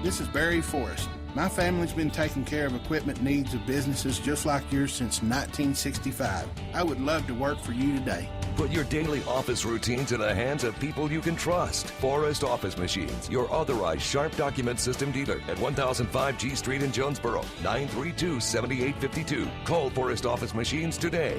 This is Barry Forrest. My family's been taking care of equipment needs of businesses just like yours since 1965. I would love to work for you today. Put your daily office routines in the hands of people you can trust. Forrest Office Machines, your authorized Sharp document system dealer at 1005 G Street in Jonesboro, 932-7852. Call Forrest Office Machines today.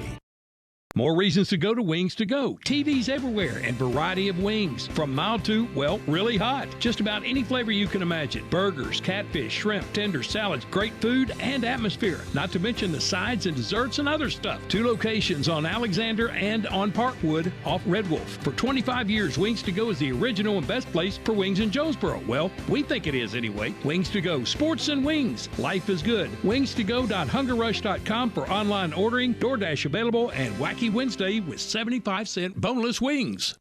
More reasons to go to Wings to Go. TVs everywhere and variety of wings. From mild to, well, really hot. Just about any flavor you can imagine. Burgers, catfish, shrimp, tenders, salads, great food and atmosphere. Not to mention the sides and desserts and other stuff. 2 locations on Alexander and on Parkwood off Red Wolf. For 25 years, Wings to Go is the original and best place for wings in Jonesboro. Well, we think it is anyway. Wings to Go. Sports and wings. Life is good. Wings2go.hungerrush.com for online ordering, DoorDash available, and Wacky Wednesday with 75-cent boneless wings.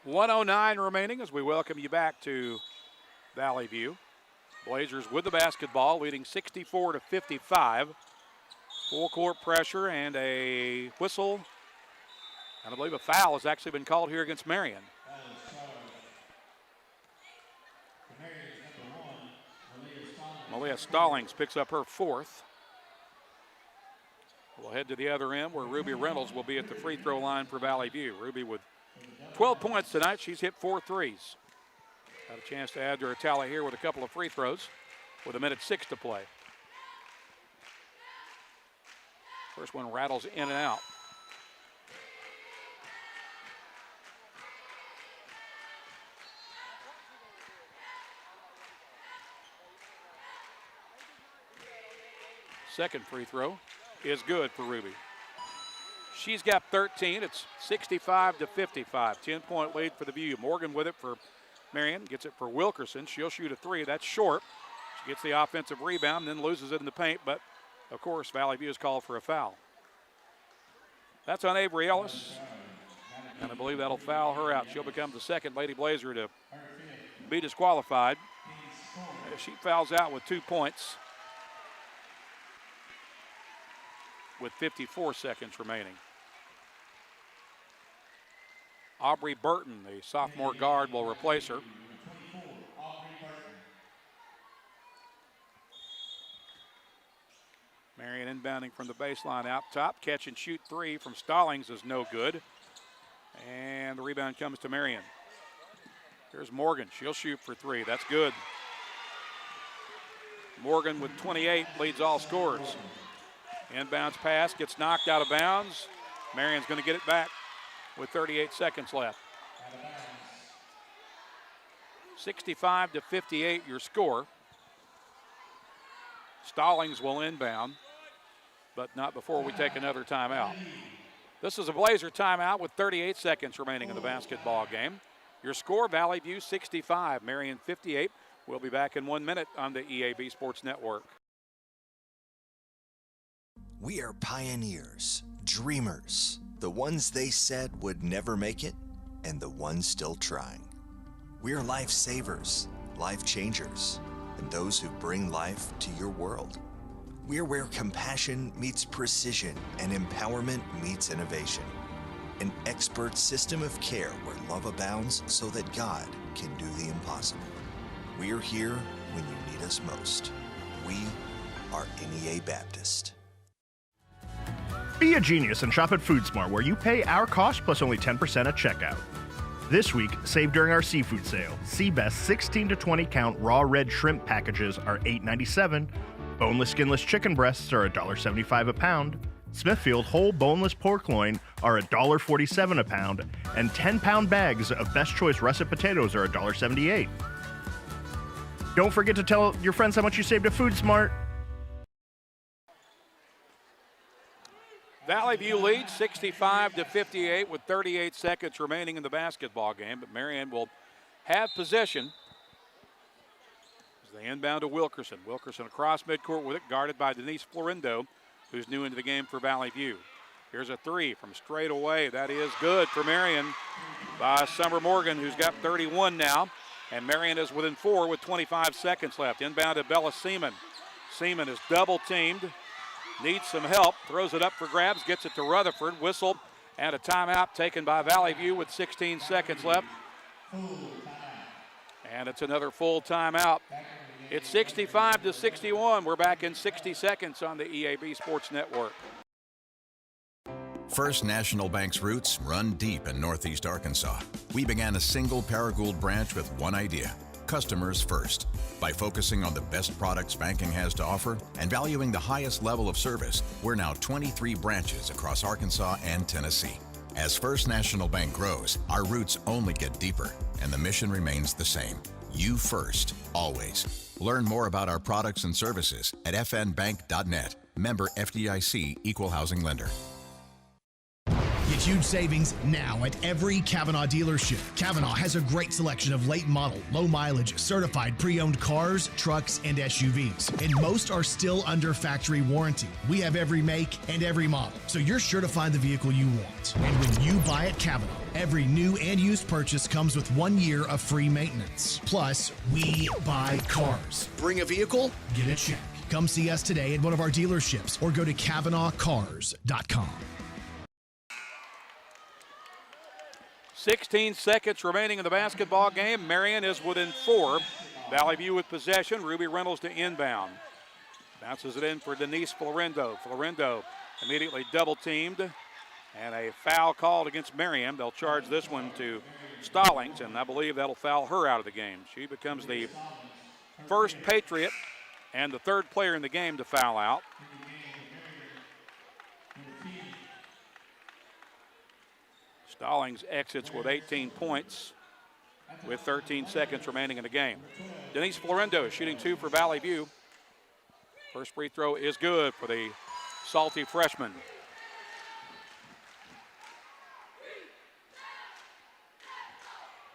1:09 remaining as we welcome you back to Valley View. Blazers with the basketball, leading 64-55. Full court pressure and a whistle. And I believe a foul has actually been called here against Marion. Malia Stallings picks up her 4th. We'll head to the other end where Ruby Reynolds will be at the free throw line for Valley View. Ruby with 12 points tonight. She's hit 4 threes. Got a chance to add to her tally here with a couple of free throws with 1:06 to play. First one rattles in and out. Second free throw is good for Ruby. She's got 13. It's 65-55. 10-point lead for the View. Morgan with it for Marion. Gets it for Wilkerson. She'll shoot a 3. That's short. She gets the offensive rebound, then loses it in the paint. But, of course, Valley View is called for a foul. That's on Avery Ellis. And I believe that'll foul her out. She'll become the second Lady Blazer to be disqualified. She fouls out with 2 points, with 54 seconds remaining. Aubrey Burton, the sophomore guard, will replace her. Marion inbounding from the baseline out top. Catch and shoot three from Stallings is no good. And the rebound comes to Marion. Here's Morgan. She'll shoot for three. That's good. Morgan with 28 leads all scorers. Inbounds pass gets knocked out of bounds. Marion's going to get it back with 38 seconds left. 65-58 your score. Stallings will inbound, but not before we take another timeout. This is a Blazer timeout with 38 seconds remaining in the basketball game. Your score, Valley View 65, Marion 58. We'll be back in 1 minute on the EAB Sports Network. We are pioneers, dreamers, the ones they said would never make it, and the ones still trying. We're life savers, life changers, and those who bring life to your world. We're where compassion meets precision and empowerment meets innovation. An expert system of care where love abounds so that God can do the impossible. We're here when you need us most. We are NEA Baptist. Be a genius and shop at FoodSmart, where you pay our cost plus only 10% at checkout. This week, save during our seafood sale. Sea Best 16 to 20 count raw red shrimp packages are $8.97. Boneless, skinless chicken breasts are $1.75 a pound. Smithfield whole boneless pork loin are $1.47 a pound. And 10-pound bags of Best Choice russet potatoes are $1.78. Don't forget to tell your friends how much you saved at FoodSmart. Valley View leads 65-58 with 38 seconds remaining in the basketball game, but Marion will have possession as they inbound to Wilkerson. Wilkerson across midcourt with it, guarded by Denise Florindo, who's new into the game for Valley View. Here's a three from straight away. That is good for Marion by Summer Morgan, who's got 31 now. And Marion is within 4 with 25 seconds left. Inbound to Bella Seaman. Seaman is double teamed. Needs some help, throws it up for grabs, gets it to Rutherford, whistle, and a timeout taken by Valley View with 16 seconds left. And it's another full timeout. It's 65-61. We're back in 60 seconds on the EAB Sports Network. First National Bank's roots run deep in Northeast Arkansas. We began a single Paragould branch with one idea: customers first. By focusing on the best products banking has to offer and valuing the highest level of service, we're now 23 branches across Arkansas and Tennessee. As First National Bank grows, our roots only get deeper, and the mission remains the same: you first, always. Learn more about our products and services at fnbank.net. Member FDIC, Equal Housing Lender. Get huge savings now at every Kavanaugh dealership. Kavanaugh has a great selection of late model, low mileage, certified pre-owned cars, trucks, and SUVs. And most are still under factory warranty. We have every make and every model, so you're sure to find the vehicle you want. And when you buy at Kavanaugh, every new and used purchase comes with 1 year of free maintenance. Plus, we buy cars. Bring a vehicle, get a check. Come see us today at one of our dealerships or go to KavanaughCars.com. 16 seconds remaining in the basketball game. Marion is within 4. Valley View with possession. Ruby Reynolds to inbound. Bounces it in for Denise Florindo. Florindo immediately double teamed. And a foul called against Marion. They'll charge this one to Stallings, and I believe that'll foul her out of the game. She becomes the first Patriot and the third player in the game to foul out. Stallings exits with 18 points with 13 seconds remaining in the game. Denise Florindo is shooting 2 for Valley View. First free throw is good for the salty freshman.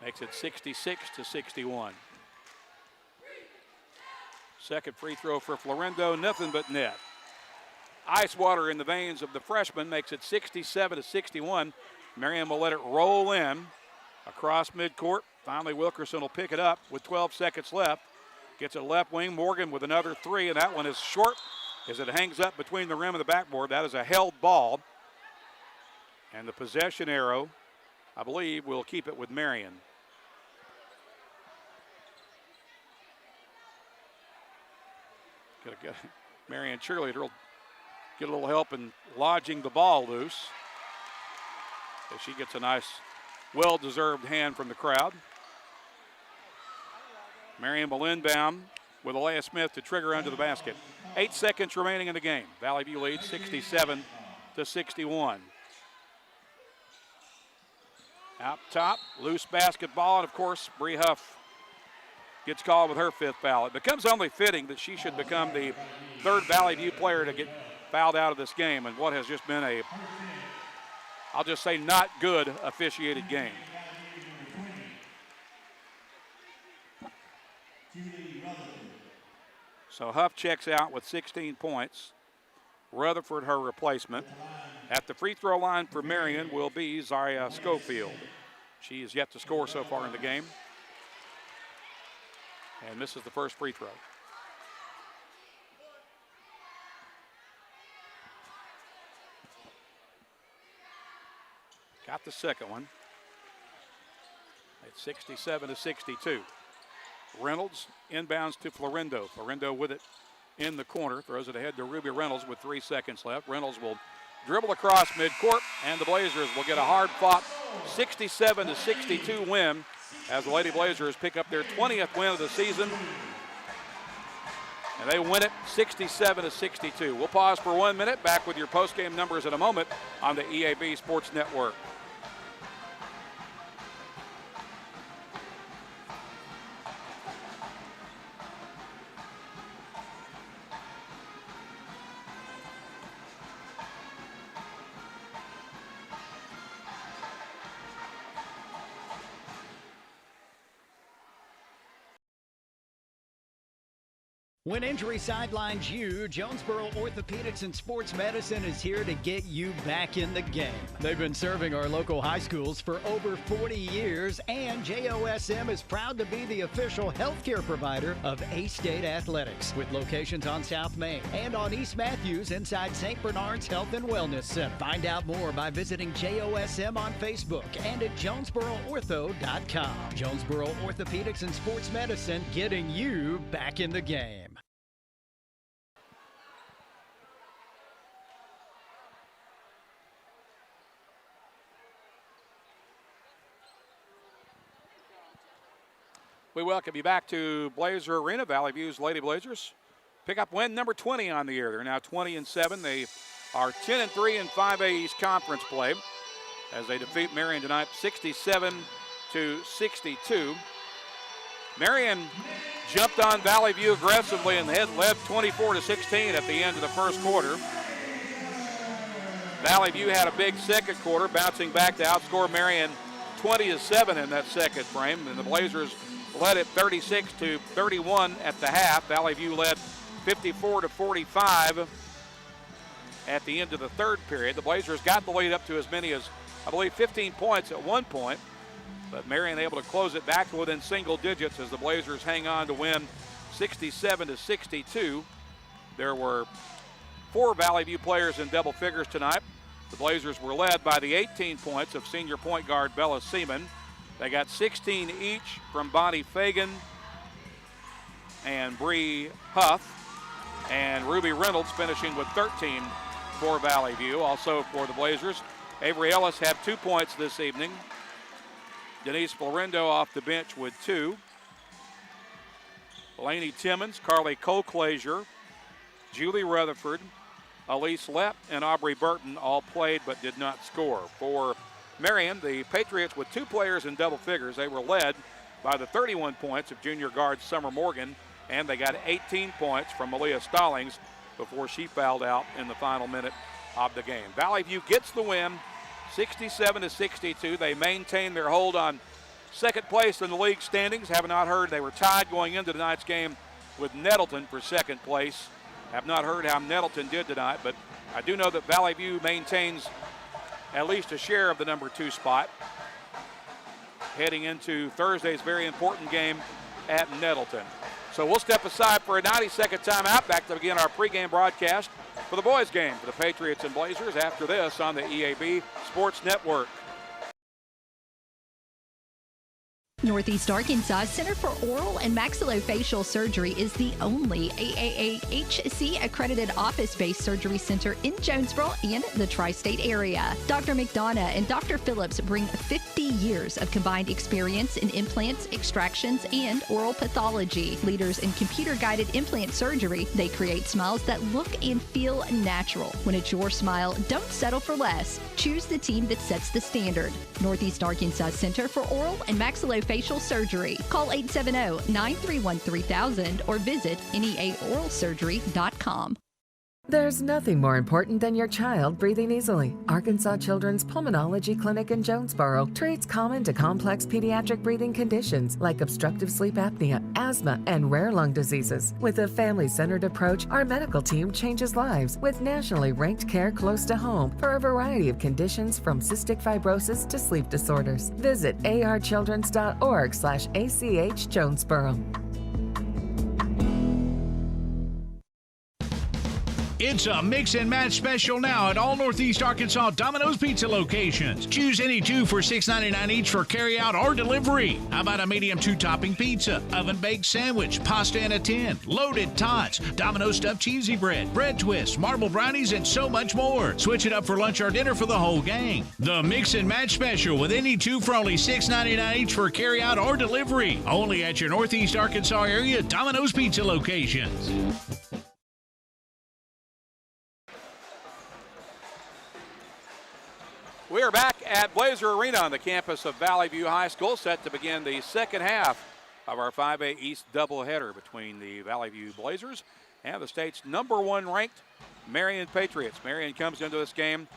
Makes it 66-61. Second free throw for Florindo, nothing but net. Ice water in the veins of the freshman makes it 67-61. Marion will let it roll in across midcourt. Finally, Wilkerson will pick it up with 12 seconds left. Gets it left wing. Morgan with another 3, and that one is short as it hangs up between the rim and the backboard. That is a held ball. And the possession arrow, I believe, will keep it with Marion. Marion cheerleader will get a little help in lodging the ball loose. As she gets a nice, well-deserved hand from the crowd. Marion will inbound with Alea Smith to trigger under the basket. 8 seconds remaining in the game. Valley View leads 67-61. Out top, loose basketball, and of course, Bree Huff gets called with her 5th foul. It becomes only fitting that she should become the 3rd Valley View player to get fouled out of this game, and what has just been a, I'll just say, not good officiated game. So Huff checks out with 16 points. Rutherford, her replacement. At the free throw line for Marion will be Zaria Schofield. She is yet to score so far in the game. And this is the first free throw. Got the second one. It's 67-62. Reynolds inbounds to Florendo. Florendo with it in the corner. Throws it ahead to Ruby Reynolds with 3 seconds left. Reynolds will dribble across midcourt, and the Blazers will get a hard-fought 67-62 win as the Lady Blazers pick up their 20th win of the season. And they win it 67-62. We'll pause for 1 minute. Back with your post-game numbers in a moment on the EAB Sports Network. When injury sidelines you, Jonesboro Orthopedics and Sports Medicine is here to get you back in the game. They've been serving our local high schools for over 40 years, and JOSM is proud to be the official healthcare provider of A-State Athletics, with locations on South Main and on East Matthews inside St. Bernard's Health and Wellness Center. Find out more by visiting JOSM on Facebook and at JonesboroOrtho.com. Jonesboro Orthopedics and Sports Medicine, getting you back in the game. We welcome you back to Blazer Arena. Valley View's Lady Blazers pick up win number 20 on the year. They're now 20-7. They are 10-3 in 5A East Conference play as they defeat Marion tonight 67-62. Marion jumped on Valley View aggressively and led 24-16 at the end of the first quarter. Valley View had a big second quarter, bouncing back to outscore Marion 20-7 in that second frame, and the Blazers led it 36-31 at the half. Valley View led 54-45 at the end of the third period. The Blazers got the lead up to as many as, I believe, 15 points at one point, but Marion able to close it back to within single digits as the Blazers hang on to win 67-62. There were 4 Valley View players in double figures tonight. The Blazers were led by the 18 points of senior point guard Bella Seaman. They got 16 each from Bonnie Fagan and Bree Huff, and Ruby Reynolds finishing with 13 for Valley View. Also for the Blazers, Avery Ellis had 2 points this evening. Denise Florendo off the bench with 2. Lainey Timmons, Carly Colclazier, Julie Rutherford, Elise Lepp, and Aubrey Burton all played but did not score. For Marion, the Patriots with 2 players in double figures. They were led by the 31 points of junior guard Summer Morgan, and they got 18 points from Malia Stallings before she fouled out in the final minute of the game. Valley View gets the win, 67-62. They maintain their hold on second place in the league standings. Have not heard, they were tied going into tonight's game with Nettleton for second place. Have not heard how Nettleton did tonight, but I do know that Valley View maintains at least a share of the number 2 spot heading into Thursday's very important game at Nettleton. So we'll step aside for a 90-second timeout, back to begin our pregame broadcast for the boys' game for the Patriots and Blazers after this on the EAB Sports Network. Northeast Arkansas Center for Oral and Maxillofacial Surgery is the only AAHC accredited office-based surgery center in Jonesboro and the tri-state area. Dr. McDonough and Dr. Phillips bring 50 years of combined experience in implants, extractions, and oral pathology. Leaders in computer-guided implant surgery, they create smiles that look and feel natural. When it's your smile, don't settle for less. Choose the team that sets the standard. Northeast Arkansas Center for Oral and Maxillofacial Surgery. Call 870-931-3000 or visit neaoralsurgery.com. There's nothing more important than your child breathing easily. Arkansas Children's Pulmonology Clinic in Jonesboro treats common to complex pediatric breathing conditions like obstructive sleep apnea, asthma, and rare lung diseases. With a family-centered approach, our medical team changes lives with nationally ranked care close to home for a variety of conditions from cystic fibrosis to sleep disorders. Visit archildrens.org/ACH Jonesboro. It's a mix and match special now at all Northeast Arkansas Domino's Pizza locations. Choose any two for $6.99 each for carryout or delivery. How about a medium 2-topping pizza, oven-baked sandwich, pasta in a tin, loaded tots, Domino's stuffed cheesy bread, bread twists, marble brownies, and so much more. Switch it up for lunch or dinner for the whole gang. The mix and match special with any two for only $6.99 each for carryout or delivery. Only at your Northeast Arkansas area Domino's Pizza locations. We are back at Blazer Arena on the campus of Valley View High School, set to begin the second half of our 5A East doubleheader between the Valley View Blazers and the state's #1 ranked Marion Patriots. Marion comes into this game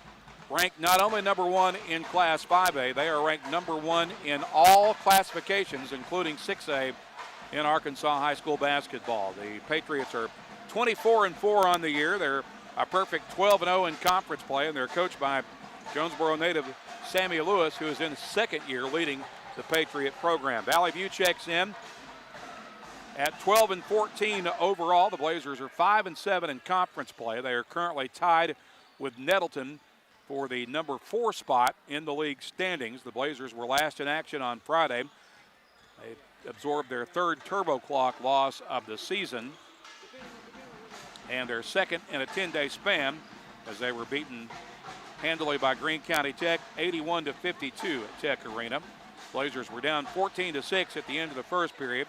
ranked not only #1 in Class 5A, they are ranked #1 in all classifications, including 6A in Arkansas high school basketball. The Patriots are 24-4 on the year. They're a perfect 12-0 in conference play, and they're coached by Jonesboro native Sammy Lewis, who is in his second year leading the Patriot program. Valley View checks in at 12-14 overall. The Blazers are 5-7 in conference play. They are currently tied with Nettleton for the #4 spot in the league standings. The Blazers were last in action on Friday. They absorbed their third turbo clock loss of the season and their second in a 10-day span as they were beaten handily by Greene County Tech, 81-52 at Tech Arena. Blazers were down 14-6 at the end of the first period.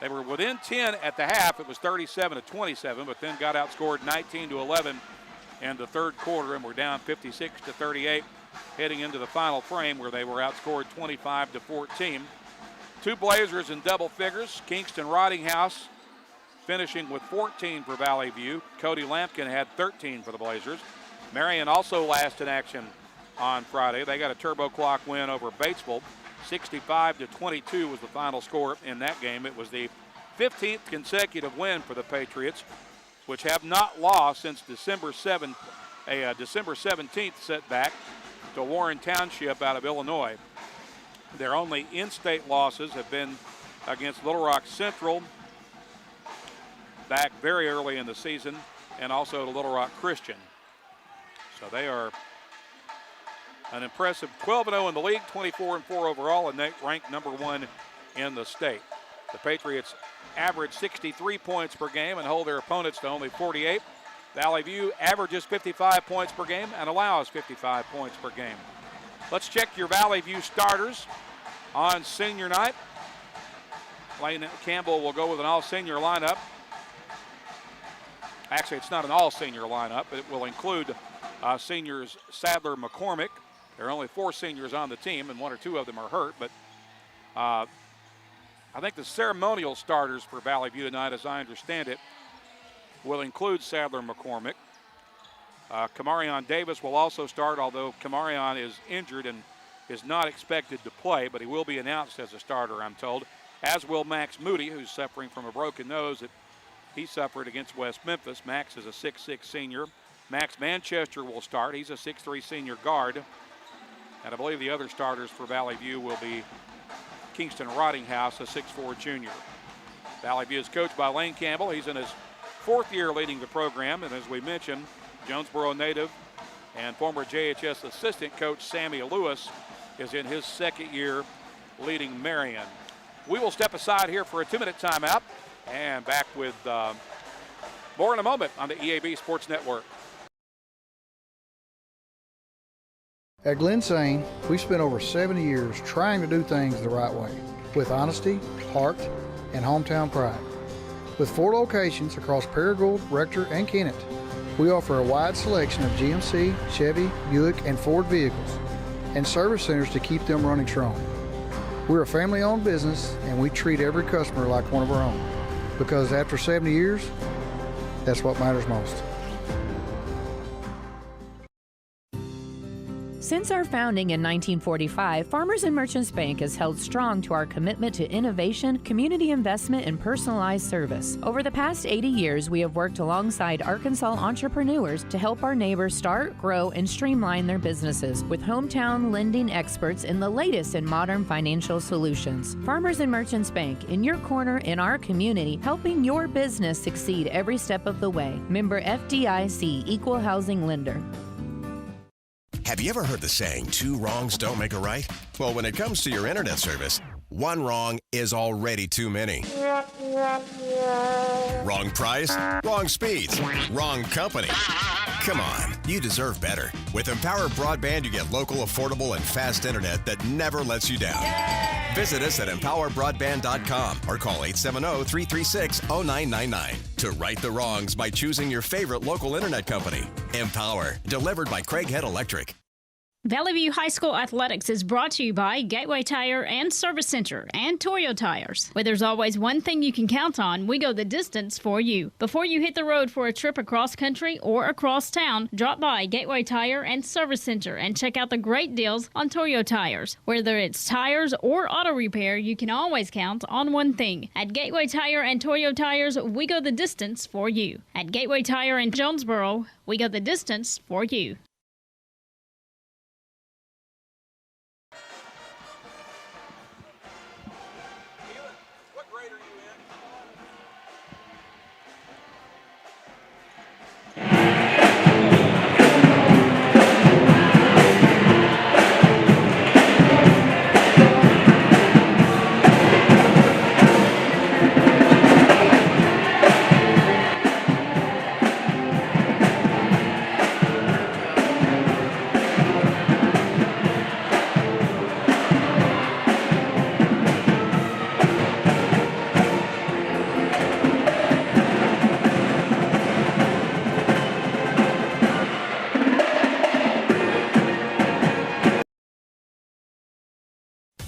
They were within 10 at the half. It was 37-27, but then got outscored 19-11 in the third quarter and were down 56-38 heading into the final frame where they were outscored 25-14. Two Blazers in double figures. Kingston Rottinghouse finishing with 14 for Valley View. Cody Lampkin had 13 for the Blazers. Marion also last in action on Friday. They got a turbo clock win over Batesville. 65-22 was the final score in that game. It was the 15th consecutive win for the Patriots, which have not lost since December 17th setback to Warren Township out of Illinois. Their only in-state losses have been against Little Rock Central back very early in the season and also to Little Rock Christian. So they are an impressive 12-0 in the league, 24-4 overall, and they ranked #1 in the state. The Patriots average 63 points per game and hold their opponents to only 48. Valley View averages 55 points per game and allows 55 points per game. Let's check your Valley View starters on senior night. Lane Campbell will go with an all-senior lineup. Actually, it's not an all-senior lineup, but it will include seniors Sadler McCormick. There are only 4 seniors on the team, and 1 or 2 of them are hurt. But I think the ceremonial starters for Valley View tonight, as I understand it, will include Sadler McCormick. Kamarion Davis will also start, although Kamarion is injured and is not expected to play, but he will be announced as a starter, I'm told, as will Max Moody, who's suffering from a broken nose that he suffered against West Memphis. Max is a 6'6 senior. Max Manchester will start. He's a 6'3 senior guard. And I believe the other starters for Valley View will be Kingston Rottinghouse, a 6'4 junior. Valley View is coached by Lane Campbell. He's in his 4th year leading the program. And as we mentioned, Jonesboro native and former JHS assistant coach Sammy Lewis is in his 2nd year leading Marion. We will step aside here for a 2-minute timeout and back with more in a moment on the EAB Sports Network. At Glen Sane, we've spent over 70 years trying to do things the right way, with honesty, heart, and hometown pride. With 4 locations across Paragould, Rector, and Kennett, we offer a wide selection of GMC, Chevy, Buick, and Ford vehicles, and service centers to keep them running strong. We're a family-owned business, and we treat every customer like one of our own, because after 70 years, that's what matters most. Since our founding in 1945, Farmers and Merchants Bank has held strong to our commitment to innovation, community investment, and personalized service. Over the past 80 years, we have worked alongside Arkansas entrepreneurs to help our neighbors start, grow, and streamline their businesses with hometown lending experts in the latest in modern financial solutions. Farmers and Merchants Bank, in your corner in our community, helping your business succeed every step of the way. Member FDIC, Equal Housing Lender. Have you ever heard the saying, 2 wrongs don't make a right? Well, when it comes to your internet service, 1 wrong is already too many. Wrong price, wrong speeds, wrong company. Come on, you deserve better. With Empower Broadband, you get local, affordable, and fast internet that never lets you down. Visit us at empowerbroadband.com or call 870-336-0999 to right the wrongs by choosing your favorite local internet company. Empower, delivered by Craighead Electric. Valley View High School Athletics is brought to you by Gateway Tire and Service Center and Toyo Tires. Where there's always one thing you can count on, we go the distance for you. Before you hit the road for a trip across country or across town, drop by Gateway Tire and Service Center and check out the great deals on Toyo Tires. Whether it's tires or auto repair, you can always count on one thing. At Gateway Tire and Toyo Tires, we go the distance for you. At Gateway Tire in Jonesboro, we go the distance for you.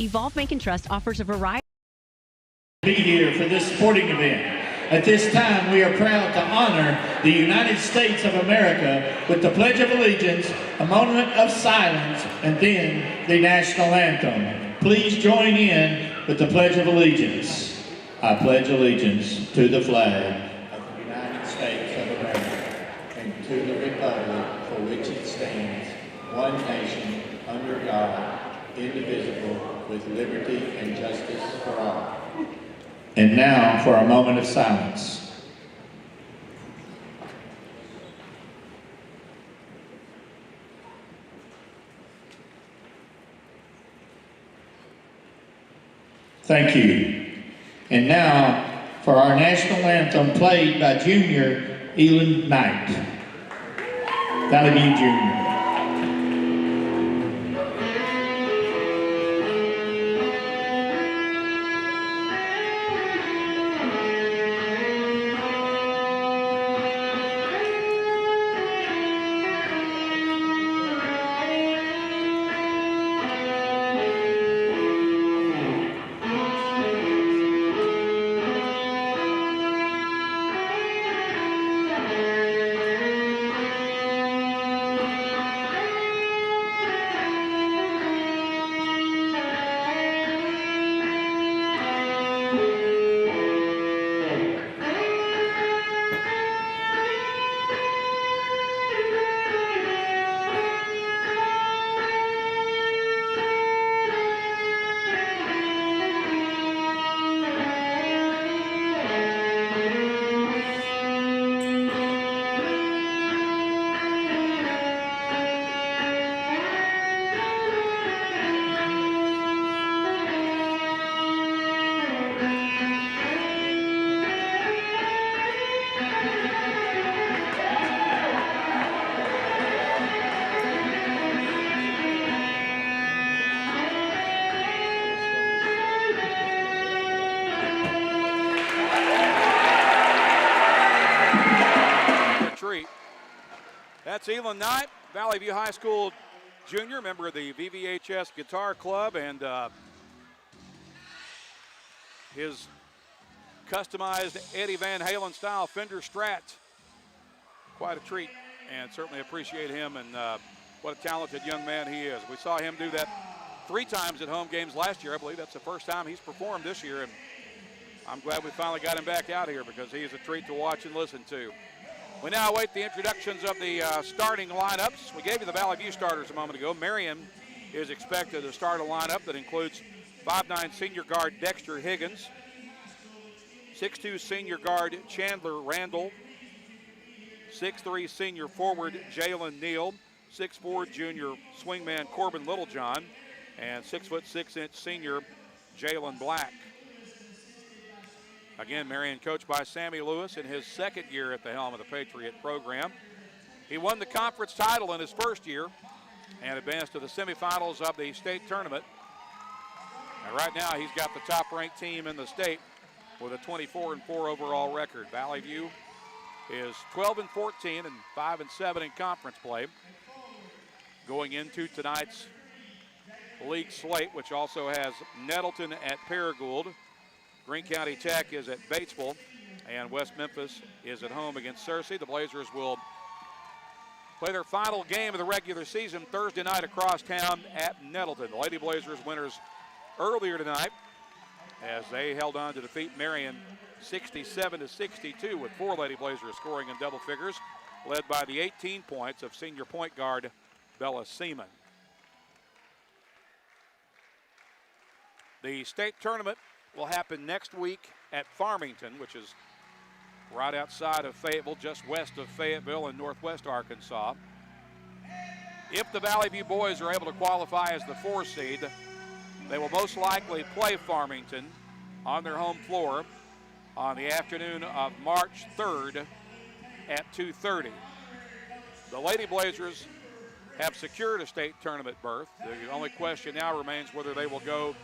Evolve Bank and Trust offers a variety. Be here for this sporting event. At this time, we are proud to honor the United States of America with the Pledge of Allegiance, a moment of silence, and then the national anthem. Please join in with the Pledge of Allegiance. I pledge allegiance to the flag of the United States of America and to the republic for which it stands, one nation, under God, indivisible, with liberty and justice for all. And now for a moment of silence. Thank you. And now for our national anthem played by Junior Elon Knight. Valley View Junior. That's Elon Knight, Valley View High School junior, member of the VVHS Guitar Club, and his customized Eddie Van Halen style Fender Strat. Quite a treat, and certainly appreciate him, and what a talented young man he is. We saw him do that 3 times at home games last year. I believe that's the first time he's performed this year, and I'm glad we finally got him back out here because he is a treat to watch and listen to. We now await the introductions of the starting lineups. We gave you the Valley View starters a moment ago. Marion is expected to start a lineup that includes 5'9" senior guard Dexter Higgins, 6'2" senior guard Chandler Randall, 6'3" senior forward Jalen Neal, 6'4" junior swingman Corbin Littlejohn, and 6'6" senior Jalen Black. Again, Marion coached by Sammy Lewis in his second year at the helm of the Patriot program. He won the conference title in his first year and advanced to the semifinals of the state tournament. And right now he's got the top-ranked team in the state with a 24-4 overall record. Valley View is 12-14 and 5-7 in conference play. Going into tonight's league slate, which also has Nettleton at Paragould, Greene County Tech is at Batesville, and West Memphis is at home against Searcy. The Blazers will play their final game of the regular season Thursday night across town at Nettleton. The Lady Blazers winners earlier tonight as they held on to defeat Marion 67-62 with 4 Lady Blazers scoring in double figures, led by the 18 points of senior point guard Bella Seaman. The state tournament will happen next week at Farmington, which is right outside of Fayetteville, just west of Fayetteville in northwest Arkansas. If the Valley View boys are able to qualify as the 4 seed, they will most likely play Farmington on their home floor on the afternoon of March 3rd at 2:30. The Lady Blazers have secured a state tournament berth. The only question now remains whether they will go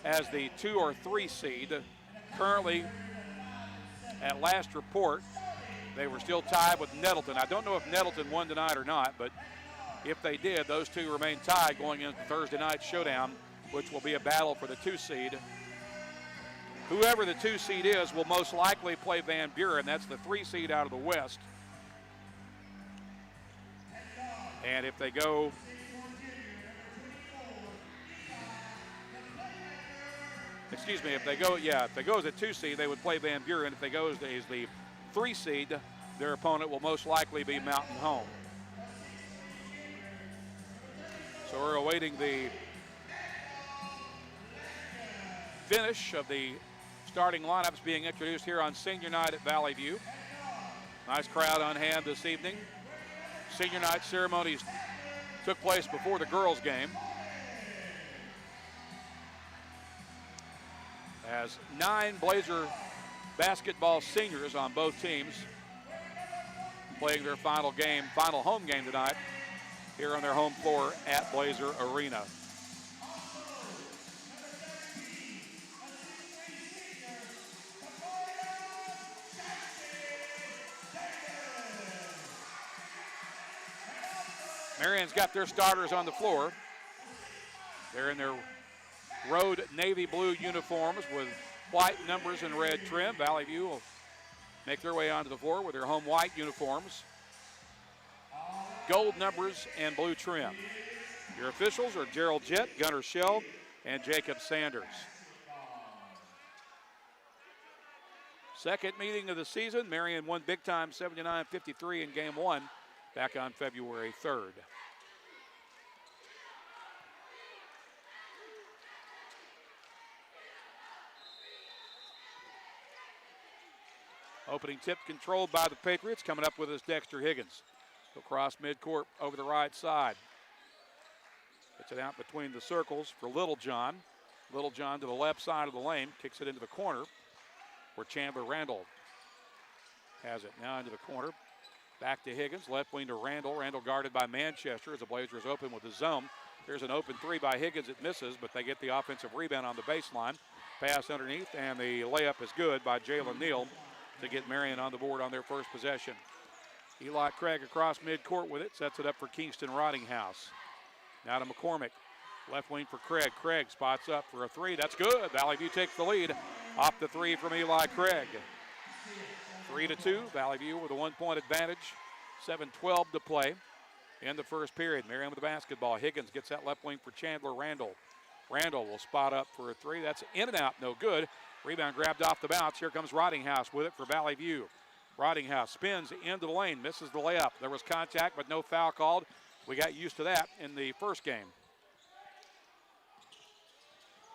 as the 2 or 3 seed. Currently, at last report, they were still tied with Nettleton. I don't know if Nettleton won tonight or not, but if they did, those two remain tied going into Thursday night showdown, which will be a battle for the 2 seed. Whoever the 2 seed is will most likely play Van Buren. That's the 3 seed out of the West. And if they go if they go as a 2 seed, they would play Van Buren. If they go as the 3 seed, their opponent will most likely be Mountain Home. So we're awaiting the finish of the starting lineups being introduced here on senior night at Valley View. Nice crowd on hand this evening. Senior night ceremonies took place before the girls' game, as 9 Blazer basketball seniors on both teams playing their final home game tonight here on their home floor at Blazer Arena. Marion's got their starters on the floor. They're in their road navy blue uniforms with white numbers and red trim. Valley View will make their way onto the floor with their home white uniforms, gold numbers and blue trim. Your officials are Gerald Jett, Gunnar Schell, and Jacob Sanders. Second meeting of the season. Marion won big time 79-53 in game 1 back on February 3rd. Opening tip controlled by the Patriots. Coming up with us, Dexter Higgins. Across midcourt over the right side. Puts it out between the circles for Littlejohn. Littlejohn to the left side of the lane. Kicks it into the corner where Chandler Randall has it. Now into the corner. Back to Higgins. Left wing to Randall. Randall guarded by Manchester as the Blazers open with the zone. There's an open 3 by Higgins. It misses, but they get the offensive rebound on the baseline. Pass underneath, and the layup is good by Jalen Neal to get Marion on the board on their first possession. Eli Craig across midcourt with it, sets it up for Kingston Rottinghouse. Now to McCormick. Left wing for Craig. Craig spots up for a three. That's good. Valley View takes the lead. Off the three from Eli Craig. 3-2. Valley View with a 1-point advantage. 7:12 to play in the first period. Marion with the basketball. Higgins gets that left wing for Chandler Randall. Randall will spot up for a three. That's in and out. No good. Rebound grabbed off the bounce. Here comes Rottinghouse with it for Valley View. Rottinghouse spins into the lane. Misses the layup. There was contact, but no foul called. We got used to that in the first game.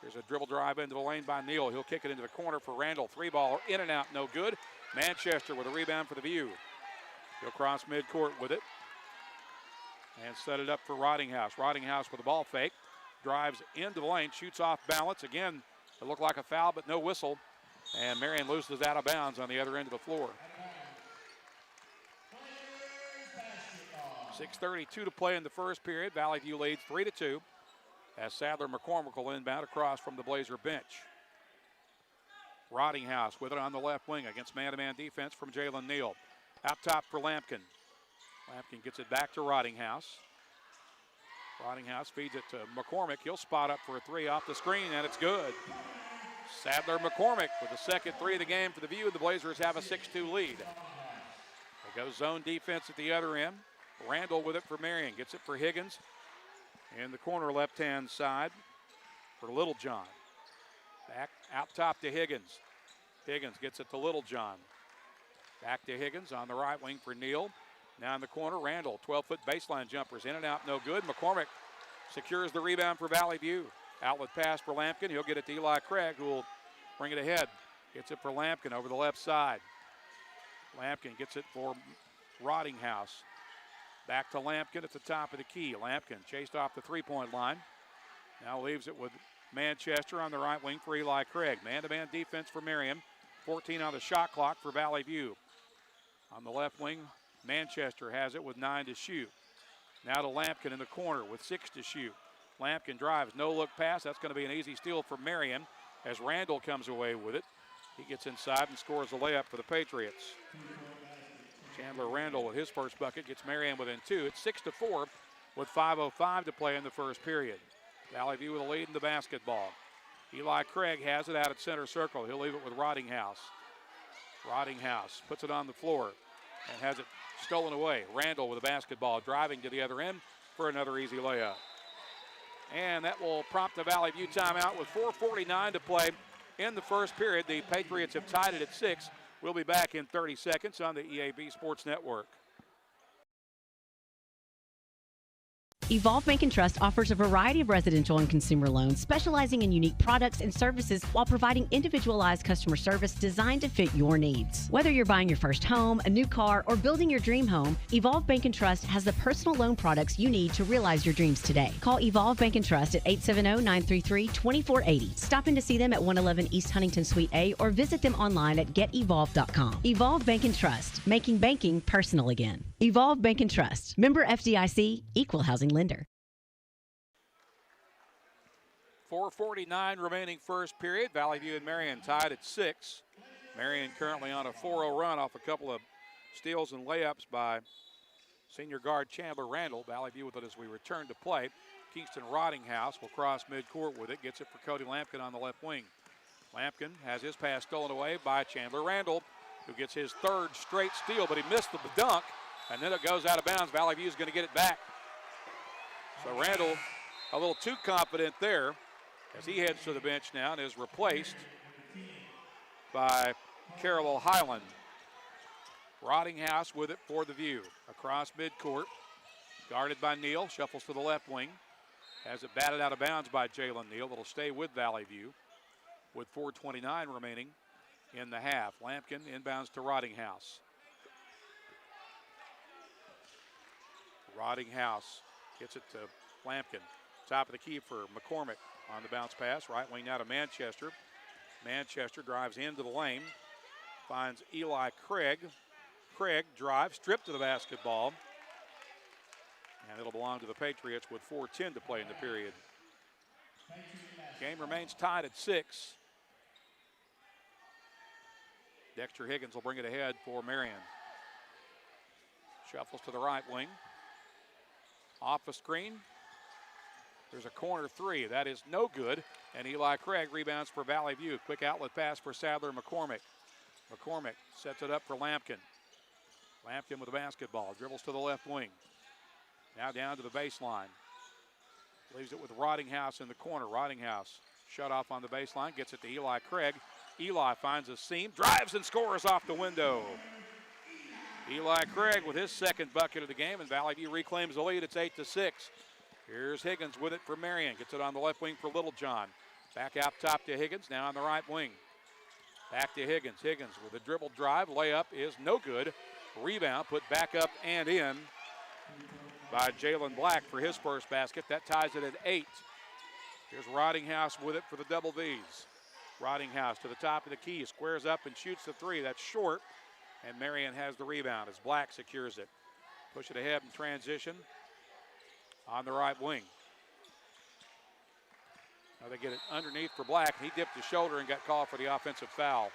Here's a dribble drive into the lane by Neal. He'll kick it into the corner for Randall. Three ball in and out, no good. Manchester with a rebound for the View. He'll cross midcourt with it and set it up for Rottinghouse. Rottinghouse with a ball fake. Drives into the lane, shoots off balance. Again, it looked like a foul, but no whistle. And Marion loses out of bounds on the other end of the floor. 6:32 to play in the first period. Valley View leads 3-2. As Sadler McCormick will inbound across from the Blazer bench. Rottinghouse with it on the left wing against man-to-man defense from Jalen Neal. Out top for Lampkin. Lampkin gets it back to Rottinghouse. Rottinghouse feeds it to McCormick. He'll spot up for a three off the screen, and it's good. Sadler McCormick with the second three of the game for the View. The Blazers have a 6-2 lead. They go zone defense at the other end. Randall with it for Marion. Gets it for Higgins. In the corner left-hand side for Littlejohn. Back out top to Higgins. Higgins gets it to Littlejohn. Back to Higgins on the right wing for Neal. Now in the corner, Randall, 12-foot baseline jumpers. In and out, no good. McCormick secures the rebound for Valley View. Outlet pass for Lampkin. He'll get it to Eli Craig, who will bring it ahead. Gets it for Lampkin over the left side. Lampkin gets it for Rottinghouse. Back to Lampkin at the top of the key. Lampkin chased off the three-point line. Now leaves it with Manchester on the right wing for Eli Craig. Man-to-man defense for Marion. 14 on the shot clock for Valley View. On the left wing, Manchester has it with 9 to shoot. Now to Lampkin in the corner with 6 to shoot. Lampkin drives, no-look pass. That's going to be an easy steal for Marion as Randall comes away with it. He gets inside and scores a layup for the Patriots. Chandler Randall with his first bucket gets Marion within 2. It's 6-4 with 5:05 to play in the first period. Valley View with a lead in the basketball. Eli Craig has it out at center circle. He'll leave it with Rottinghouse. Rottinghouse puts it on the floor and has it stolen away. Randall with the basketball driving to the other end for another easy layup. And that will prompt the Valley View timeout with 4:49 to play in the first period. The Patriots have tied it at 6. We'll be back in 30 seconds on the EAB Sports Network. Evolve Bank and Trust offers a variety of residential and consumer loans, specializing in unique products and services while providing individualized customer service designed to fit your needs. Whether you're buying your first home, a new car, or building your dream home, Evolve Bank and Trust has the personal loan products you need to realize your dreams today. Call Evolve Bank and Trust at 870-933-2480. Stop in to see them at 111 East Huntington Suite A or visit them online at getevolve.com. Evolve Bank and Trust, making banking personal again. Evolve Bank and Trust, member FDIC, equal housing lender. 4:49 remaining first period. Valley View and Marion tied at 6. Marion currently on a 4-0 run off a couple of steals and layups by senior guard Chandler Randall. Valley View with it as we return to play. Kingston Rottinghouse will cross midcourt with it. Gets it for Cody Lampkin on the left wing. Lampkin has his pass stolen away by Chandler Randall, who gets his third straight steal, but he missed the dunk, and then it goes out of bounds. Valley View is going to get it back. So Randall a little too confident there as he heads to the bench now and is replaced by Carol Highland. Rottinghouse with it for the View. Across midcourt, guarded by Neal, shuffles to the left wing. Has it batted out of bounds by Jalen Neal. It'll stay with Valley View with 4:29 remaining in the half. Lampkin inbounds to Rottinghouse. Rottinghouse gets it to Lampkin. Top of the key for McCormick on the bounce pass. Right wing now to Manchester. Manchester drives into the lane. Finds Eli Craig. Craig drives, stripped to the basketball. And it'll belong to the Patriots with 4:10 to play in the period. Game remains tied at 6. Dexter Higgins will bring it ahead for Marion. Shuffles to the right wing. Off a screen. There's a corner three. That is no good. And Eli Craig rebounds for Valley View. Quick outlet pass for Sadler McCormick. McCormick sets it up for Lampkin. Lampkin with the basketball. Dribbles to the left wing. Now down to the baseline. Leaves it with Roddinghouse in the corner. Roddinghouse shut off on the baseline. Gets it to Eli Craig. Eli finds a seam. Drives and scores off the window. Eli Craig with his second bucket of the game, and Valley View reclaims the lead. It's 8-6. Here's Higgins with it for Marion. Gets it on the left wing for Littlejohn. Back out top to Higgins, now on the right wing. Back to Higgins. Higgins with a dribble drive. Layup is no good. Rebound put back up and in by Jalen Black for his first basket. That ties it at 8. Here's Roddinghouse with it for the Double V's. Roddinghouse to the top of the key. Squares up and shoots the three. That's short. And Marion has the rebound as Black secures it. Push it ahead in transition on the right wing. Now they get it underneath for Black. He dipped his shoulder and got called for the offensive foul.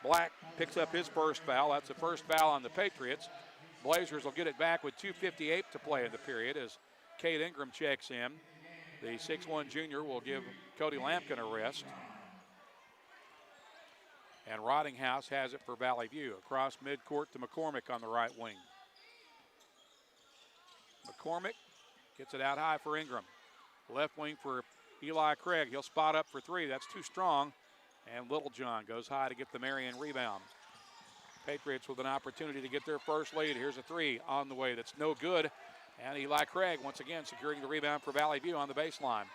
Black picks up his first foul. That's the first foul on the Patriots. Blazers will get it back with 2:58 to play in the period as Cade Ingram checks in. The 6'1 junior will give Cody Lampkin a rest. And Roddinghouse has it for Valley View. Across midcourt to McCormick on the right wing. McCormick gets it out high for Ingram. Left wing for Eli Craig. He'll spot up for three. That's too strong. And Littlejohn goes high to get the Marion rebound. Patriots with an opportunity to get their first lead. Here's a three on the way that's no good. And Eli Craig once again securing the rebound for Valley View on the baseline.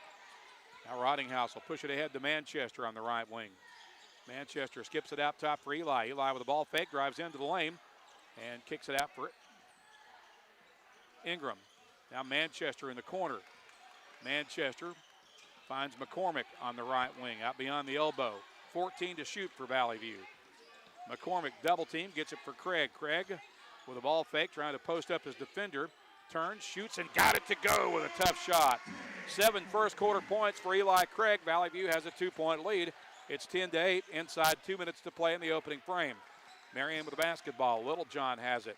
Now Roddinghouse will push it ahead to Manchester on the right wing. Manchester skips it out top for Eli. Eli with a ball fake, drives into the lane, and kicks it out for Ingram. Now Manchester in the corner. Manchester finds McCormick on the right wing, out beyond the elbow. 14 to shoot for Valley View. McCormick double team, gets it for Craig. Craig with a ball fake, trying to post up his defender. Turns, shoots, and got it to go with a tough shot. 7 first quarter points for Eli Craig. Valley View has a 2-point lead. It's 10-8, inside 2 minutes to play in the opening frame. Marion with the basketball. Littlejohn has it.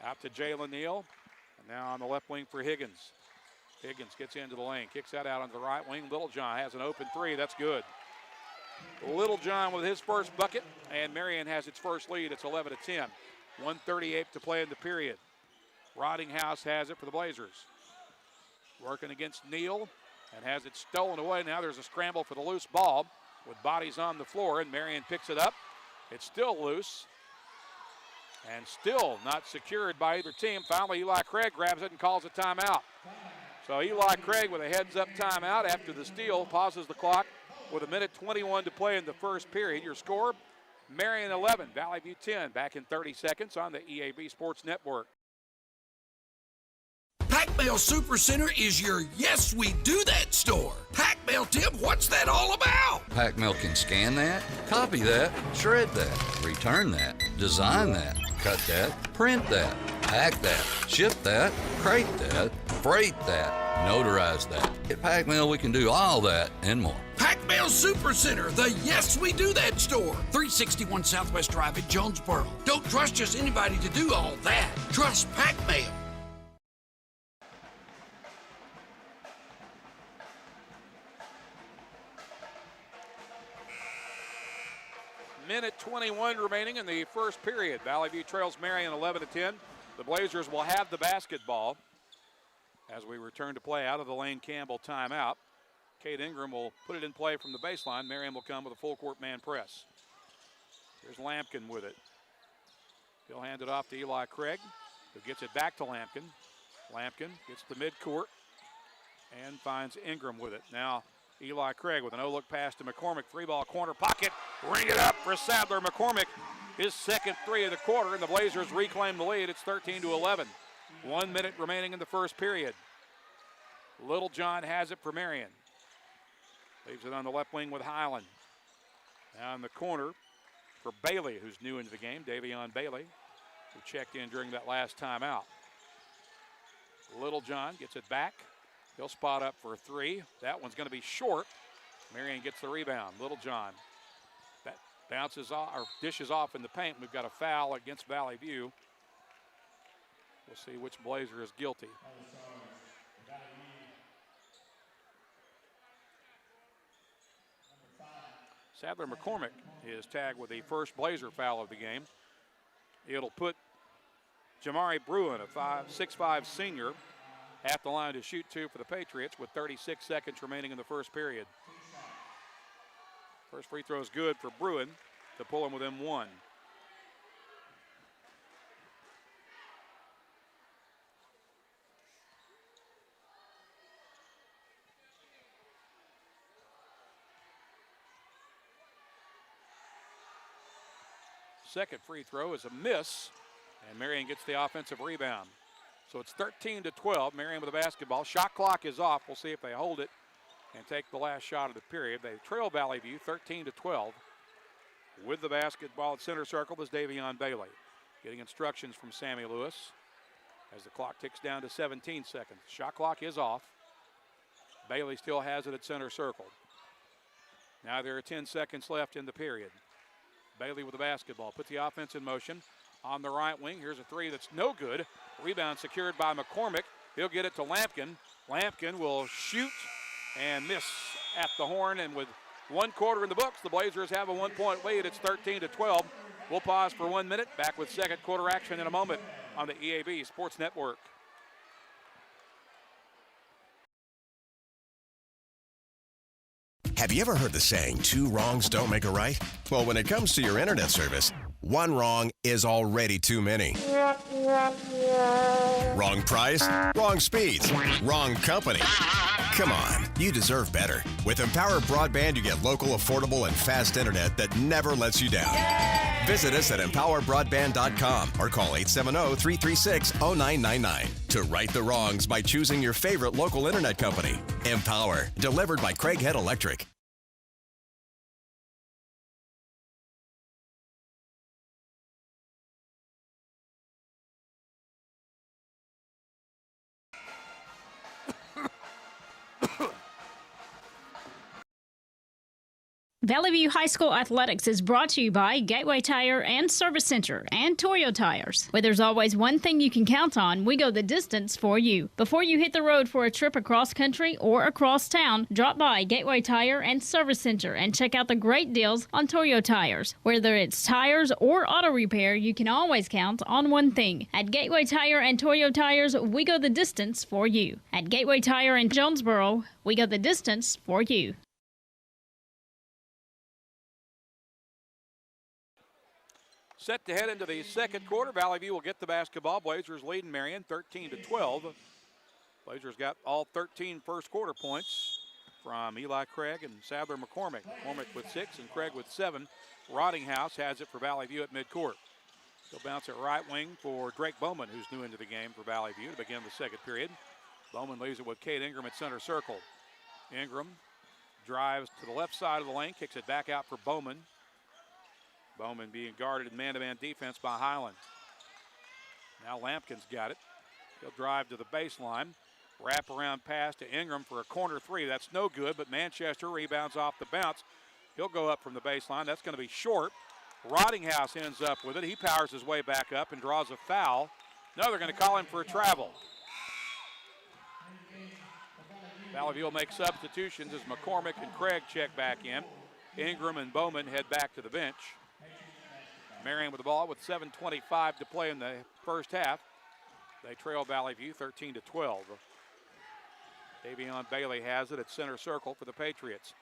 Out to Jalen Neal. And now on the left wing for Higgins. Higgins gets into the lane, kicks that out on the right wing. Littlejohn has an open three. That's good. Littlejohn with his first bucket, and Marion has its first lead. It's 11-10. 1:38 to play in the period. Roddinghouse has it for the Blazers. Working against Neal and has it stolen away. Now there's a scramble for the loose ball with bodies on the floor, and Marion picks it up. It's still loose and still not secured by either team. Finally, Eli Craig grabs it and calls a timeout. So Eli Craig with a heads-up timeout after the steal, pauses the clock with 1:21 to play in the first period. Your score, Marion 11, Valley View 10. Back in 30 seconds on the EAB Sports Network. Pac-Mail Supercenter is your Yes We Do That store. Pac-Mail, Tim, what's that all about? Pac-Mail can scan that, copy that, shred that, return that, design that, cut that, print that, pack that, ship that, crate that, freight that, notarize that. At Pac-Mail, we can do all that and more. Pac-Mail Supercenter, the Yes We Do That store. 361 Southwest Drive at Jonesboro. Don't trust just anybody to do all that. Trust Pac-Mail. Minute 21 remaining in the first period. Valley View trails Marion 11-10. The Blazers will have the basketball as we return to play out of the Lane Campbell timeout. Cade Ingram will put it in play from the baseline. Marion will come with a full court man press. Here's Lampkin with it. He'll hand it off to Eli Craig, who gets it back to Lampkin. Lampkin gets to midcourt and finds Ingram with it. Now Eli Craig with an no-look pass to McCormick. Three-ball corner pocket. Ring it up for Sadler McCormick. His second three of the quarter, and the Blazers reclaim the lead. It's 13-11. 1 minute remaining in the first period. Littlejohn has it for Marion. Leaves it on the left wing with Highland. Now in the corner for Bailey, who's new into the game, Davion Bailey, who checked in during that last timeout. Littlejohn gets it back. He'll spot up for a three. That one's going to be short. Marion gets the rebound. Littlejohn bounces off or dishes off in the paint. We've got a foul against Valley View We'll see which Blazer is guilty. Sadler McCormick is tagged with the first Blazer foul of the game. It'll put Jamari Bruin, a 6'5" senior, at the line to shoot two for the Patriots with 36 seconds remaining in the first period. First free throw is good for Bruin to pull him within one. Second free throw is a miss, and Marion gets the offensive rebound. So it's 13-12, Marion with the basketball. Shot clock is off. We'll see if they hold it and take the last shot of the period. They trail Valley View 13-12. With the basketball at center circle is Davion Bailey. Getting instructions from Sammy Lewis as the clock ticks down to 17 seconds. Shot clock is off. Bailey still has it at center circle. Now there are 10 seconds left in the period. Bailey with the basketball, puts the offense in motion on the right wing. Here's a three that's no good. Rebound secured by McCormick. He'll get it to Lampkin. Lampkin will shoot and miss at the horn, and with 1 quarter in the books, the Blazers have a 1-point lead. It's 13-12. We'll pause for 1 minute. Back with second quarter action in a moment on the EAB Sports Network. Have you ever heard the saying, 2 wrongs don't make a right? Well, when it comes to your internet service, 1 wrong is already too many. Wrong price, wrong speeds, wrong company. Come on, you deserve better. With Empower Broadband, you get local, affordable, and fast internet that never lets you down. Visit us at empowerbroadband.com or call 870-336-0999 to right the wrongs by choosing your favorite local internet company. Empower, delivered by Craighead Electric. Valley View High School Athletics is brought to you by Gateway Tire and Service Center and Toyo Tires. Where there's always one thing you can count on, we go the distance for you. Before you hit the road for a trip across country or across town, drop by Gateway Tire and Service Center and check out the great deals on Toyo Tires. Whether it's tires or auto repair, you can always count on one thing. At Gateway Tire and Toyo Tires, we go the distance for you. At Gateway Tire in Jonesboro, we go the distance for you. Set to head into the second quarter. Valley View will get the basketball. Blazers leading Marion 13-12. Blazers got all 13 first quarter points from Eli Craig and Sadler McCormick. McCormick with 6 and Craig with 7. Rottinghouse has it for Valley View at midcourt. He'll bounce it right wing for Drake Bowman, who's new into the game for Valley View to begin the second period. Bowman leaves it with Cade Ingram at center circle. Ingram drives to the left side of the lane, kicks it back out for Bowman. Bowman being guarded in man-to-man defense by Highland. Now Lampkin's got it. He'll drive to the baseline. Wrap around pass to Ingram for a corner three. That's no good, but Manchester rebounds off the bounce. He'll go up from the baseline. That's going to be short. Rottinghouse ends up with it. He powers his way back up and draws a foul. No, they're going to call him for a travel. Valley View will make substitutions as McCormick and Craig check back in. Ingram and Bowman head back to the bench. Marion with the ball with 7:25 to play in the first half. They trail Valley View 13-12. Davion Bailey has it at center circle for the Patriots.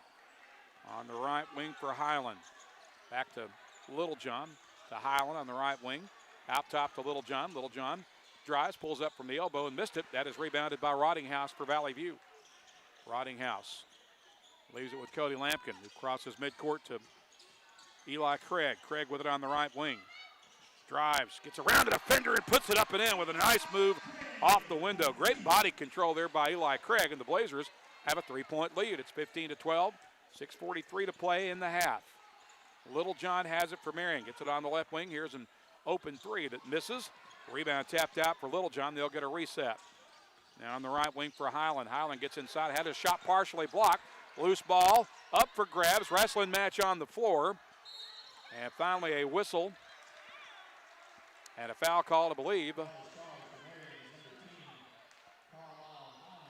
On the right wing for Highland. Back to Littlejohn, to Highland on the right wing. Out top to Littlejohn. Littlejohn drives, pulls up from the elbow and missed it. That is rebounded by Rottinghouse for Valley View. Rottinghouse leaves it with Cody Lampkin, who crosses midcourt to Eli Craig. Craig with it on the right wing. Drives, gets around the defender and puts it up and in with a nice move off the window. Great body control there by Eli Craig, and the Blazers have a 3-point lead. It's 15-12, 6:43 to play in the half. Littlejohn has it for Marion. Gets it on the left wing. Here's an open three that misses. Rebound tapped out for Littlejohn. They'll get a reset. Now on the right wing for Highland. Highland gets inside, had his shot partially blocked. Loose ball up for grabs. Wrestling match on the floor. And finally a whistle and a foul call, I believe,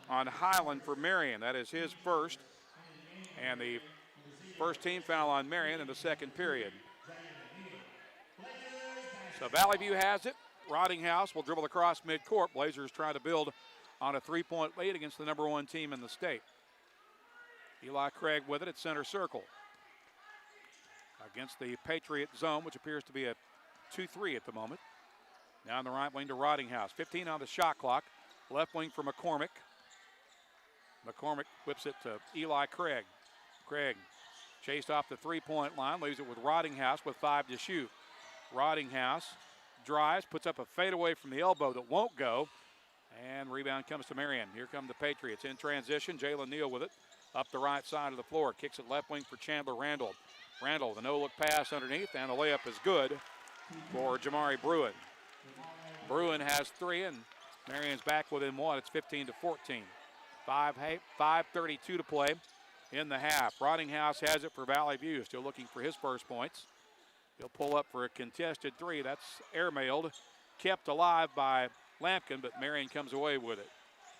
on Highland for Marion. That is his first, and the first team foul on Marion in the second period. So Valley View has it. Rottinghouse will dribble across midcourt. Blazers try to build on a 3-point lead against the number 1 team in the state. Eli Craig with it at center circle. Against the Patriot zone, which appears to be a 2-3 at the moment. Now in the right wing to Rottinghouse. 15 on the shot clock. Left wing for McCormick. McCormick whips it to Eli Craig. Craig chased off the 3-point line, leaves it with Rottinghouse with 5 to shoot. Rottinghouse drives, puts up a fadeaway from the elbow that won't go, and rebound comes to Marion. Here come the Patriots in transition. Jalen Neal with it up the right side of the floor. Kicks it left wing for Chandler Randall. Randall, the no-look pass underneath, and the layup is good for Jamari Bruin. Bruin has 3, and Marion's back within 1. It's 15-14. 5:32 to play in the half. Rottinghouse has it for Valley View, still looking for his first points. He'll pull up for a contested 3. That's airmailed, kept alive by Lampkin, but Marion comes away with it.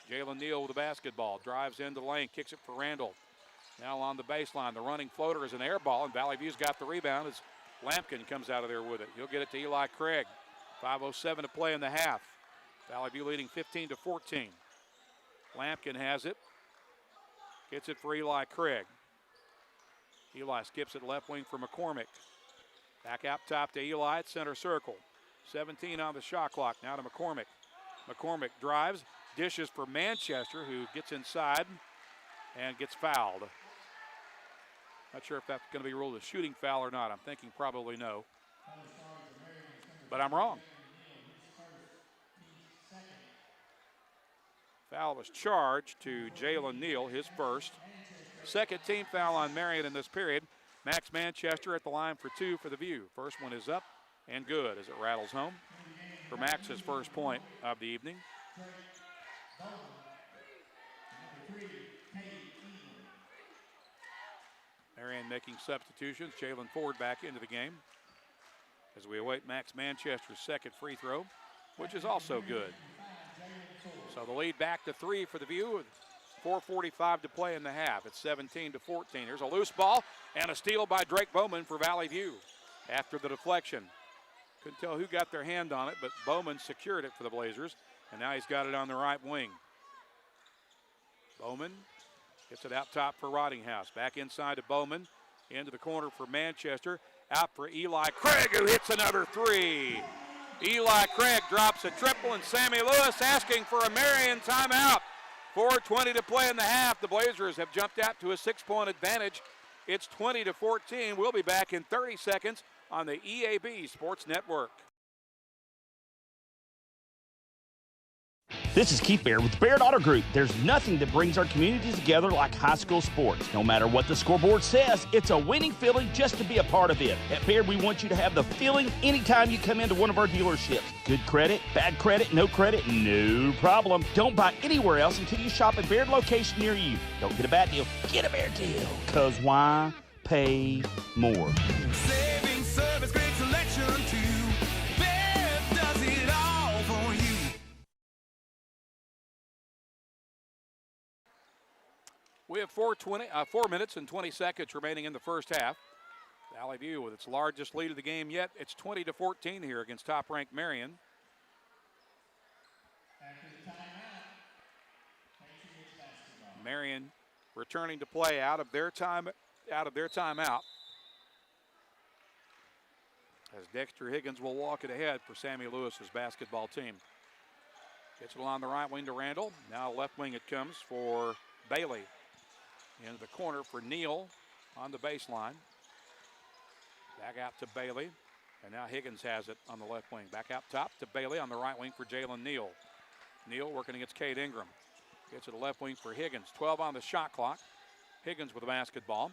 Jalen Neal with the basketball, drives into the lane, kicks it for Randall. Now on the baseline, the running floater is an air ball, and Valley View's got the rebound as Lampkin comes out of there with it. He'll get it to Eli Craig. 5:07 to play in the half. Valley View leading 15-14. Lampkin has it. Gets it for Eli Craig. Eli skips it left wing for McCormick. Back out top to Eli at center circle. 17 on the shot clock. Now to McCormick. McCormick drives, dishes for Manchester, who gets inside and gets fouled. Not sure if that's going to be ruled a shooting foul or not. I'm thinking probably no. But I'm wrong. Foul was charged to Jalen Neal, his first. Second team foul on Marion in this period. Max Manchester at the line for 2 for the View. First one is up and good as it rattles home for Max's first point of the evening. Marion making substitutions. Jalen Ford back into the game as we await Max Manchester's second free throw, which is also good. So the lead back to 3 for the View with 4:45 to play in the half. It's 17-14. Here's a loose ball and a steal by Drake Bowman for Valley View after the deflection. Couldn't tell who got their hand on it, but Bowman secured it for the Blazers, and now he's got it on the right wing. Bowman gets it out top for Rottinghouse. Back inside to Bowman. Into the corner for Manchester. Out for Eli Craig, who hits another 3. Eli Craig drops a triple, and Sammy Lewis asking for a Marion timeout. 4:20 to play in the half. The Blazers have jumped out to a 6-point advantage. It's 20-14. We'll be back in 30 seconds on the EAB Sports Network. This is Keith Baird with the Baird Auto Group. There's nothing that brings our communities together like high school sports. No matter what the scoreboard says, it's a winning feeling just to be a part of it. At Baird, we want you to have the feeling anytime you come into one of our dealerships. Good credit, bad credit, no problem. Don't buy anywhere else until you shop at Baird location near you. Don't get a bad deal, get a Baird deal. Because why pay more? Saving service, great selection too. Baird does it all for you. We have 4 minutes and 20 seconds remaining in the first half. Valley View with its largest lead of the game yet. It's 20-14 here against top-ranked Marion. Marion returning to play out of their timeout. As Dexter Higgins will walk it ahead for Sammy Lewis's basketball team. Gets it along the right wing to Randall. Now left wing it comes for Bailey. Into the corner for Neal on the baseline. Back out to Bailey. And now Higgins has it on the left wing. Back out top to Bailey on the right wing for Jalen Neal. Neal working against Cade Ingram. Gets it to left wing for Higgins. 12 on the shot clock. Higgins with the basketball.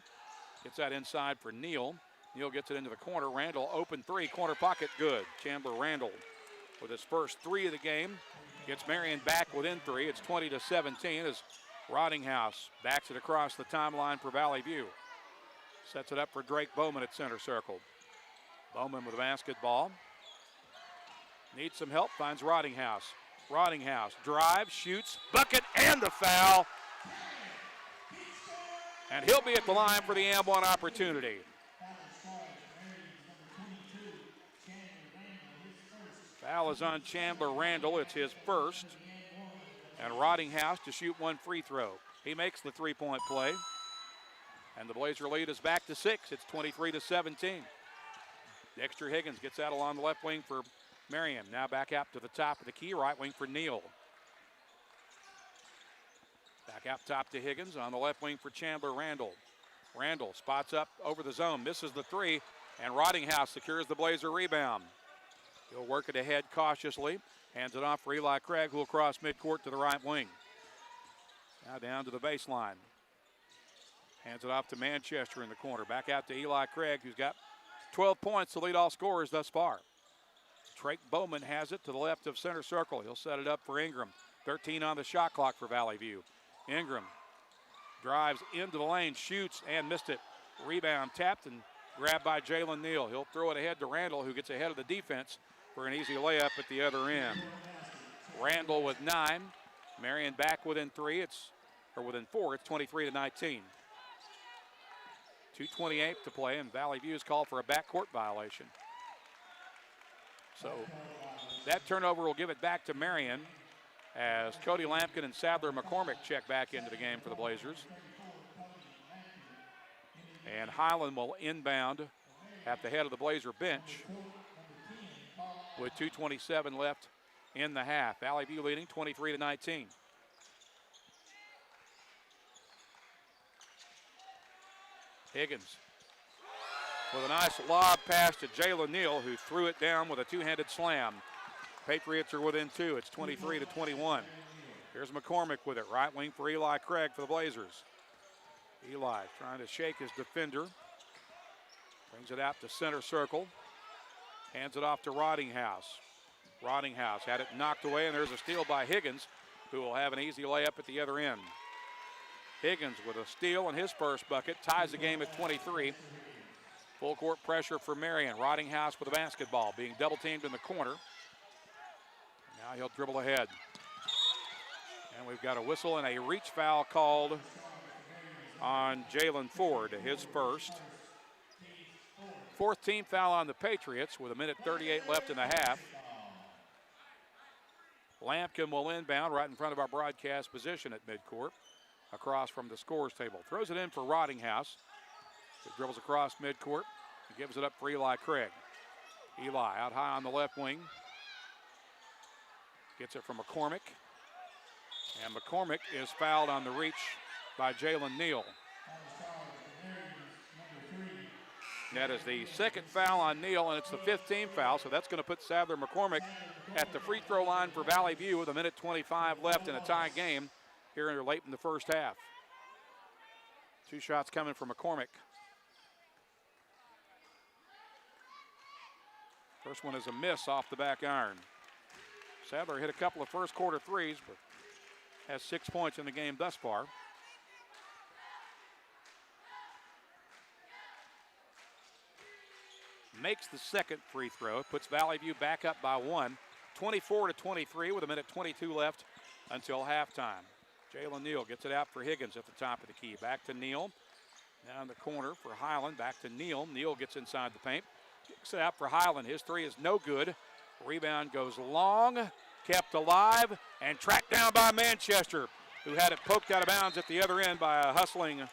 Gets that inside for Neal. Neal gets it into the corner. Randall open 3. Corner pocket good. Chandler Randall with his first 3 of the game. Gets Marion back within 3. It's 20-17 as Rottinghouse backs it across the timeline for Valley View. Sets it up for Drake Bowman at center circle. Bowman with the basketball. Needs some help, finds Rottinghouse. Roddinghouse drives, shoots, bucket, and the foul. And he'll be at the line for the and-one opportunity. Foul is on Chandler Randall. It's his first. And Roddinghouse to shoot one free throw. He makes the three-point play. And the Blazer lead is back to 6. It's 23-17. Dexter Higgins gets out along the left wing for Marion. Now back out to the top of the key, right wing for Neal. Back out top to Higgins on the left wing for Chandler Randall. Randall spots up over the zone, misses the three, and Roddinghouse secures the Blazer rebound. He'll work it ahead cautiously, hands it off for Eli Craig, who will cross midcourt to the right wing. Now down to the baseline. Hands it off to Manchester in the corner. Back out to Eli Craig, who's got 12 points to lead all scorers thus far. Drake Bowman has it to the left of center circle. He'll set it up for Ingram. 13 on the shot clock for Valley View. Ingram drives into the lane, shoots, and missed it. Rebound tapped and grabbed by Jalen Neal. He'll throw it ahead to Randall, who gets ahead of the defense for an easy layup at the other end. Randall with 9. Marion back within 4. It's 23-19. 2:28 to play, and Valley View is called for a backcourt violation. So that turnover will give it back to Marion as Cody Lampkin and Sadler McCormick check back into the game for the Blazers. And Highland will inbound at the head of the Blazer bench with 2:27 left in the half. Valley View leading 23-19. Higgins with a nice lob pass to Jalen Neal, who threw it down with a two-handed slam. Patriots are within 2. It's 23-21. Here's McCormick with it. Right wing for Eli Craig for the Blazers. Eli trying to shake his defender. Brings it out to center circle. Hands it off to Roddinghouse. Roddinghouse had it knocked away, and there's a steal by Higgins, who will have an easy layup at the other end. Higgins with a steal and his first bucket, ties the game at 23. Full court pressure for Marion. Roddinghouse with a basketball, being double teamed in the corner. Now he'll dribble ahead. And we've got a whistle and a reach foul called on Jalen Ford, his first. Fourth team foul on the Patriots with 1:38 left in the half. Lampkin will inbound right in front of our broadcast position at midcourt, across from the scores table. Throws it in for Roddinghouse. It dribbles across midcourt and gives it up for Eli Craig. Eli out high on the left wing. Gets it from McCormick. And McCormick is fouled on the reach by Jalen Neal. That is the second foul on Neal, and it's the 15th foul, so that's going to put Sadler McCormick at the free throw line for Valley View with 1:25 left in a tie game here late in the first half. 2 shots coming from McCormick. First one is a miss off the back iron. Sadler hit a couple of first quarter threes, but has 6 points in the game thus far. Makes the second free throw. Puts Valley View back up by 1. 24-23 with 1:22 left until halftime. Jalen Neal gets it out for Higgins at the top of the key. Back to Neal. Now in the corner for Highland. Back to Neal. Neal gets inside the paint. Kicks it out for Highland. His three is no good. Rebound goes long. Kept alive and tracked down by Manchester, who had it poked out of bounds at the other end by a hustling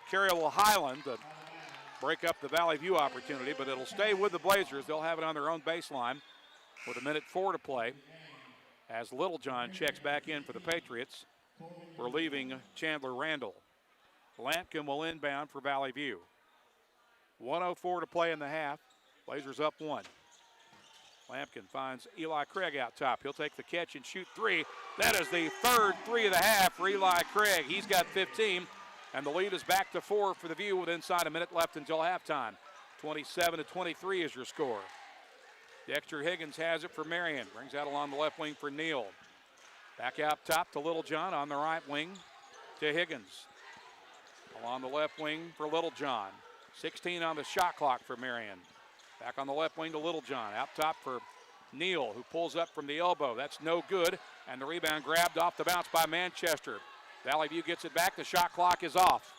Carroll Highland to break up the Valley View opportunity, but it'll stay with the Blazers. They'll have it on their own baseline with 1:04 to play as Littlejohn checks back in for the Patriots, relieving Chandler Randall. Lampkin will inbound for Valley View. 1:04 to play in the half. Blazers up 1. Lampkin finds Eli Craig out top. He'll take the catch and shoot 3. That is the third 3 of the half for Eli Craig. He's got 15, and the lead is back to 4 for the View with inside a minute left until halftime. 27-23 is your score. Dexter Higgins has it for Marion. Brings out along the left wing for Neal. Back out top to Littlejohn on the right wing to Higgins. Along the left wing for Littlejohn. 16 on the shot clock for Marion. Back on the left wing to Littlejohn. Out top for Neal, who pulls up from the elbow. That's no good, and the rebound grabbed off the bounce by Manchester. Valley View gets it back. The shot clock is off.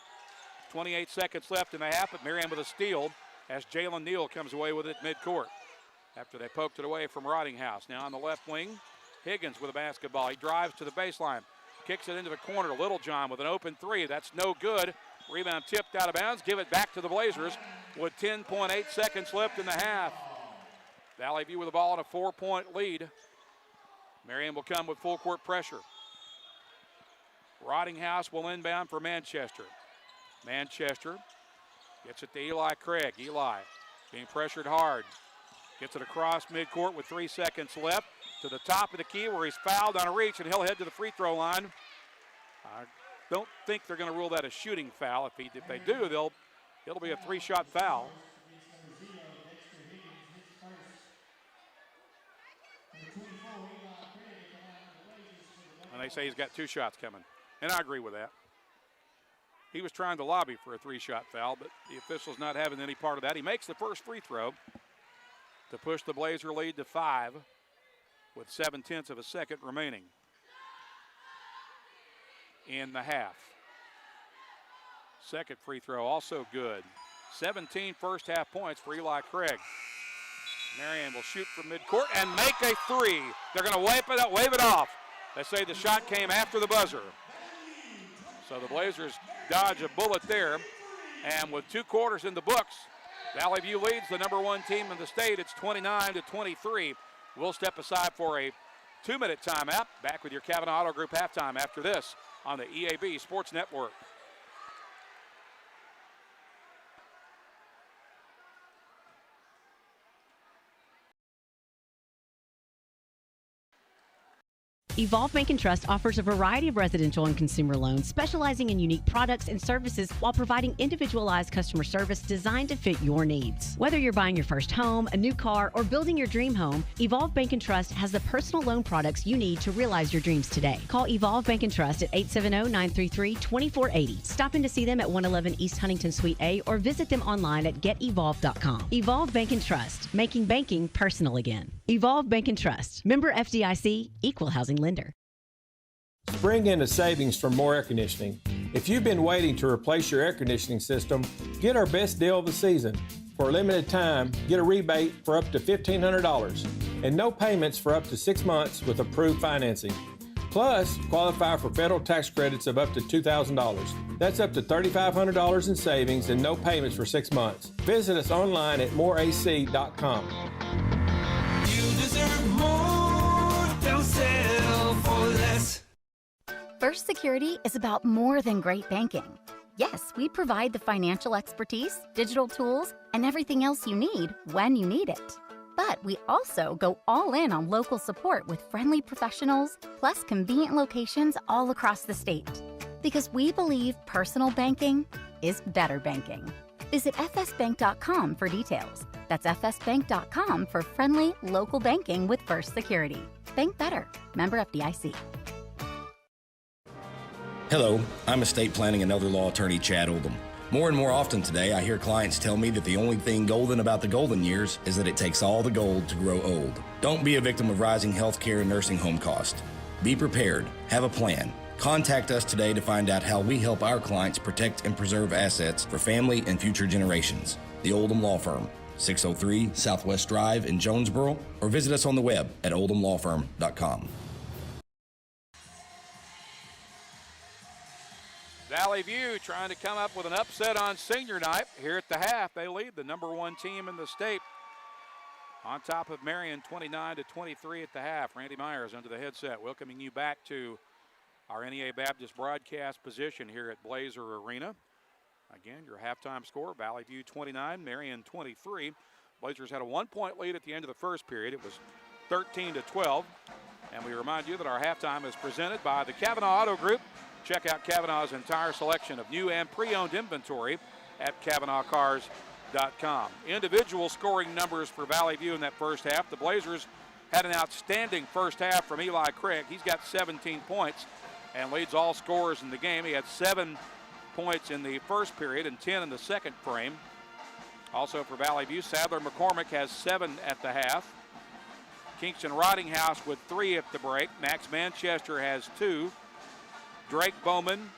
28 seconds left in the half, but Marion with a steal as Jalen Neal comes away with it midcourt after they poked it away from Rottinghouse. Now on the left wing, Higgins with a basketball. He drives to the baseline, kicks it into the corner. Littlejohn with an open three. That's no good. Rebound tipped out of bounds. Give it back to the Blazers with 10.8 seconds left in the half. Valley View with the ball in a 4-point lead. Marion will come with full court pressure. Rottinghouse will inbound for Manchester. Manchester gets it to Eli Craig. Eli being pressured hard. Gets it across midcourt with 3 seconds left to the top of the key where he's fouled on a reach, and he'll head to the free throw line. I don't think they're going to rule that a shooting foul. If they do, it'll be a 3-shot foul. And they say he's got 2 shots coming. And I agree with that. He was trying to lobby for a 3-shot foul, but the official's not having any part of that. He makes the first free throw to push the Blazer lead to 5 with 7/10 of a second remaining in the half. Second free throw also good. 17 first half points for Eli Craig. Marion will shoot from midcourt and make a 3. They're going to wave it off. They say the shot came after the buzzer. So the Blazers dodge a bullet there. And with 2 quarters in the books, Valley View leads the number 1 team in the state. It's 29-23. We'll step aside for a 2-minute timeout. Back with your Kavanaugh Auto Group halftime after this on the EAB Sports Network. Evolve Bank & Trust offers a variety of residential and consumer loans, specializing in unique products and services while providing individualized customer service designed to fit your needs. Whether you're buying your first home, a new car, or building your dream home, Evolve Bank & Trust has the personal loan products you need to realize your dreams today. Call Evolve Bank & Trust at 870-933-2480. Stop in to see them at 111 East Huntington Suite A or visit them online at getevolve.com. Evolve Bank & Trust, making banking personal again. Evolve Bank & Trust. Member FDIC, Equal Housing Lender. Spring into savings from more air conditioning. If you've been waiting to replace your air conditioning system, get our best deal of the season. For a limited time, get a rebate for up to $1,500 and no payments for up to 6 months with approved financing. Plus, qualify for federal tax credits of up to $2,000. That's up to $3,500 in savings and no payments for 6 months. Visit us online at moreac.com. You deserve more. Don't settle for less. First Security is about more than great banking. Yes, we provide the financial expertise, digital tools, and everything else you need when you need it. But we also go all in on local support with friendly professionals, plus convenient locations all across the state. Because we believe personal banking is better banking. Visit fsbank.com for details. That's fsbank.com for friendly local banking with First Security. Bank better. Member FDIC. Hello, I'm estate planning and elder law attorney Chad Oldham. More and more often today, I hear clients tell me that the only thing golden about the golden years is that it takes all the gold to grow old. Don't be a victim of rising healthcare and nursing home costs. Be prepared. Have a plan. Contact us today to find out how we help our clients protect and preserve assets for family and future generations. The Oldham Law Firm, 603 Southwest Drive in Jonesboro, or visit us on the web at oldhamlawfirm.com. Valley View trying to come up with an upset on senior night. Here at the half, they lead the number 1 team in the state. On top of Marion, 29-23 at the half. Randy Myers under the headset, welcoming you back to our NEA Baptist broadcast position here at Blazer Arena. Again, your halftime score, Valley View 29, Marion 23. Blazers had a 1-point lead at the end of the first period. It was 13-12. And we remind you that our halftime is presented by the Kavanaugh Auto Group. Check out Kavanaugh's entire selection of new and pre-owned inventory at CavanaughCars.com. Individual scoring numbers for Valley View in that first half. The Blazers had an outstanding first half from Eli Craig. He's got 17 points and leads all scorers in the game. He had 7 points in the first period and 10 in the second frame. Also for Valley View, Sadler McCormick has 7 at the half. Kingston Ridinghouse with 3 at the break. Max Manchester has 2. Drake Bowman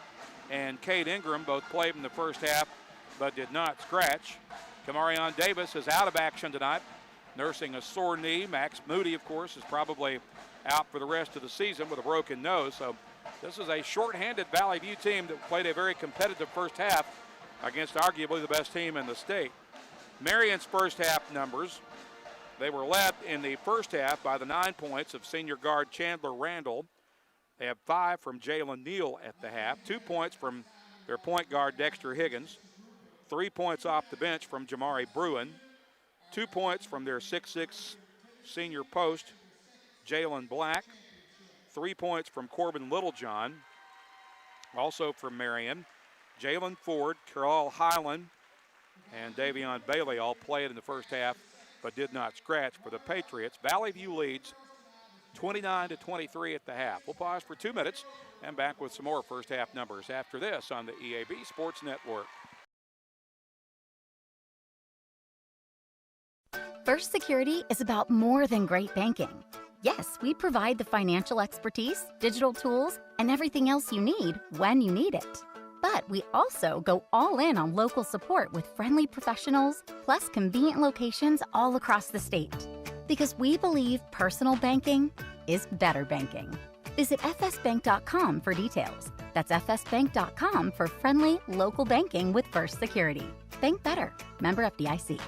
and Cade Ingram both played in the first half but did not scratch. Kamarion Davis is out of action tonight, nursing a sore knee. Max Moody, of course, is probably out for the rest of the season with a broken nose. So this is a shorthanded Valley View team that played a very competitive first half against arguably the best team in the state. Marion's first half numbers, they were led in the first half by the 9 points of senior guard Chandler Randall. They have 5 from Jalen Neal at the half, 2 points from their point guard Dexter Higgins, 3 points off the bench from Jamari Bruin, 2 points from their 6'6" senior post Jalen Black, 3 points from Corbin Littlejohn. Also from Marion, Jalen Ford, Carl Highland, and Davion Bailey all played in the first half but did not scratch for the Patriots. Valley View leads 29-23 at the half. We'll pause for 2 minutes and back with some more first half numbers after this on the EAB Sports Network. First Security is about more than great banking. Yes, we provide the financial expertise, digital tools, and everything else you need when you need it. But we also go all in on local support with friendly professionals, plus convenient locations all across the state. Because we believe personal banking is better banking. Visit fsbank.com for details. That's fsbank.com for friendly, local banking with First Security. Bank better. Member FDIC.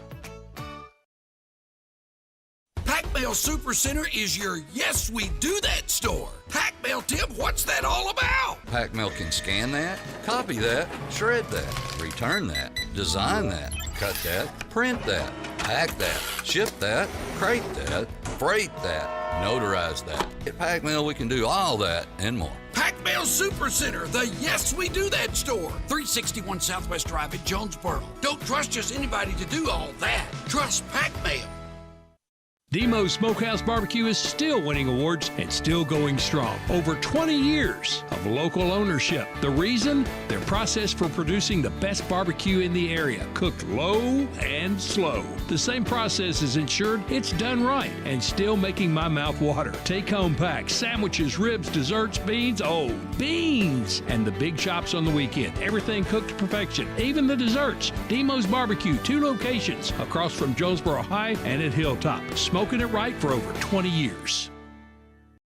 Pac Mail Supercenter is your Yes We Do That store. Pac Mail, Tim, what's that all about? Pac Mail can scan that, copy that, shred that, return that, design that, cut that, print that, pack that, ship that, crate that, freight that, notarize that. At Pac Mail, we can do all that and more. Pac Mail Supercenter, the Yes We Do That store. 361 Southwest Drive at Jonesboro. Don't trust just anybody to do all that. Trust Pac Mail. Demo's Smokehouse Barbecue is still winning awards and still going strong. Over 20 years of local ownership. The reason? Their process for producing the best barbecue in the area, cooked low and slow. The same process is ensured it's done right and still making my mouth water. Take-home packs, sandwiches, ribs, desserts, beans. Oh, beans! And the big chops on the weekend. Everything cooked to perfection, even the desserts. Demo's Barbecue, 2 locations across from Jonesboro High and at Hilltop. Smoking it right for over 20 years.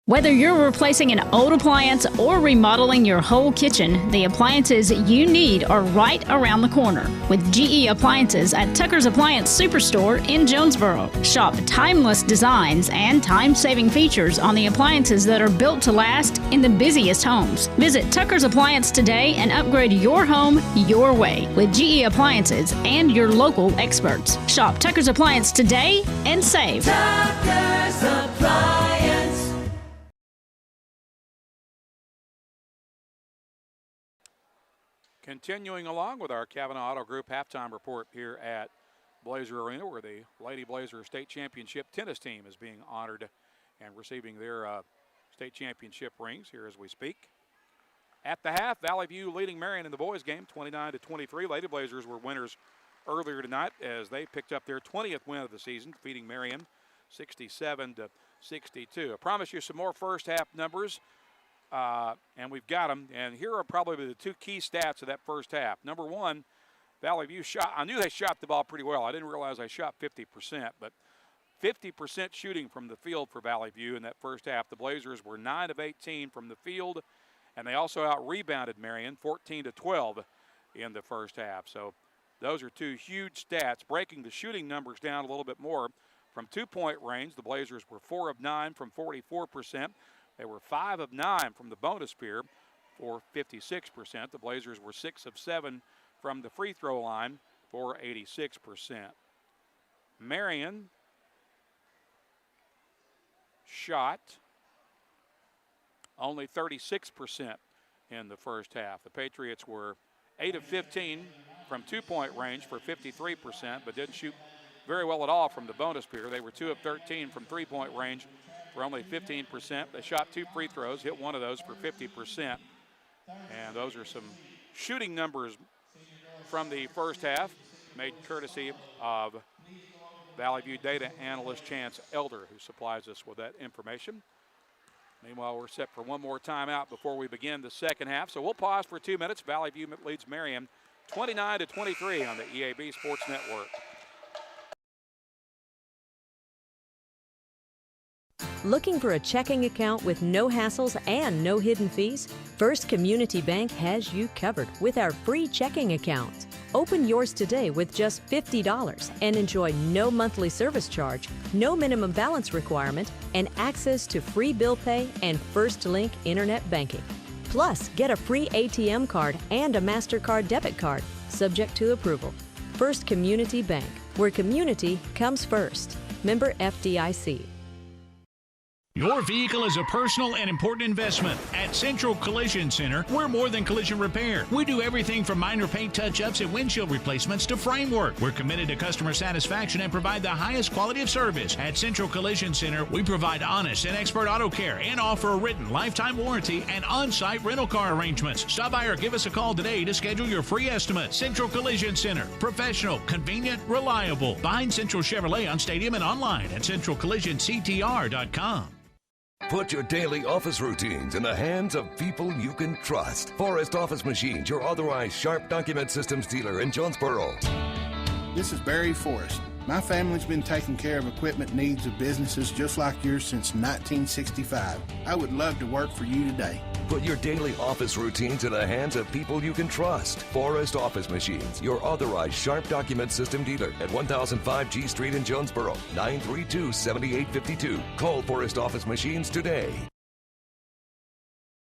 Whether you're replacing an old appliance or remodeling your whole kitchen, the appliances you need are right around the corner with GE Appliances at Tucker's Appliance Superstore in Jonesboro. Shop timeless designs and time-saving features on the appliances that are built to last in the busiest homes. Visit Tucker's Appliance today and upgrade your home your way with GE Appliances and your local experts. Shop Tucker's Appliance today and save. Tucker's Appliance. Continuing along with our Kavanaugh Auto Group halftime report here at Blazer Arena, where the Lady Blazer State Championship tennis team is being honored and receiving their state championship rings here as we speak. At the half, Valley View leading Marion in the boys game, 29-23. Lady Blazers were winners earlier tonight as they picked up their 20th win of the season, defeating Marion 67-62. I promise you some more first half numbers. And we've got them. And here are probably the 2 key stats of that first half. Number 1, Valley View shot. I knew they shot the ball pretty well. I didn't realize they shot 50%, but 50% shooting from the field for Valley View in that first half. The Blazers were 9 of 18 from the field, and they also out-rebounded Marion 14-12 in the first half. So those are 2 huge stats, breaking the shooting numbers down a little bit more. From 2-point range, the Blazers were 4 of 9 from 44%. They were 5 of 9 from the bonus sphere for 56%. The Blazers were 6 of 7 from the free throw line for 86%. Marion shot only 36% in the first half. The Patriots were 8 of 15 from 2-point range for 53%, but didn't shoot very well at all from the bonus sphere. They were 2 of 13 from 3-point range for only 15%. They shot 2 free throws, hit one of those for 50%. And those are some shooting numbers from the first half, made courtesy of Valley View data analyst Chance Elder, who supplies us with that information. Meanwhile, we're set for one more timeout before we begin the second half. So we'll pause for 2 minutes. Valley View leads Marion 29-23 on the EAB Sports Network. Looking for a checking account with no hassles and no hidden fees? First Community Bank has you covered with our free checking account. Open yours today with just $50 and enjoy no monthly service charge, no minimum balance requirement, and access to free bill pay and First Link internet banking. Plus, get a free ATM card and a MasterCard debit card, subject to approval. First Community Bank, where community comes first. Member FDIC. Your vehicle is a personal and important investment. At Central Collision Center, we're more than collision repair. We do everything from minor paint touch-ups and windshield replacements to framework. We're committed to customer satisfaction and provide the highest quality of service. At Central Collision Center, we provide honest and expert auto care and offer a written lifetime warranty and on-site rental car arrangements. Stop by or give us a call today to schedule your free estimate. Central Collision Center. Professional, convenient, reliable. Behind Central Chevrolet on Stadium and online at centralcollisionctr.com. Put your daily office routines in the hands of people you can trust. Forrest Office Machines, your authorized Sharp document systems dealer in Jonesboro. This is Barry Forrest. My family's been taking care of equipment needs of businesses just like yours since 1965. I would love to work for you today. Put your daily office routines in the hands of people you can trust. Forrest Office Machines, your authorized Sharp document system dealer at 1005 G Street in Jonesboro, 932-7852. Call Forrest Office Machines today.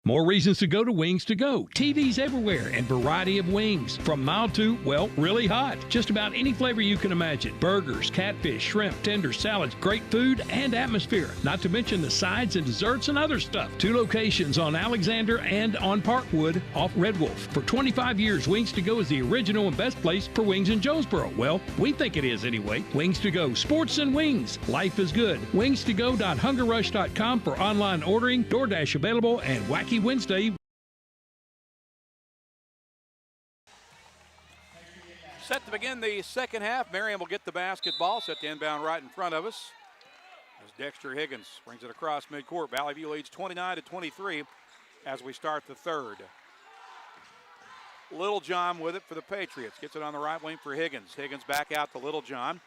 More reasons to go to Wings to Go. TVs everywhere and variety of wings. From mild to, well, really hot. Just about any flavor you can imagine. Burgers, catfish, shrimp, tenders, salads, great food and atmosphere. Not to mention the sides and desserts and other stuff. 2 locations on Alexander and on Parkwood off Red Wolf. For 25 years, Wings to Go is the original and best place for wings in Jonesboro. Well, we think it is anyway. Wings to Go. Sports and wings. Life is good. Wings2go.hungerrush.com for online ordering, DoorDash available, and Wacky Wednesday. Set to begin the second half. Marion will get the basketball, set the inbound right in front of us. As Dexter Higgins brings it across midcourt. Valley View leads 29-23 as we start the third. Little John with it for the Patriots. Gets it on the right wing for Higgins. Higgins back out to Little John.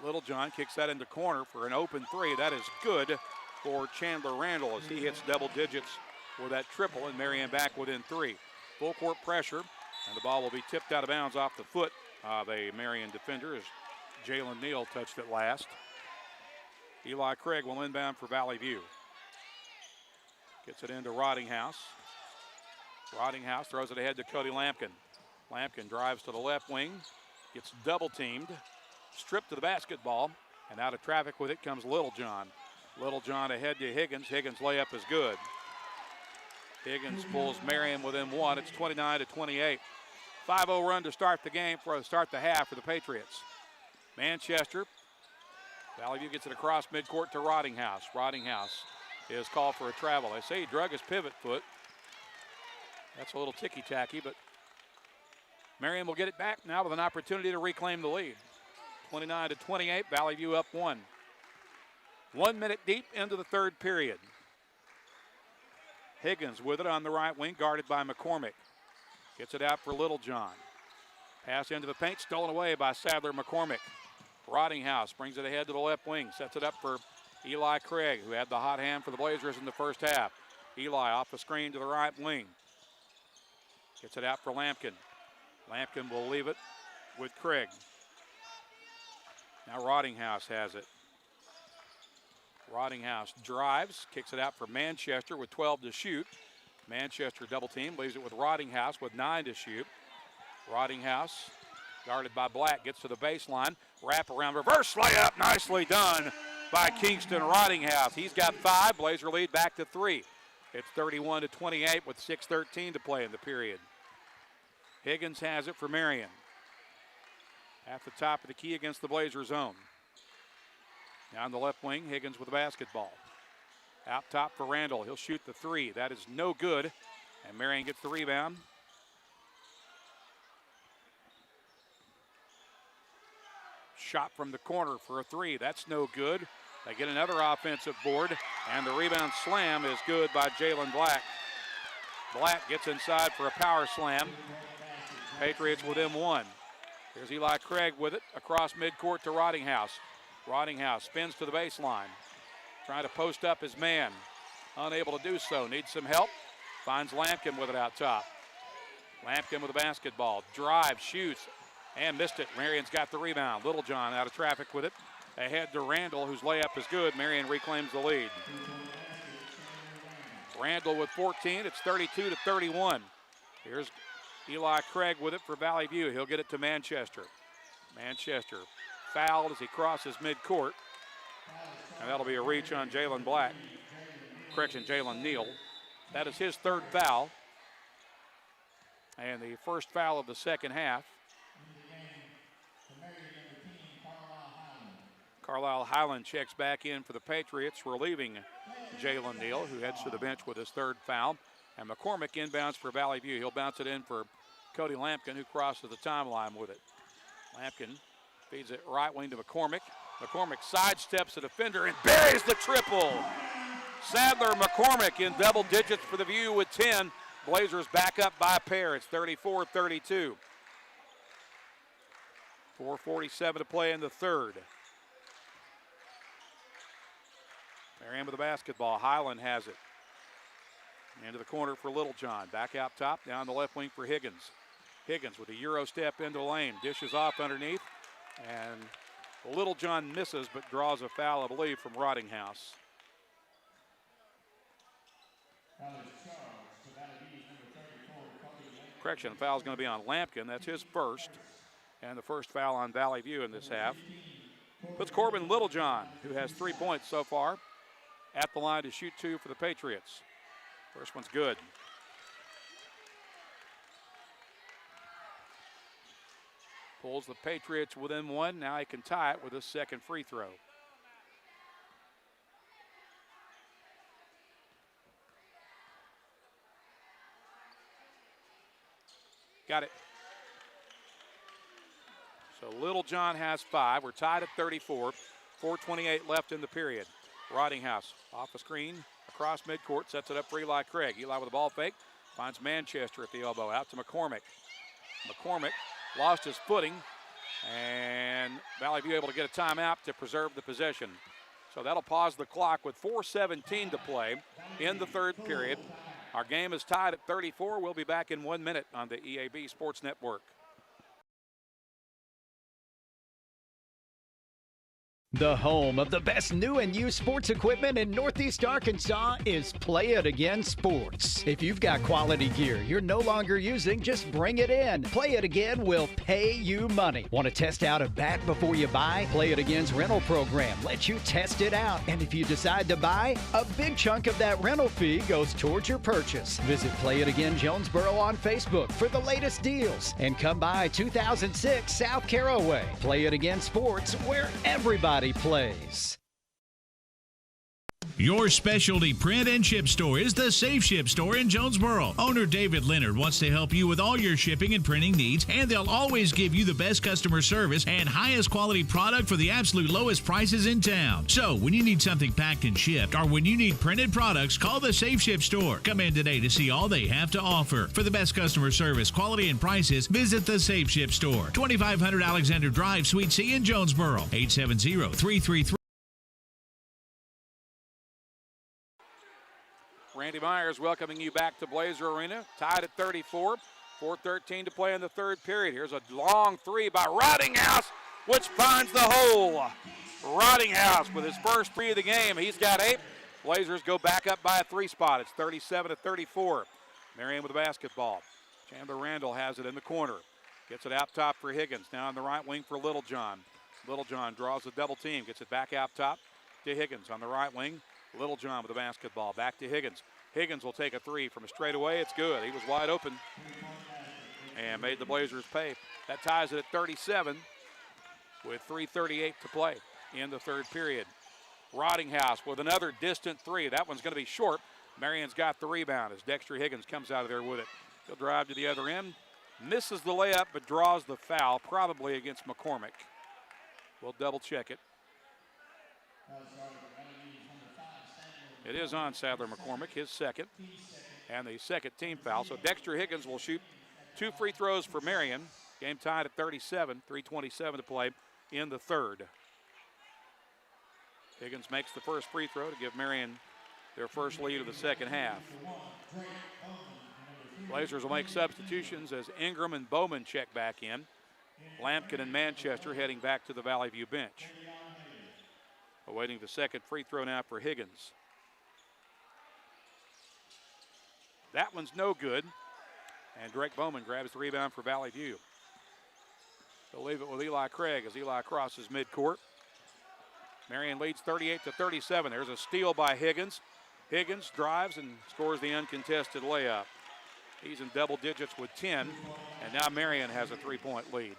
Little John kicks that into corner for an open three. That is good for Chandler Randall as he hits double digits for that triple, and Marion back within 3. Full court pressure, and the ball will be tipped out of bounds off the foot of a Marion defender as Jalen Neal touched it last. Eli Craig will inbound for Valley View. Gets it into Roddinghouse. Roddinghouse throws it ahead to Cody Lampkin. Lampkin drives to the left wing, gets double teamed, stripped to the basketball, and out of traffic with it comes Little John. Little John ahead to Higgins. Higgins' layup is good. Higgins pulls Marion within 1. It's 29-28. 5-0 run to start the game, start the half for the Patriots. Manchester. Valley View gets it across midcourt to Roddinghouse. Roddinghouse is called for a travel. They say he drug his pivot foot. That's a little ticky-tacky, but Marion will get it back now with an opportunity to reclaim the lead. 29-28, Valley View up 1. 1 minute deep into the third period. Higgins with it on the right wing, guarded by McCormick. Gets it out for Little John. Pass into the paint, stolen away by Sadler McCormick. Roddinghouse brings it ahead to the left wing, sets it up for Eli Craig, who had the hot hand for the Blazers in the first half. Eli off the screen to the right wing. Gets it out for Lampkin. Lampkin will leave it with Craig. Now Roddinghouse has it. Roddinghouse drives, kicks it out for Manchester with 12 to shoot. Manchester double team, leaves it with Roddinghouse with 9 to shoot. Roddinghouse, guarded by Black, gets to the baseline. Wrap around, reverse layup, nicely done by Kingston Roddinghouse. He's got 5, Blazer lead back to 3. It's 31-28 with 6:13 to play in the period. Higgins has it for Marion. At the top of the key against the Blazer zone. Down the left wing, Higgins with the basketball. Out top for Randall. He'll shoot the 3. That is no good. And Marion gets the rebound. shot from the corner for a three. That's no good. They get another offensive board, and the rebound slam is good by Jalen Black. Black gets inside for a power slam. Patriots within one. Here's Eli Craig with it across midcourt to Rottinghouse. Rottinghouse spins to the baseline, trying to post up his man. Unable to do so, needs some help. Finds Lampkin with it out top. Lampkin with the basketball, drives, shoots, and missed it. Marion's got the rebound. Littlejohn out of traffic with it. Ahead to Randall, whose layup is good. Marion reclaims the lead. Randall with 14, it's 32-31. Here's Eli Craig with it for Valley View. He'll get it to Manchester. Manchester fouled as he crosses midcourt. And that'll be a reach on Jalen Black. Correction, Jalen Neal. That is his third foul. And the first foul of the second half. Carlisle Highland checks back in for the Patriots, relieving Jalen Neal, who heads to the bench with his third foul. And McCormick inbounds for Valley View. He'll bounce it in for Cody Lampkin, who crosses the timeline with it. Lampkin feeds it right wing to McCormick. McCormick sidesteps the defender and buries the triple. Sadler McCormick in double digits for the View with 10. Blazers back up by a pair. It's 34-32. 4:47 to play in the third. Marion with the basketball. Highland has it. Into the corner for Littlejohn. Back out top, down the left wing for Higgins. Higgins with a Euro step into the lane. Dishes off underneath. And Littlejohn misses, but draws a foul, I believe, from Rottinghouse. Correction, the foul is going to be on Lampkin. That's his first. And the first foul on Valley View in this half. Puts Corbin Littlejohn, who has 3 points so far, at the line to shoot two for the Patriots. First one's good. Pulls the Patriots within one. Now he can tie it with his second free throw. Got it. So Littlejohn has 5. We're tied at 34. 4:28 left in the period. Rottinghouse off the screen, across midcourt, sets it up for Eli Craig. Eli with a ball fake, finds Manchester at the elbow, out to McCormick. McCormick lost his footing, and Valley View able to get a timeout to preserve the possession. So that'll pause the clock with 4:17 to play in the third period. Our game is tied at 34. We'll be back in 1 minute on the EAB Sports Network. The home of the best new and used sports equipment in Northeast Arkansas is Play It Again Sports. If you've got quality gear you're no longer using, just bring it in. Play It Again will pay you money. Want to test out a bat before you buy? Play It Again's rental program lets you test it out. And if you decide to buy, a big chunk of that rental fee goes towards your purchase. Visit Play It Again Jonesboro on Facebook for the latest deals. And come by 2006 South Caraway. Play It Again Sports, where everybody plays. Your specialty print and ship store is the Safe Ship Store in Jonesboro. Owner David Leonard wants to help you with all your shipping and printing needs, and they'll always give you the best customer service and highest quality product for the absolute lowest prices in town. So when you need something packed and shipped, or when you need printed products, call the Safe Ship Store. Come in today to see all they have to offer. For the best customer service, quality, and prices, visit the Safe Ship Store, 2500 Alexander Drive, Suite C in Jonesboro, 870-333. Randy Myers welcoming you back to Blazer Arena. Tied at 34. 4:13 to play in the third period. Here's a long three by Rottinghouse, which finds the hole. Rottinghouse with his first three of the game. He's got 8. Blazers go back up by a 3 spot. It's 37-34. Marion with the basketball. Chandler Randall has it in the corner. Gets it out top for Higgins. Now on the right wing for Littlejohn. Littlejohn draws a double team. Gets it back out top to Higgins on the right wing. Littlejohn with the basketball. Back to Higgins. Higgins will take a 3 from a straightaway. It's good. He was wide open and made the Blazers pay. That ties it at 37 with 3:38 to play in the third period. Rottinghouse with another distant 3. That one's going to be short. Marion's got the rebound as Dexter Higgins comes out of there with it. He'll drive to the other end. Misses the layup but draws the foul, probably against McCormick. We'll double check it. It is on Sadler McCormick, his second, and the second team foul. So Dexter Higgins will shoot 2 free throws for Marion. Game tied at 37, 3:27 to play in the third. Higgins makes the first free throw to give Marion their first lead of the second half. Blazers will make substitutions as Ingram and Bowman check back in. Lampkin and Manchester heading back to the Valley View bench. Awaiting the second free throw now for Higgins. That one's no good. And Drake Bowman grabs the rebound for Valley View. They'll leave it with Eli Craig as Eli crosses midcourt. Marion leads 38-37. There's a steal by Higgins. Higgins drives and scores the uncontested layup. He's in double digits with 10, and now Marion has a 3-point lead.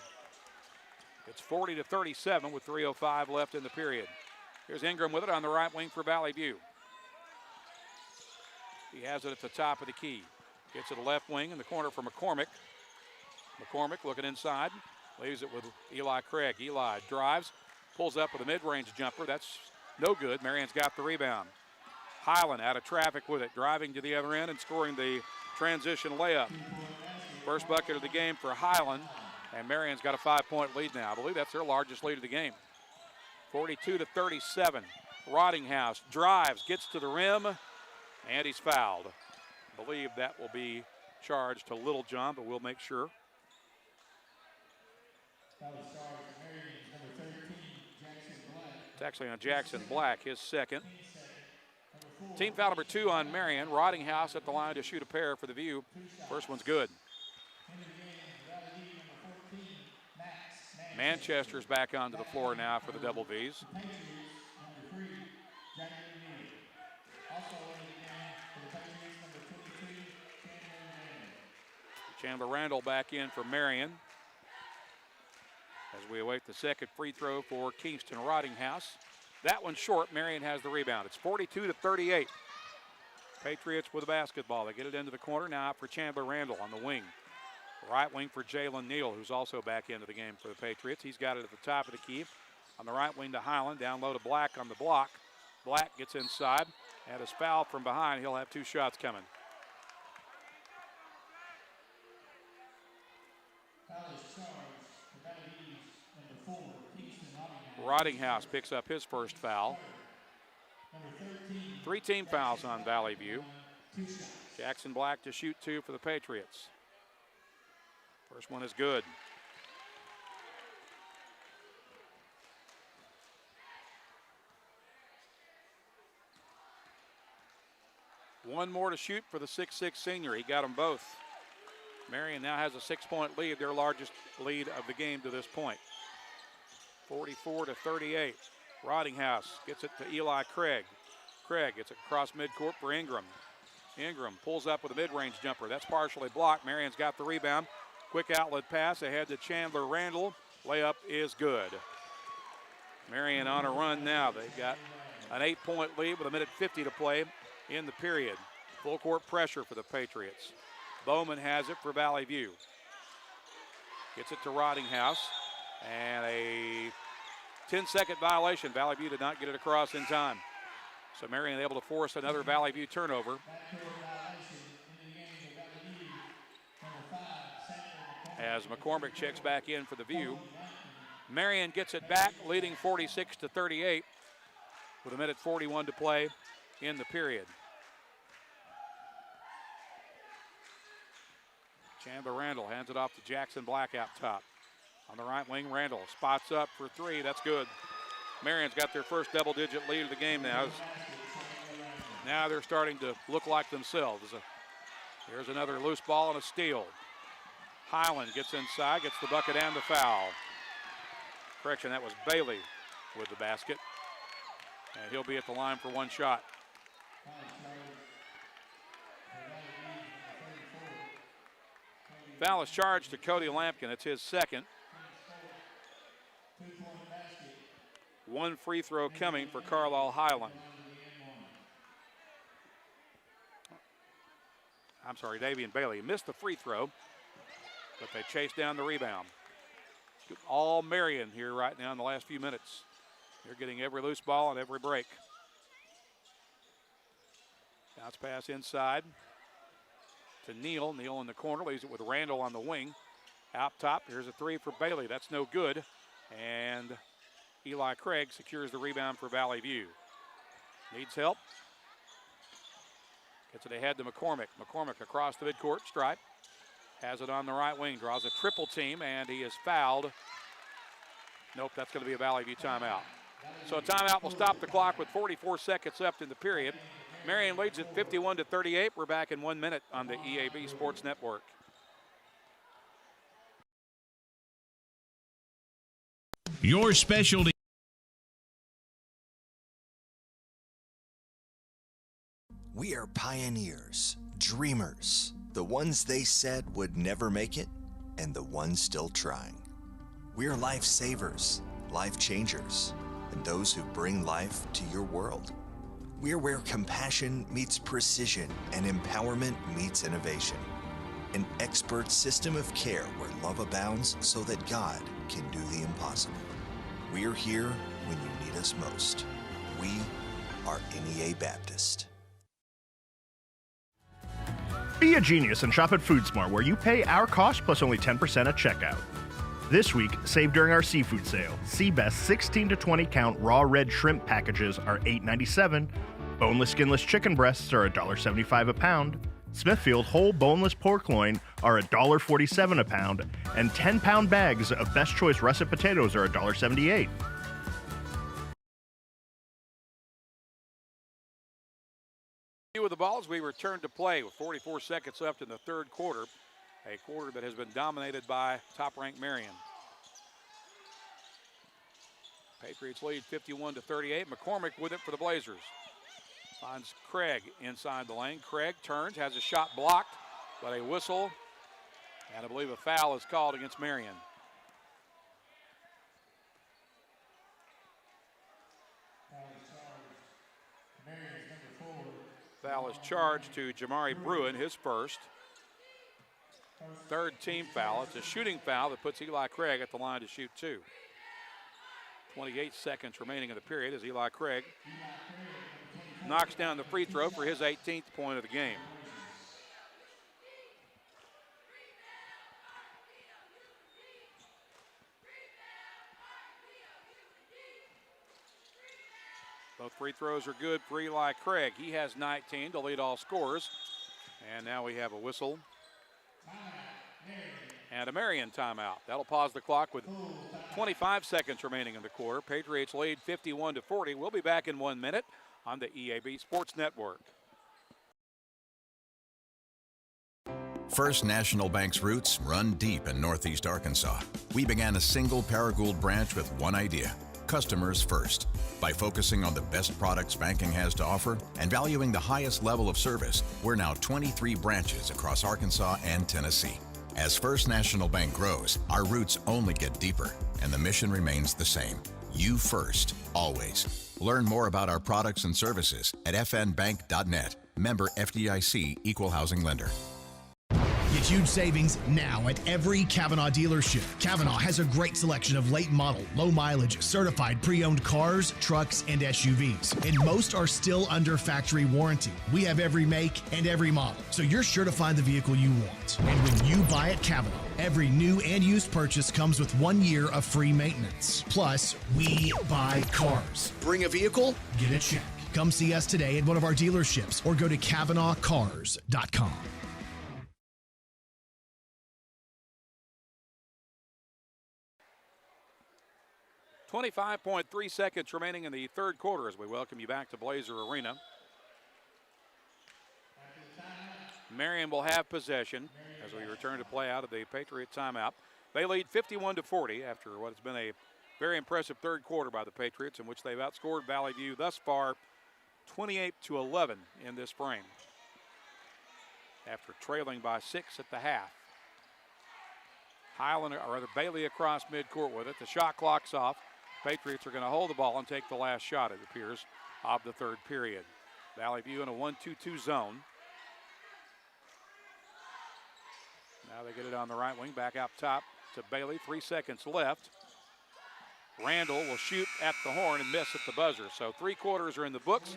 It's 40-37 with 3:05 left in the period. Here's Ingram with it on the right wing for Valley View. He has it at the top of the key. Gets it left wing in the corner for McCormick. McCormick looking inside. Leaves it with Eli Craig. Eli drives, pulls up with a mid-range jumper. That's no good. Marion's got the rebound. Highland out of traffic with it, driving to the other end and scoring the transition layup. First bucket of the game for Highland, and Marion's got a 5-point lead now. I believe that's their largest lead of the game. 42-37. Rottinghouse drives, gets to the rim, and he's fouled. I believe that will be charged to Littlejohn, but we'll make sure. It's actually on Jackson Black, his second. Team foul number 2 on Marion. Rottinghouse at the line to shoot a pair for the View. First one's good. Manchester's back onto the floor now for the Double V's. Chandler Randall back in for Marion as we await the second free throw for Kingston Rottinghouse. That one's short. Marion has the rebound. It's 42-38. Patriots with the basketball. They get it into the corner now for Chandler Randall on the wing. Right wing for Jalen Neal, who's also back into the game for the Patriots. He's got it at the top of the key. On the right wing to Highland. Down low to Black on the block. Black gets inside and is fouled from behind. He'll have 2 shots coming. Rottinghouse picks up his first foul. 3 team fouls on Valley View. Jackson Black to shoot 2 for the Patriots. First one is good. One more to shoot for the 6'6" senior. He got them both. Marion now has a 6-point lead, their largest lead of the game to this point. 44-38. Rottinghouse gets it to Eli Craig. Craig gets it across midcourt for Ingram. Ingram pulls up with a mid-range jumper. That's partially blocked. Marion's got the rebound. Quick outlet pass ahead to Chandler Randall. Layup is good. Marion on a run now. They've got an 8-point lead with 1:50 to play in the period. Full court pressure for the Patriots. Bowman has it for Valley View. Gets it to Rottinghouse. And a 10-second violation. Valley View did not get it across in time. So Marion able to force another Valley View turnover. As McCormick checks back in for the View. Marion gets it back, leading 46-38 with 1:41 to play in the period. Chandler Randall hands it off to Jackson Black out top. On the right wing, Randall spots up for 3. That's good. Marion's got their first double-digit lead of the game now. Now they're starting to look like themselves. Here's another loose ball and a steal. Highland gets inside, gets the bucket and the foul. Correction, that was Bailey with the basket. And he'll be at the line for 1 shot. Foul is charged to Cody Lampkin. It's his second. 1 free throw coming for Carlisle Highland. I'm sorry, Davian Bailey missed the free throw, but they chased down the rebound. all Marion here right now in the last few minutes. They're getting every loose ball and every break. Bounce pass inside to Neal. Neal in the corner, leaves it with Randall on the wing. Out top, here's a three for Bailey. That's no good. And Eli Craig secures the rebound for Valley View. Needs help. Gets it ahead to McCormick. McCormick across the midcourt stripe. Has it on the right wing. Draws a triple team, and he is fouled. Nope, that's going to be a Valley View timeout. So a timeout will stop the clock with 44 seconds left in the period. Marion leads at 51-38. We're back in 1 minute on the EAB Sports Network. Your specialty. We are pioneers, dreamers, the ones they said would never make it, and the ones still trying. We're lifesavers, life changers, and those who bring life to your world. We're where compassion meets precision and empowerment meets innovation. An expert system of care where love abounds so that God can do the impossible. We're here when you need us most. We are NEA Baptist. Be a genius and shop at FoodSmart, where you pay our cost plus only 10% at checkout. This week, save during our seafood sale. Seabest 16 to 20 count raw red shrimp packages are $8.97. Boneless, skinless chicken breasts are $1.75 a pound. Smithfield whole boneless pork loin are $1.47 a pound. And 10-pound bags of Best Choice russet potatoes are $1.78. With the ball as we return to play with 44 seconds left in the third quarter, a quarter that has been dominated by top-ranked Marion. Patriots lead 51-38. McCormick with it for the Blazers. Finds Craig inside the lane. Craig turns, has a shot blocked, but a whistle, and I believe a foul is called against Marion. Foul is charged to Jamari Bruin, his first. Third team foul. It's a shooting foul that puts Eli Craig at the line to shoot two. 28 seconds remaining in the period as Eli Craig knocks down the free throw for his 18th point of the game. Both free throws are good for Eli Craig. He has 19 to lead all scorers. And now we have a whistle and a Marion timeout. That'll pause the clock with 25 seconds remaining in the quarter. Patriots lead 51-40. We'll be back in 1 minute on the EAB Sports Network. First National Bank's roots run deep in Northeast Arkansas. We began a single Paragould branch with one idea: customers first. By focusing on the best products banking has to offer and valuing the highest level of service, we're now 23 branches across Arkansas and Tennessee. As First National Bank grows, our roots only get deeper, and the mission remains the same: you first, always. Learn more about our products and services at fnbank.net. Member FDIC, Equal Housing Lender. Get huge savings now at every Kavanaugh dealership. Kavanaugh has a great selection of late model, low mileage, certified pre-owned cars, trucks, and SUVs. And most are still under factory warranty. We have every make and every model, so you're sure to find the vehicle you want. And when you buy at Kavanaugh, every new and used purchase comes with 1 year of free maintenance. Plus, we buy cars. Bring a vehicle, get a check. Come see us today at one of our dealerships or go to KavanaughCars.com. 25.3 seconds remaining in the third quarter as we welcome you back to Blazer Arena. Marion will have possession as we return to play out of the Patriot timeout. They lead 51-40 after what has been a very impressive third quarter by the Patriots, in which they've outscored Valley View thus far 28-11 in this frame, after trailing by 6 at the half. Highland, or rather Bailey, across midcourt with it. The shot clock's off. Patriots are going to hold the ball and take the last shot, it appears, of the third period. Valley View in a 1-2-2 zone. Now they get it on the right wing, back out top to Bailey. 3 seconds left. Randall will shoot at the horn and miss at the buzzer. So 3 quarters are in the books.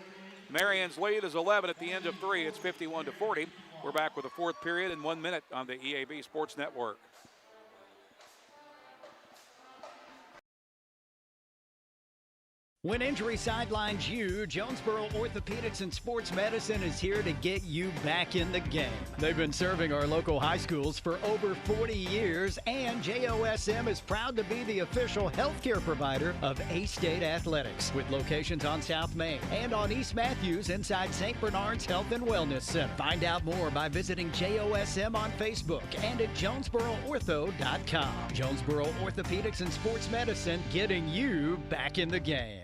Marion's lead is 11 at the end of 3. It's 51-40. We're back with the 4th period in 1 minute on the EAB Sports Network. When injury sidelines you, Jonesboro Orthopedics and Sports Medicine is here to get you back in the game. They've been serving our local high schools for over 40 years, and JOSM is proud to be the official healthcare provider of A-State Athletics, with locations on South Main and on East Matthews inside St. Bernard's Health and Wellness Center. Find out more by visiting JOSM on Facebook and at JonesboroOrtho.com. Jonesboro Orthopedics and Sports Medicine, getting you back in the game.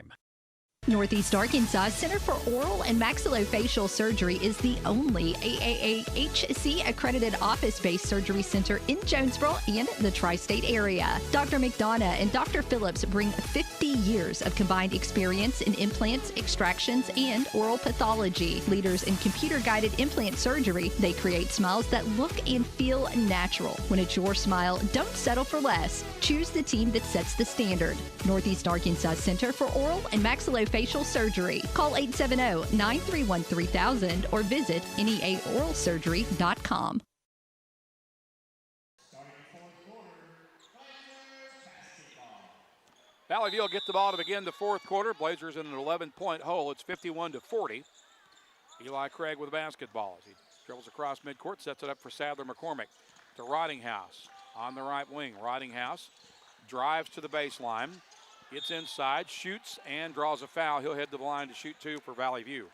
Northeast Arkansas Center for Oral and Maxillofacial Surgery is the only AAAHC accredited office-based surgery center in Jonesboro and the tri-state area. Dr. McDonough and Dr. Phillips bring 50 years of combined experience in implants, extractions, and oral pathology. Leaders in computer-guided implant surgery, they create smiles that look and feel natural. When it's your smile, don't settle for less. Choose the team that sets the standard. Northeast Arkansas Center for Oral and Maxillofacial Surgery. Call 870-931-3000 or visit neaoralsurgery.com. Valley View will get the ball to begin the 4th quarter. Blazers in an 11-point hole. It's 51-40. Eli Craig with the basketball as he dribbles across midcourt, sets it up for Sadler McCormick to Ridinghouse on the right wing. Ridinghouse drives to the baseline. Gets inside, shoots, and draws a foul. He'll head to the line to shoot 2 for Valley View.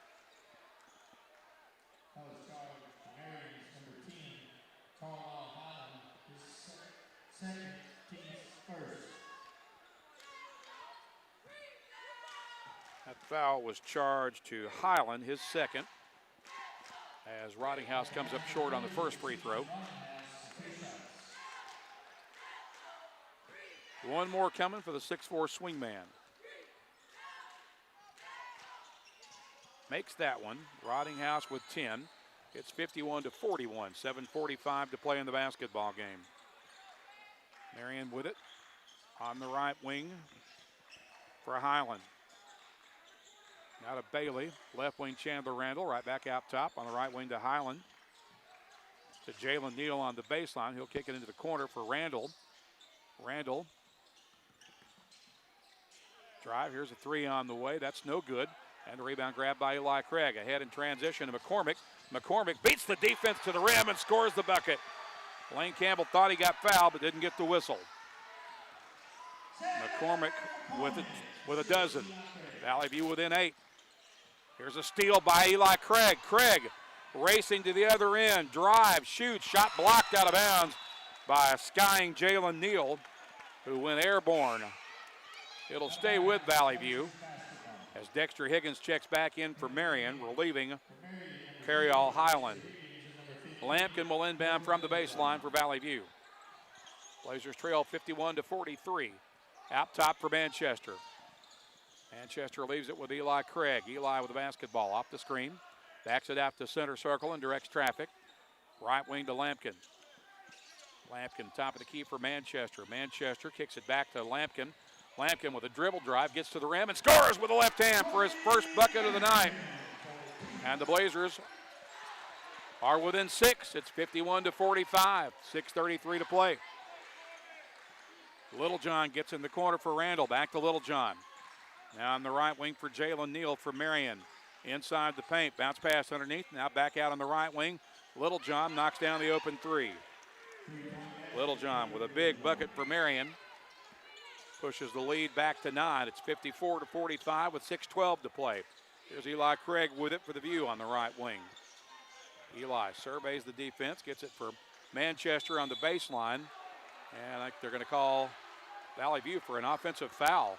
That foul was charged to Highland, his second, as Ridinghouse comes up short on the first free throw. One more coming for the 6'4" swingman. Makes that one. Ridinghouse with 10. It's 51-41. 7:45 to play in the basketball game. Marion with it on the right wing for Highland. Now to Bailey. Left wing Chandler Randall. Right back out top on the right wing to Highland. To Jalen Neal on the baseline. He'll kick it into the corner for Randall. Randall. Drive, here's a 3 on the way, that's no good. And the rebound grabbed by Eli Craig. Ahead in transition to McCormick. McCormick beats the defense to the rim and scores the bucket. Lane Campbell thought he got fouled but didn't get the whistle. McCormick with a dozen. Valley View within 8. Here's a steal by Eli Craig. Craig racing to the other end. Drive, shoots, shot blocked out of bounds by a skying Jalen Neal, who went airborne. It'll stay with Valley View as Dexter Higgins checks back in for Marion, relieving Carryall Highland. Lampkin will inbound from the baseline for Valley View. Blazers trail 51-43. Out top for Manchester. Manchester leaves it with Eli Craig. Eli with the basketball off the screen. Backs it out to center circle and directs traffic. Right wing to Lampkin. Lampkin top of the key for Manchester. Manchester kicks it back to Lampkin. Lampkin with a dribble drive, gets to the rim and scores with the left hand for his first bucket of the night. And the Blazers are within 6. It's 51-45, 6:33 to play. Littlejohn gets in the corner for Randall, back to Littlejohn. Now on the right wing for Jalen Neal for Marion. Inside the paint, bounce pass underneath, now back out on the right wing. Littlejohn knocks down the open 3. Littlejohn with a big bucket for Marion. Pushes the lead back to 9. It's 54-45 with 6:12 to play. Here's Eli Craig with it for the View on the right wing. Eli surveys the defense, gets it for Manchester on the baseline. And I think they're going to call Valley View for an offensive foul.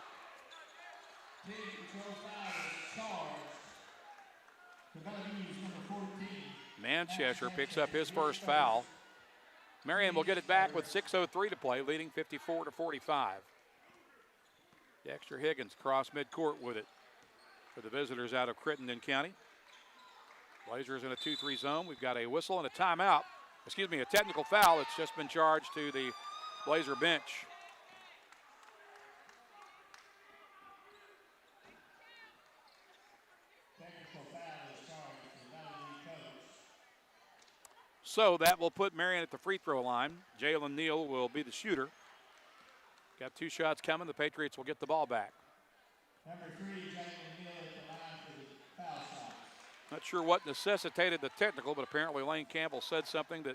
Manchester picks up his first foul. Marion will get it back with 6:03 to play, leading 54-45. Dexter Higgins cross midcourt with it for the visitors out of Crittenden County. Blazers in a 2-3 zone. We've got a whistle and a timeout. A technical foul. It's just been charged to the Blazer bench. So that will put Marion at the free throw line. Jalen Neal will be the shooter. Got 2 shots coming. The Patriots will get the ball back. Number 3, Jalen Neal at the line for the foul shot. Not sure what necessitated the technical, but apparently Lane Campbell said something that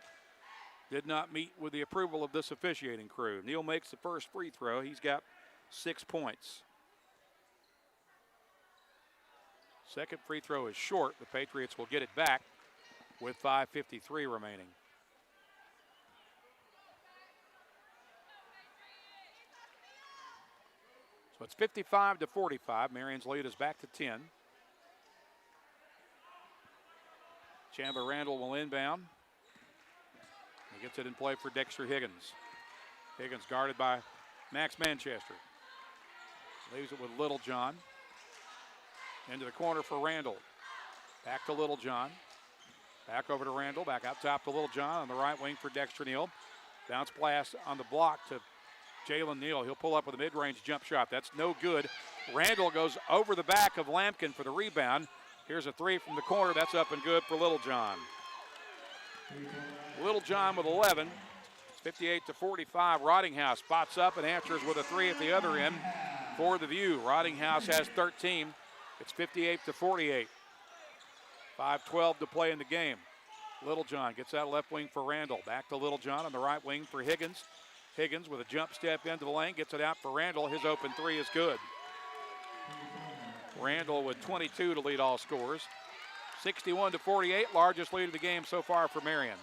did not meet with the approval of this officiating crew. Neal makes the first free throw. He's got 6 points. Second free throw is short. The Patriots will get it back with 5:53 remaining. So it's 55-45. Marion's lead is back to 10. Chandler Randall will inbound. He gets it in play for Dexter Higgins. Higgins guarded by Max Manchester. Leaves it with Littlejohn. Into the corner for Randall. Back to Littlejohn. Back over to Randall. Back out top to Littlejohn on the right wing for Dexter Neal. Bounce pass on the block to Jalen Neal. He'll pull up with a mid-range jump shot. That's no good. Randall goes over the back of Lampkin for the rebound. Here's a 3 from the corner. That's up and good for Littlejohn. Littlejohn with 11. It's 58-45. Roddinghouse spots up and answers with a 3 at the other end for the View. Roddinghouse has 13. It's 58-48. 5:12 to play in the game. Littlejohn gets out left wing for Randall. Back to Littlejohn on the right wing for Higgins. Higgins with a jump step into the lane, gets it out for Randall. His open 3 is good. Randall with 22 to lead all scorers. 61-48, largest lead of the game so far for Marion.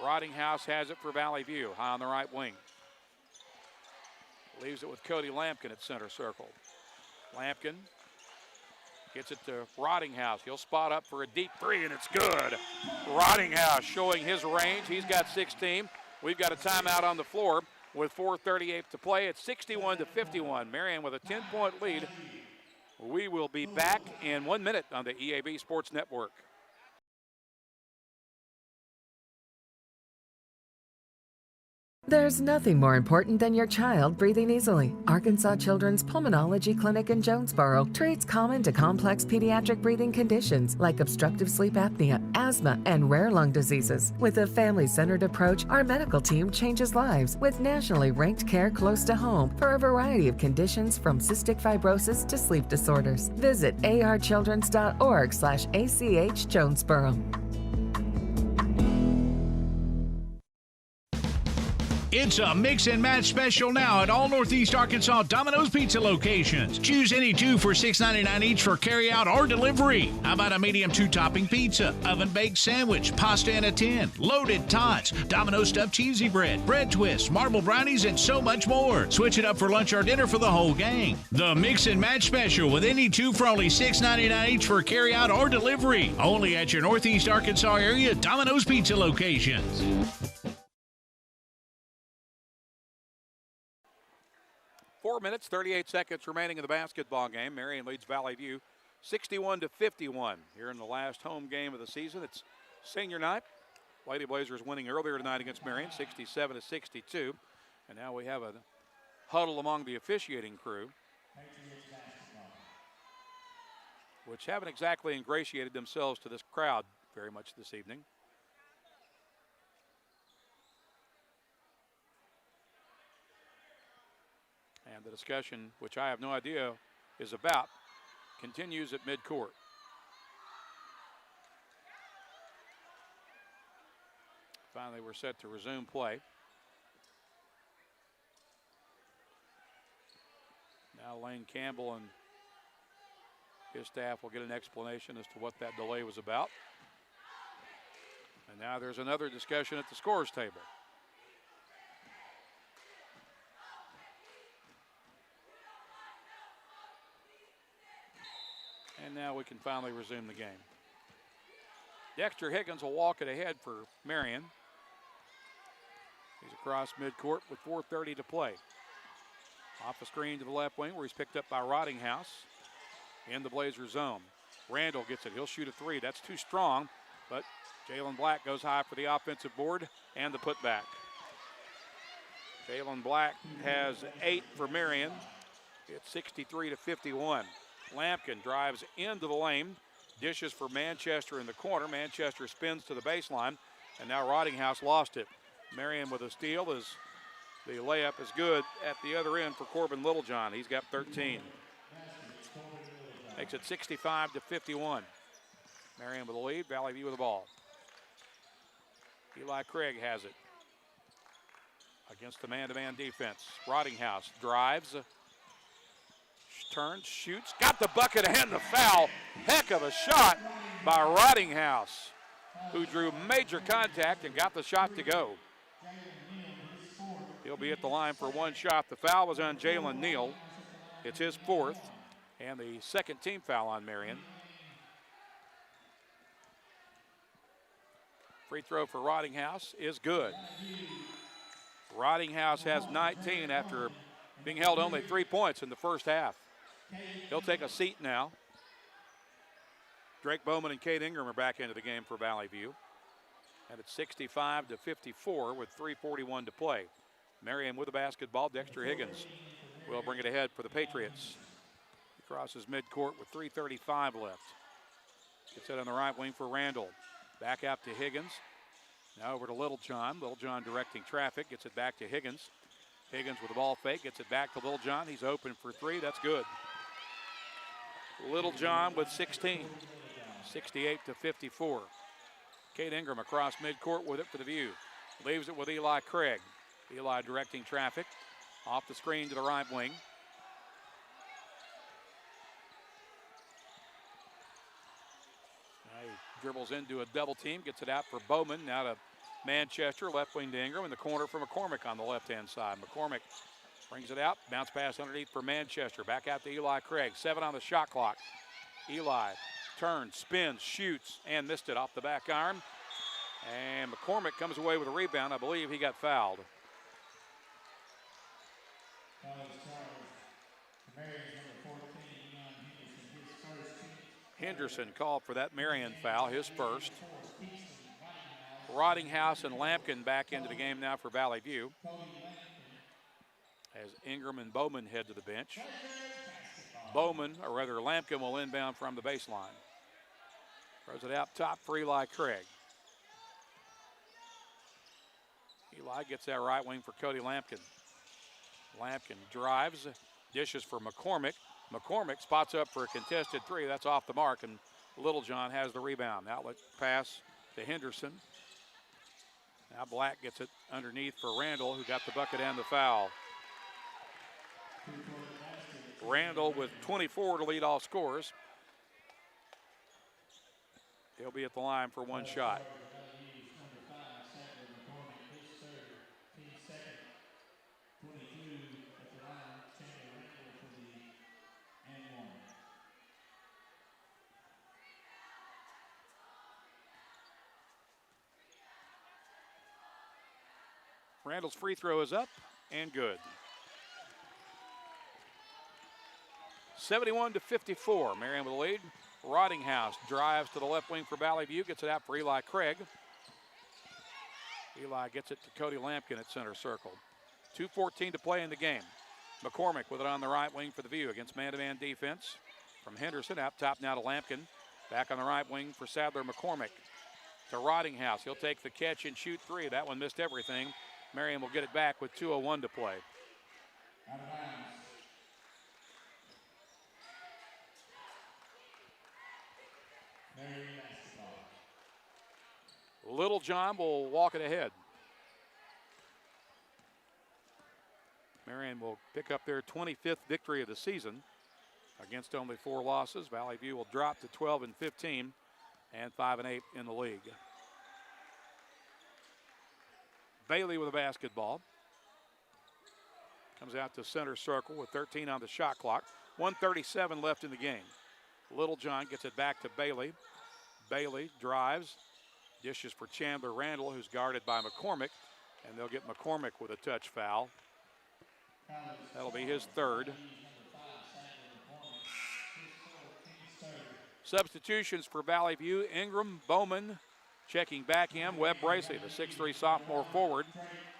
Roddinghouse has it for Valley View, high on the right wing. Leaves it with Cody Lampkin at center circle. Lampkin gets it to Roddinghouse. He'll spot up for a deep 3, and it's good. Roddinghouse showing his range. He's got 16. We've got a timeout on the floor with 4:38 to play. It's 61-51. Marion with a 10-point lead. We will be back in 1 minute on the EAB Sports Network. There's nothing more important than your child breathing easily. Arkansas Children's Pulmonology Clinic in Jonesboro treats common to complex pediatric breathing conditions like obstructive sleep apnea, asthma, and rare lung diseases. With a family-centered approach, our medical team changes lives with nationally ranked care close to home for a variety of conditions from cystic fibrosis to sleep disorders. Visit archildrens.org/ACH Jonesboro. It's a mix and match special now at all Northeast Arkansas Domino's Pizza locations. Choose any 2 for $6.99 each for carryout or delivery. How about a medium 2-topping pizza, oven-baked sandwich, pasta in a tin, loaded tots, Domino's stuffed cheesy bread, bread twists, marble brownies, and so much more. Switch it up for lunch or dinner for the whole gang. The mix and match special with any 2 for only $6.99 each for carryout or delivery. Only at your Northeast Arkansas area Domino's Pizza locations. 4 minutes, 38 seconds remaining in the basketball game. Marion leads Valley View 61-51 here in the last home game of the season. It's senior night. Lady Blazers winning earlier tonight against Marion, 67-62. And now we have a huddle among the officiating crew, which haven't exactly ingratiated themselves to this crowd very much this evening. And the discussion, which I have no idea is about, continues at midcourt. Finally, we're set to resume play. Now Lane Campbell and his staff will get an explanation as to what that delay was about. And now there's another discussion at the scorer's table. And now we can finally resume the game. Dexter Higgins will walk it ahead for Marion. He's across midcourt with 4:30 to play. Off the screen to the left wing where he's picked up by Roddinghouse in the Blazer zone. Randall gets it. He'll shoot a 3. That's too strong, but Jalen Black goes high for the offensive board and the putback. Jalen Black has 8 for Marion. It's 63-51. Lampkin drives into the lane, dishes for Manchester in the corner. Manchester spins to the baseline, and now Rottinghouse lost it. Marion with a steal as the layup is good at the other end for Corbin Littlejohn. He's got 13. Makes it 65-51. Marion with the lead, Valley View with the ball. Eli Craig has it against the man-to-man defense. Rottinghouse drives, turns, shoots, got the bucket and the foul. Heck of a shot by Rottinghouse, who drew major contact and got the shot to go. He'll be at the line for one shot. The foul was on Jalen Neal. It's his 4th, and the second team foul on Marion. Free throw for Rottinghouse is good. Rottinghouse has 19 after being held only 3 points in the first half. He'll take a seat now. Drake Bowman and Cade Ingram are back into the game for Valley View. And it's 65-54 with 3:41 to play. Marion with the basketball. Dexter Higgins will bring it ahead for the Patriots. He crosses midcourt with 3:35 left. Gets it on the right wing for Randall. Back out to Higgins. Now over to Littlejohn. Littlejohn directing traffic. Gets it back to Higgins. Higgins with the ball fake. Gets it back to Littlejohn. He's open for 3. That's good. Littlejohn with 16. 68-54. Cade Ingram across midcourt with it for the View. Leaves it with Eli Craig. Eli directing traffic. Off the screen to the right wing. Now he dribbles into a double team. Gets it out for Bowman. Now to Manchester. Left wing to Ingram. In the corner for McCormick on the left-hand side. McCormick brings it out. Bounce pass underneath for Manchester. Back out to Eli Craig. 7 on the shot clock. Eli turns, spins, shoots, and missed it off the back iron. And McCormick comes away with a rebound. I believe he got fouled. Henderson called for that Marion foul, his first. Rottinghouse and Lampkin back into the game now for Valley View, as Ingram and Bowman head to the bench. Bowman, or rather Lampkin, will inbound from the baseline. Throws it out top for Eli Craig. Eli gets that right wing for Cody Lampkin. Lampkin drives, dishes for McCormick. McCormick spots up for a contested 3. That's off the mark, and Littlejohn has the rebound. Outlet pass to Henderson. Now Black gets it underneath for Randall, who got the bucket and the foul. Randall with 24 to lead all scorers. He'll be at the line for one shot. Randall's free throw is up and good. 71-54, Marion with the lead. Rottinghouse drives to the left wing for Valley View, gets it out for Eli Craig. Eli gets it to Cody Lampkin at center circle. 2:14 to play in the game. McCormick with it on the right wing for the View against man-to-man defense from Henderson. Out top now to Lampkin. Back on the right wing for Sadler McCormick. To Rottinghouse. He'll take the catch and shoot 3. That one missed everything. Marion will get it back with 2:01 to play. Littlejohn will walk it ahead. Marion will pick up their 25th victory of the season against only 4 losses. Valley View will drop to 12-15 and 5-8 in the league. Bailey with a basketball. Comes out to center circle with 13 on the shot clock. 1:37 left in the game. Littlejohn gets it back to Bailey. Bailey drives, dishes for Chandler Randall, who's guarded by McCormick, and they'll get McCormick with a touch foul. That'll be his 3rd. Substitutions for Valley View. Ingram, Bowman, Checking back in, Webb Bracey, the 6'3" sophomore forward,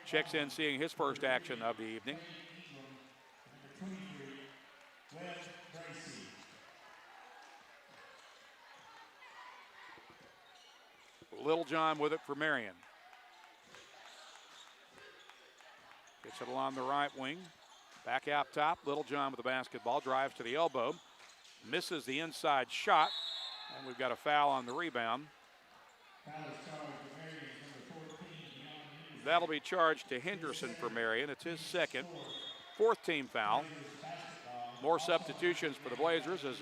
checks in seeing his first action of the evening. Littlejohn with it for Marion. Gets it along the right wing. Back out top, Littlejohn with the basketball, drives to the elbow. Misses the inside shot, and we've got a foul on the rebound. That'll be charged to Henderson for Marion. It's his second, fourth team foul. More substitutions for the Blazers as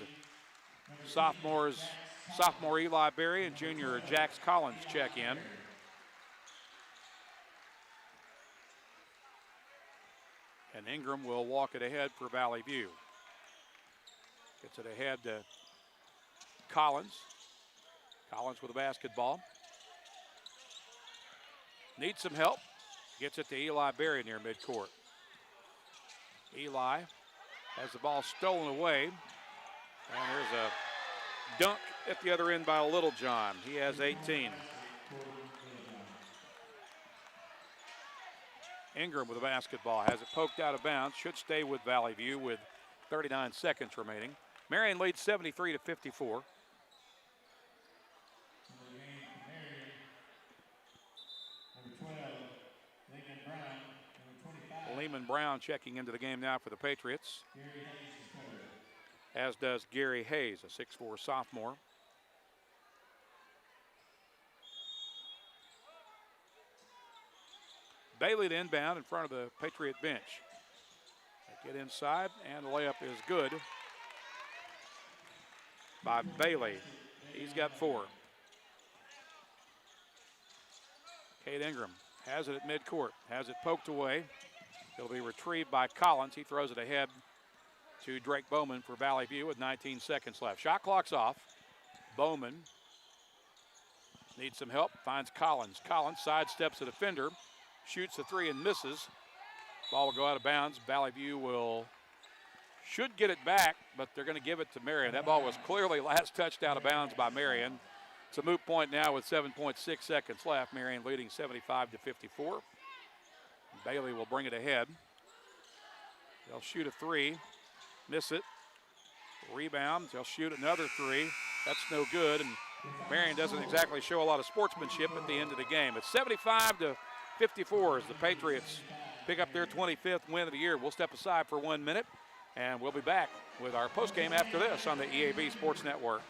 sophomore Eli Berry and junior Jax Collins check in. And Ingram will walk it ahead for Valley View. Gets it ahead to Collins. Collins with the basketball. Needs some help. Gets it to Eli Berry near midcourt. Eli has the ball stolen away. And there's a dunk at the other end by Littlejohn. He has 18. Ingram with the basketball, has it poked out of bounds, should stay with Valley View with 39 seconds remaining. Marion leads 73-54. Lehman Brown checking into the game now for the Patriots, as does Gary Hayes, a 6'4" sophomore. Bailey to inbound in front of the Patriot bench. They get inside, and the layup is good by Bailey. He's got 4. Cade Ingram has it at midcourt, has it poked away. It'll be retrieved by Collins. He throws it ahead to Drake Bowman for Valley View with 19 seconds left. Shot clock's off. Bowman needs some help, finds Collins. Collins sidesteps a defender, shoots a 3 and misses. Ball will go out of bounds. Valley View should get it back, but they're going to give it to Marion. That ball was clearly last touched out of bounds by Marion. It's a moot point now with 7.6 seconds left. Marion leading 75-54. Bailey will bring it ahead. They'll shoot a 3, miss it. Rebound, they'll shoot another 3. That's no good, and Marion doesn't exactly show a lot of sportsmanship at the end of the game. It's 75-54 as the Patriots pick up their 25th win of the year. We'll step aside for 1 minute, and we'll be back with our postgame after this on the EAB Sports Network.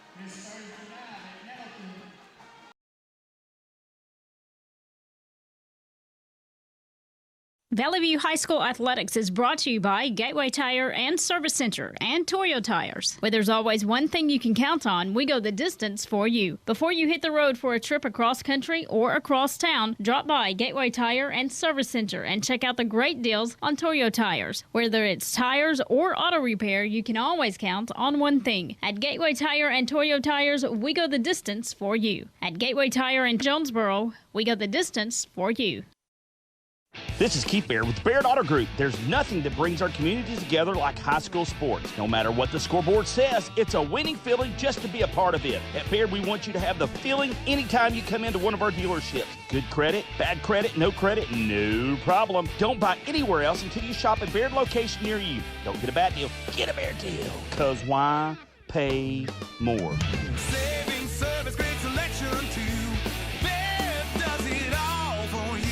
Valley View High School Athletics is brought to you by Gateway Tire and Service Center and Toyo Tires. Where there's always one thing you can count on, we go the distance for you. Before you hit the road for a trip across country or across town, drop by Gateway Tire and Service Center and check out the great deals on Toyo Tires. Whether it's tires or auto repair, you can always count on one thing. At Gateway Tire and Toyo Tires, we go the distance for you. At Gateway Tire in Jonesboro, we go the distance for you. This is Keith Baird with the Baird Auto Group. There's nothing that brings our communities together like high school sports. No matter what the scoreboard says, it's a winning feeling just to be a part of it. At Baird, we want you to have the feeling anytime you come into one of our dealerships. Good credit, bad credit, no problem. Don't buy anywhere else until you shop at Baird location near you. Don't get a bad deal, get a Baird deal. Because why pay more? Saving service, great selection too. Baird does it all for you.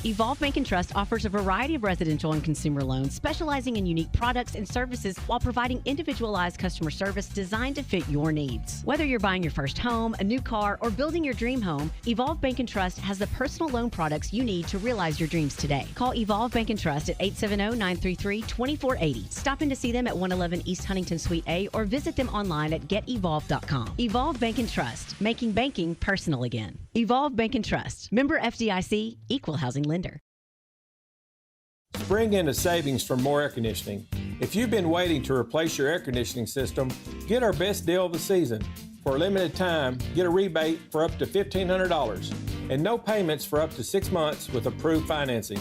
Evolve Bank and Trust offers a variety of residential and consumer loans specializing in unique products and services while providing individualized customer service designed to fit your needs. Whether you're buying your first home, a new car, or building your dream home, Evolve Bank and Trust has the personal loan products you need to realize your dreams today. Call Evolve Bank and Trust at 870-933-2480. Stop in to see them at 111 East Huntington Suite A or visit them online at getevolve.com. Evolve Bank and Trust, making banking personal again. Evolve Bank and Trust. Member FDIC, Equal Housing Lender. Spring into savings from more air conditioning. If you've been waiting to replace your air conditioning system, get our best deal of the season. For a limited time, get a rebate for up to $1,500 and no payments for up to 6 months with approved financing.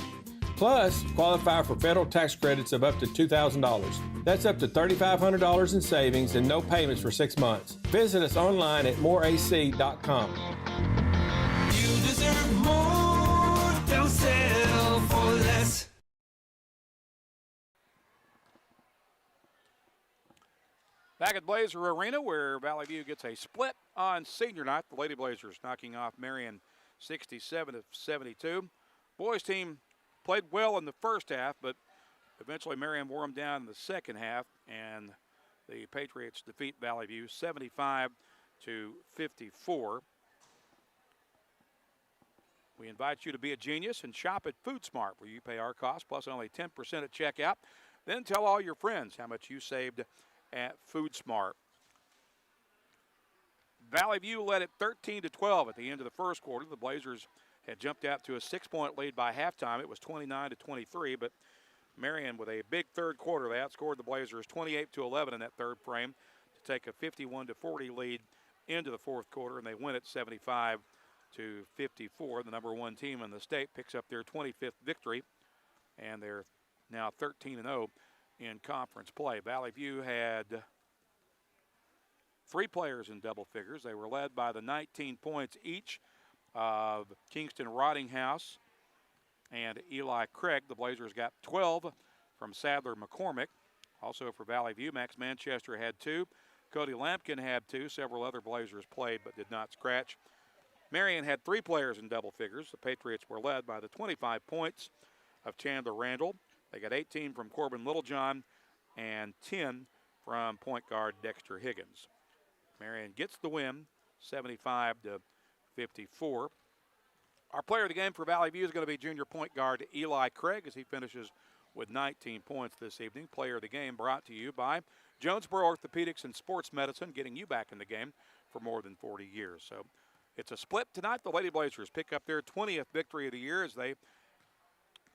Plus, qualify for federal tax credits of up to $2,000. That's up to $3,500 in savings and no payments for 6 months. Visit us online at moreac.com. You deserve more. Don't settle for less. Back at Blazer Arena, where Valley View gets a split on senior night. The Lady Blazers knocking off Marion 67-72. Boys team played well in the first half, but eventually Marion wore them down in the second half, and the Patriots defeat Valley View 75-54. We invite you to be a genius and shop at Food Smart, where you pay our cost plus only 10% at checkout. Then tell all your friends how much you saved at Food Smart. Valley View led it 13-12 at the end of the first quarter. The Blazers had jumped out to a 6-point lead by halftime. It was 29-23, but Marion, with a big third quarter, they outscored the Blazers 28-11 in that third frame to take a 51-40 lead into the fourth quarter, and they win it 75-54. The number one team in the state picks up their 25th victory, and they're now 13-0 in conference play. Valley View had 3 players in double figures. They were led by the 19 points each of Kingston Rottinghouse and Eli Craig. The Blazers got 12 from Sadler McCormick. Also for Valley View, Max Manchester had 2. Cody Lampkin had 2. Several other Blazers played but did not scratch. Marion had 3 players in double figures. The Patriots were led by the 25 points of Chandler Randall. They got 18 from Corbin Littlejohn and 10 from point guard Dexter Higgins. Marion gets the win, 75-54. Our player of the game for Valley View is going to be junior point guard Eli Craig as he finishes with 19 points this evening. Player of the game brought to you by Jonesboro Orthopedics and Sports Medicine, getting you back in the game for more than 40 years. So it's a split tonight. The Lady Blazers pick up their 20th victory of the year as they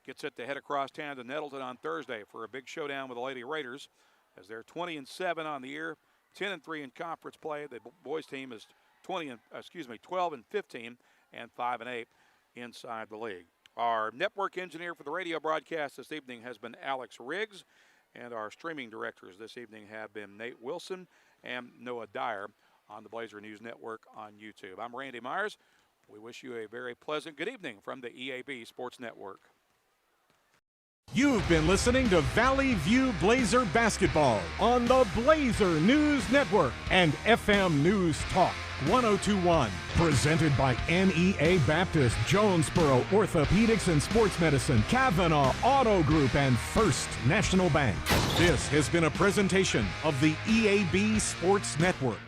get set to head across town to Nettleton on Thursday for a big showdown with the Lady Raiders as they're 20-7 on the year, 10-3 in conference play. The boys team is 12-15 and 5-8 inside the league. Our network engineer for the radio broadcast this evening has been Alex Riggs, and our streaming directors this evening have been Nate Wilson and Noah Dyer on the Blazer News Network on YouTube. I'm Randy Myers. We wish you a very pleasant good evening from the EAB Sports Network. You've been listening to Valley View Blazer Basketball on the Blazer News Network and FM News Talk 1021. Presented by NEA Baptist, Jonesboro Orthopedics and Sports Medicine, Kavanaugh Auto Group, and First National Bank. This has been a presentation of the EAB Sports Network.